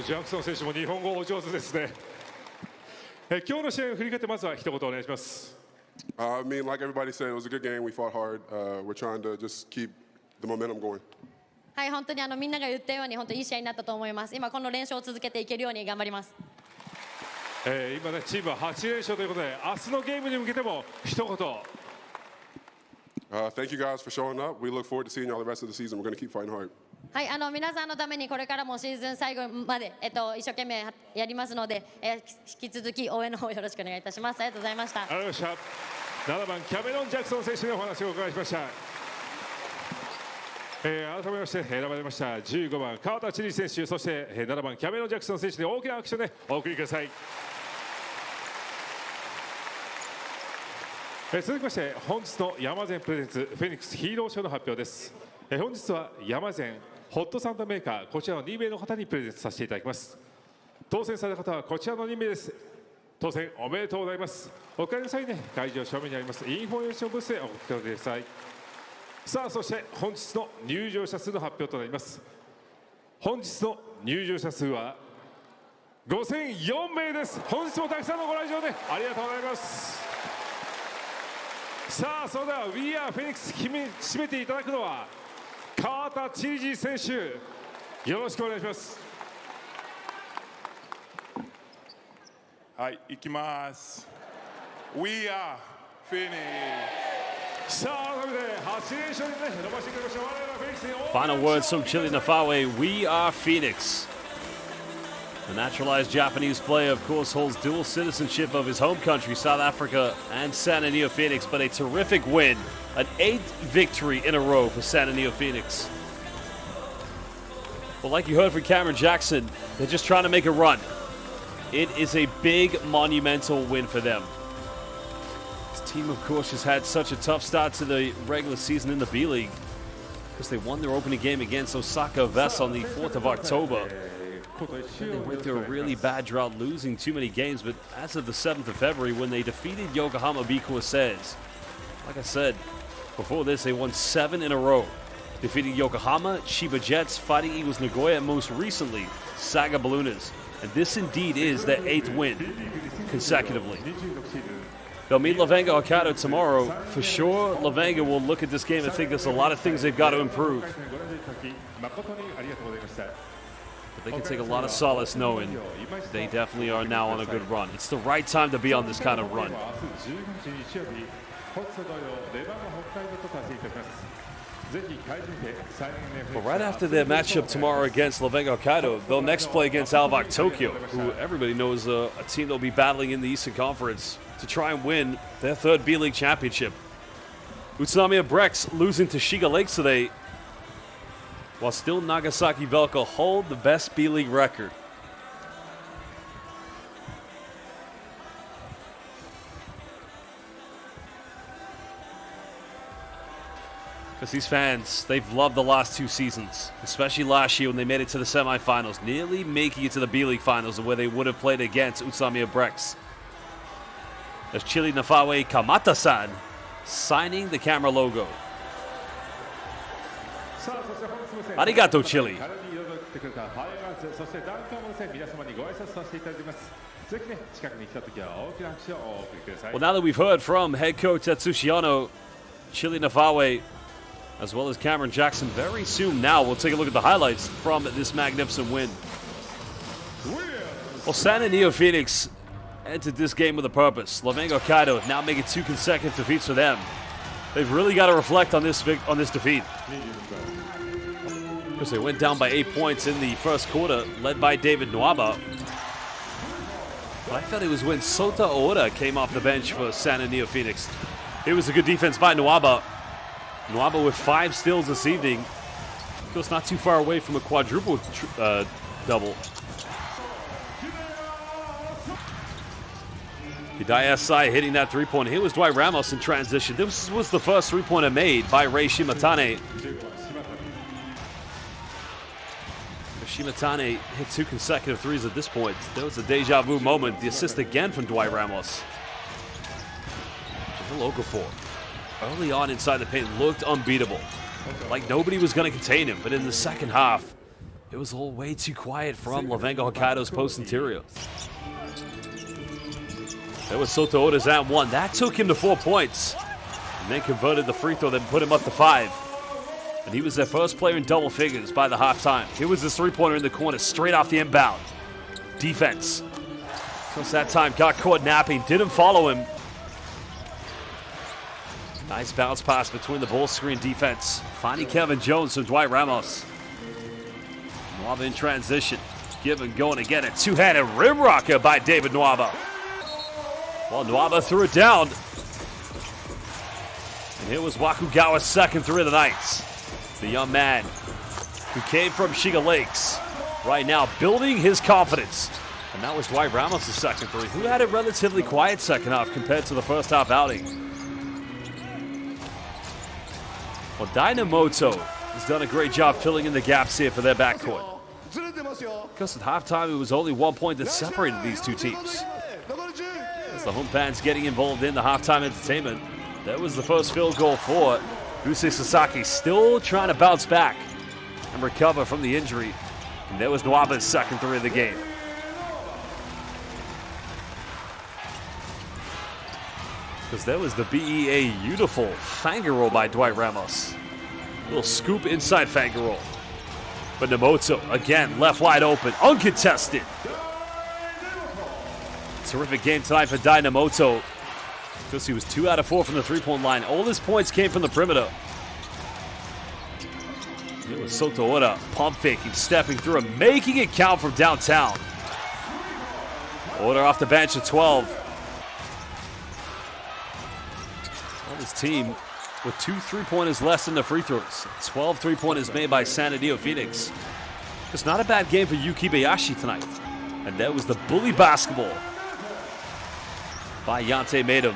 ジャクソン選手も日本語お上手ですね。今日の試合を振り返ってまずは一言お願いします。I mean, like everybody said, it was a good game. We fought hard. We're trying to just keep the momentum going. はい、本当にみんなが言ったように本当にいい試合になったと思います。今この連勝を続けていけるように頑張ります。今ねチームは8連勝ということで、明日のゲームに向けても一言。Thank you guys for showing up. We look forward to seeing y'all the rest of the season. We're going to keep fighting hard. はい、皆さんのためにこれからもシーズン最後まで一生懸命やりますので、引き続き応援の方よろしくお願いいたします。ありがとうございました。ありがとうございました。7番キャメロン・ジャクソン選手にお話をお伺いしました。改めまして選ばれました15番川田千里選手、そして7番キャメロン・ジャクソン選手に大きな拍手でお送りください。続きまして本日の山善プレゼンツフェニックスヒーロー賞の発表です。本日は山善ホットサンドメーカーこちらの2名の方にプレゼントさせていただきます。当選された方はこちらの2名です。当選おめでとうございます。お帰りの際に会場正面にありますインフォメーションブースでお聞きください。さあそして本日の入場者数の発表となります。本日の入場者数は5004名です。本日もたくさんのご来場でありがとうございます。さあそれでは We Are Phoenix 締めていただくのは川田千里選手、よろしくお願いします。はい、行きます。We are Phoenix。さあ改めて8連勝でね伸ばしていきましょう。我々はフェニックスに Final words from Chili Nafawe. We are Phoenix. The naturalized Japanese player, of course, holds dual citizenship of his home country, South Africa, and San NEOPHOENIX, but a terrific win, an 8th victory in a row for San NEOPHOENIX. Well, like you heard from Cameron Jackson, they're just trying to make a run. It is a big, monumental win for them. This team, of course, has had such a tough start to the regular season in the B-League because they won their opening game against Osaka Vest on the 4th of October. They went through a really bad drought, losing too many games, but as of the 7th of February, when they defeated Yokohama B. Corsairs, like I said, before this, they won 7 in a row, defeating Yokohama, Chiba Jets, Fighting Eagles Nagoya, and most recently, Saga Ballooners. And this indeed is their 8th win consecutively. They'll meet LEVANGA HOKKAIDO tomorrow. For sure, LEVANGA will look at this game and think there's a lot of things they've got to improve. They can take a lot of solace knowing they definitely are now on a good run. It's the right time to be on this kind of run. But right after their matchup tomorrow against LEVANGA HOKKAIDO, they'll next play against Alvak Tokyo, who everybody knows a team they'll be battling in the Eastern Conference to try and win their 3rd B-League championship. Utsunomiya Brex losing to Shiga Lakes today, while still Nagasaki Velka hold the best B-League record. Because these fans, they've loved the last 2 seasons, especially last year when they made it to the semifinals, nearly making it to the B-League finals where they would have played against Utsunomiya Brex. As Chili Nafawe Kamata-san signing the camera logo. Arigato, Chili. Well, now that we've heard from head coach Tetsushi Ono, Chili Nafawe, as well as Cameron Jackson, very soon now we'll take a look at the highlights from this magnificent win. Well, San NEOPHOENIX entered this game with a purpose. LEVANGA HOKKAIDO now making 2 consecutive defeats for them. They've really got to reflect on this defeat. Because they went down by 8 points in the first quarter, led by David Nwaba. But I felt it was when Sota Ora came off the bench for San NEOPHOENIX. It was a good defense by Nwaba. Nwaba with 5 steals this evening. Of course, not too far away from a quadruple double. Hidayah Sai hitting that 3-pointer. Here was Dwight Ramos in transition. This was the first 3-pointer made by Rei Shimatane. Shimatane hit 2 consecutive threes at this point. There was a deja vu moment. The assist again from Dwight Ramos. He'll go for. early on inside the paint looked unbeatable. Like nobody was going to contain him. But in the second half, it was all way too quiet from LEVANGA Hokkaido's post interior. There was Soto Oda's at 1. That took him to 4 points. And then converted the free throw that put him up to 5. And he was their first player in double figures by the halftime. Here was his three-pointer in the corner, straight off the inbound. Defense. Just that time, got caught napping, didn't follow him. Nice bounce pass between the ball screen defense. Finding Kevin Jones from Dwight Ramos. Nwaba in transition. Given going to get a two-handed rim rocker by David Nwaba. Well, Nwaba threw it down. And here was Wakugawa's second three of the night. The young man who came from Shiga Lakes. Right now building his confidence. And that was Dwight Ramos' second three, who had a relatively quiet second half compared to the first half outing. Well, Dynamoto has done a great job filling in the gaps here for their backcourt. Because at halftime, it was only 1 point that separated these two teams. As the home fans getting involved in the halftime entertainment, that was the first field goal for Usui Sasaki, still trying to bounce back and recover from the injury. And there was Nwaba's second three of the game. Because there was the BEA beautiful finger roll by Dwight Ramos. Little scoop inside finger roll. But Namoto, again, left wide open, uncontested. Terrific game tonight for Dynamoto. Because he was 2 out of 4 from the three-point line. All his points came from the perimeter. It was Soto Oda pump faking, stepping through and making it count from downtown. Oda off the bench at 12. Well, this team with 2 3-pointers less than the free throws. 12 3-pointers made by NEOPHOENIX. It's not a bad game for Yuki Bayashi tonight. And that was the bully basketball by Yante Maedum.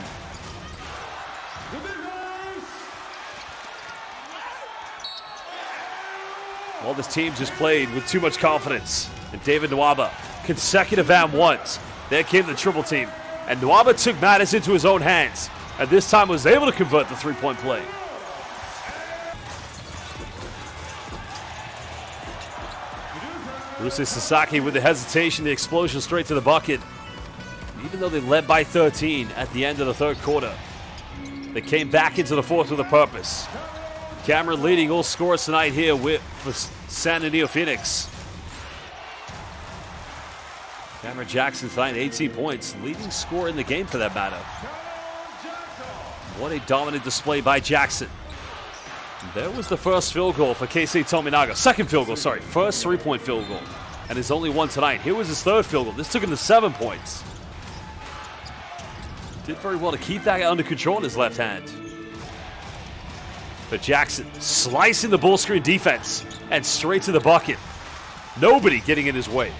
Well, this team just played with too much confidence. And David Nwaba, consecutive and ones. There came the triple team. And Nwaba took matters into his own hands. And this time was able to convert the three-point play. Usui Sasaki with the hesitation, the explosion straight to the bucket. Even though they led by 13 at the end of the third quarter, they came back into the fourth with a purpose. Cameron leading all scorers tonight here for NEOPHOENIX. Cameron Jackson tonight, 18 points, leading scorer in the game for that matter. What a dominant display by Jackson. There was the first field goal for Keisei Tominaga. Second field goal, sorry. First three-point field goal. And his only one tonight. Here was his third field goal. This took him to 7 points. Did very well to keep that under control in his left hand. But Jackson slicing the ball screen defense and straight to the bucket. Nobody getting in his way.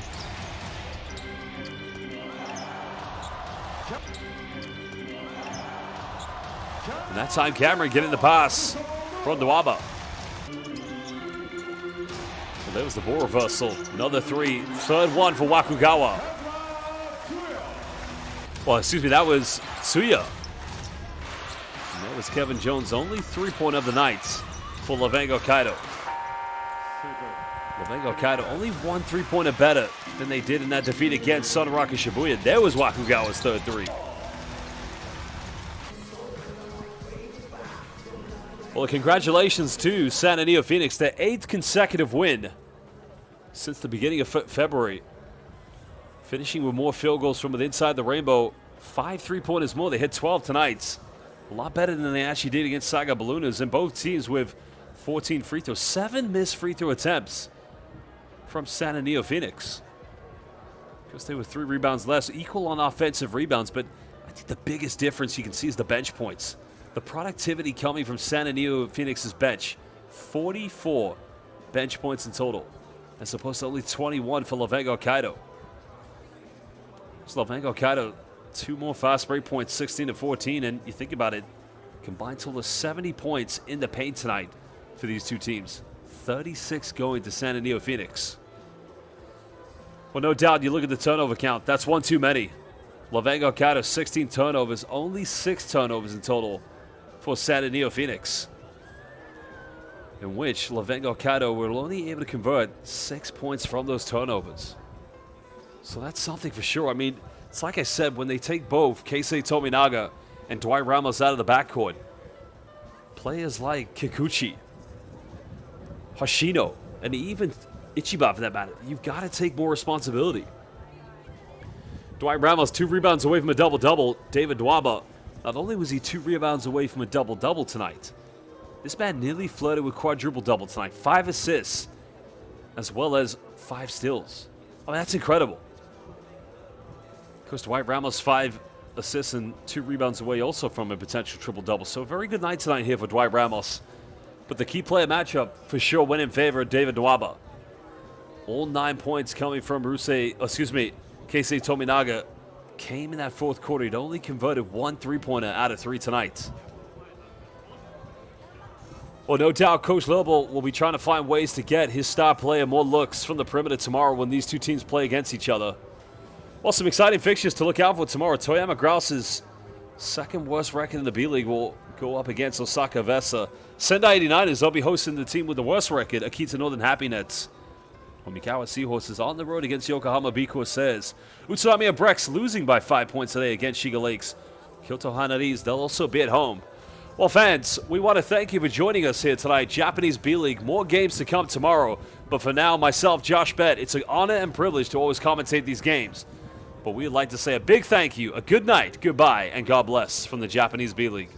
And that time Cameron getting the pass from Nwaba. Well, there was the ball reversal. Another three. Third one for Wakugawa. Well, excuse me, that was Tsuya. And that was Kevin Jones' only three-point of the night for LEVANGA Hokkaido. LEVANGA Hokkaido only 1 3-pointer better than they did in that defeat against Sonaraka Shibuya. There was Wakugawa's third three. Well, congratulations to NEOPHOENIX, their 8th consecutive win since the beginning of February. Finishing with more field goals from inside the rainbow. 5 3-pointers more. They hit 12 tonight. A lot better than they actually did against Saga Ballooners. And both teams with 14 free throws. 7 missed free throw attempts from NEOPHOENIX. Because they were 3 rebounds less. Equal on offensive rebounds. But I think the biggest difference you can see is the bench points. The productivity coming from NEOPHOENIX's bench. 44 bench points in total, as opposed to only 21 for LEVANGA Hokkaido. So LEVANGA Hokkaido, 2 more fast break points, 16 to 14, and you think about it, combined total of 70 points in the paint tonight for these two teams. 36 going to NEOPHOENIX. Well, no doubt, you look at the turnover count, that's 1 too many. LEVANGA Hokkaido, 16 turnovers, only 6 turnovers in total for Santa NEOPHOENIX, in which LEVANGA HOKKAIDO were only able to convert 6 points from those turnovers. So that's something for sure. I mean, it's like I said, when they take both Keisei Tominaga and Dwight Ramos out of the backcourt, players like Kikuchi, Hoshino, and even Ichiba for that matter, you've got to take more responsibility. Dwight Ramos 2 rebounds away from a double-double. David Nwaba, not only was he 2 rebounds away from a double-double tonight, this man nearly flirted with quadruple-double tonight. 5 assists, as well as 5 steals. I mean, that's incredible. Of course, Dwight Ramos 5 assists and 2 rebounds away also from a potential triple-double. So a very good night tonight here for Dwight Ramos. But the key player matchup for sure went in favor of David Nwaba. All 9 points coming from Keisei Tominaga came in that fourth quarter. He'd only converted 1 3-pointer out of 3 tonight. Well, no doubt Coach Lobo will be trying to find ways to get his star player more looks from the perimeter tomorrow when these two teams play against each other. Well, some exciting fixtures to look out for tomorrow. Toyama Grouse's second worst record in the B-League will go up against Osaka Vesa. Sendai 89ers, they'll be hosting the team with the worst record, Akita Northern Happy Nets. Mikawa Seahorses on the road against Yokohama B. Corsairs. Utsunomiya Brex losing by 5 points today against Shiga Lakes. Kyoto Hanaris, they'll also be at home. Well, fans, we want to thank you for joining us here tonight. Japanese B-League, more games to come tomorrow. But for now, myself, Josh Bett, it's an honor and privilege to always commentate these games. But we'd like to say a big thank you, a good night, goodbye, and God bless from the Japanese B-League.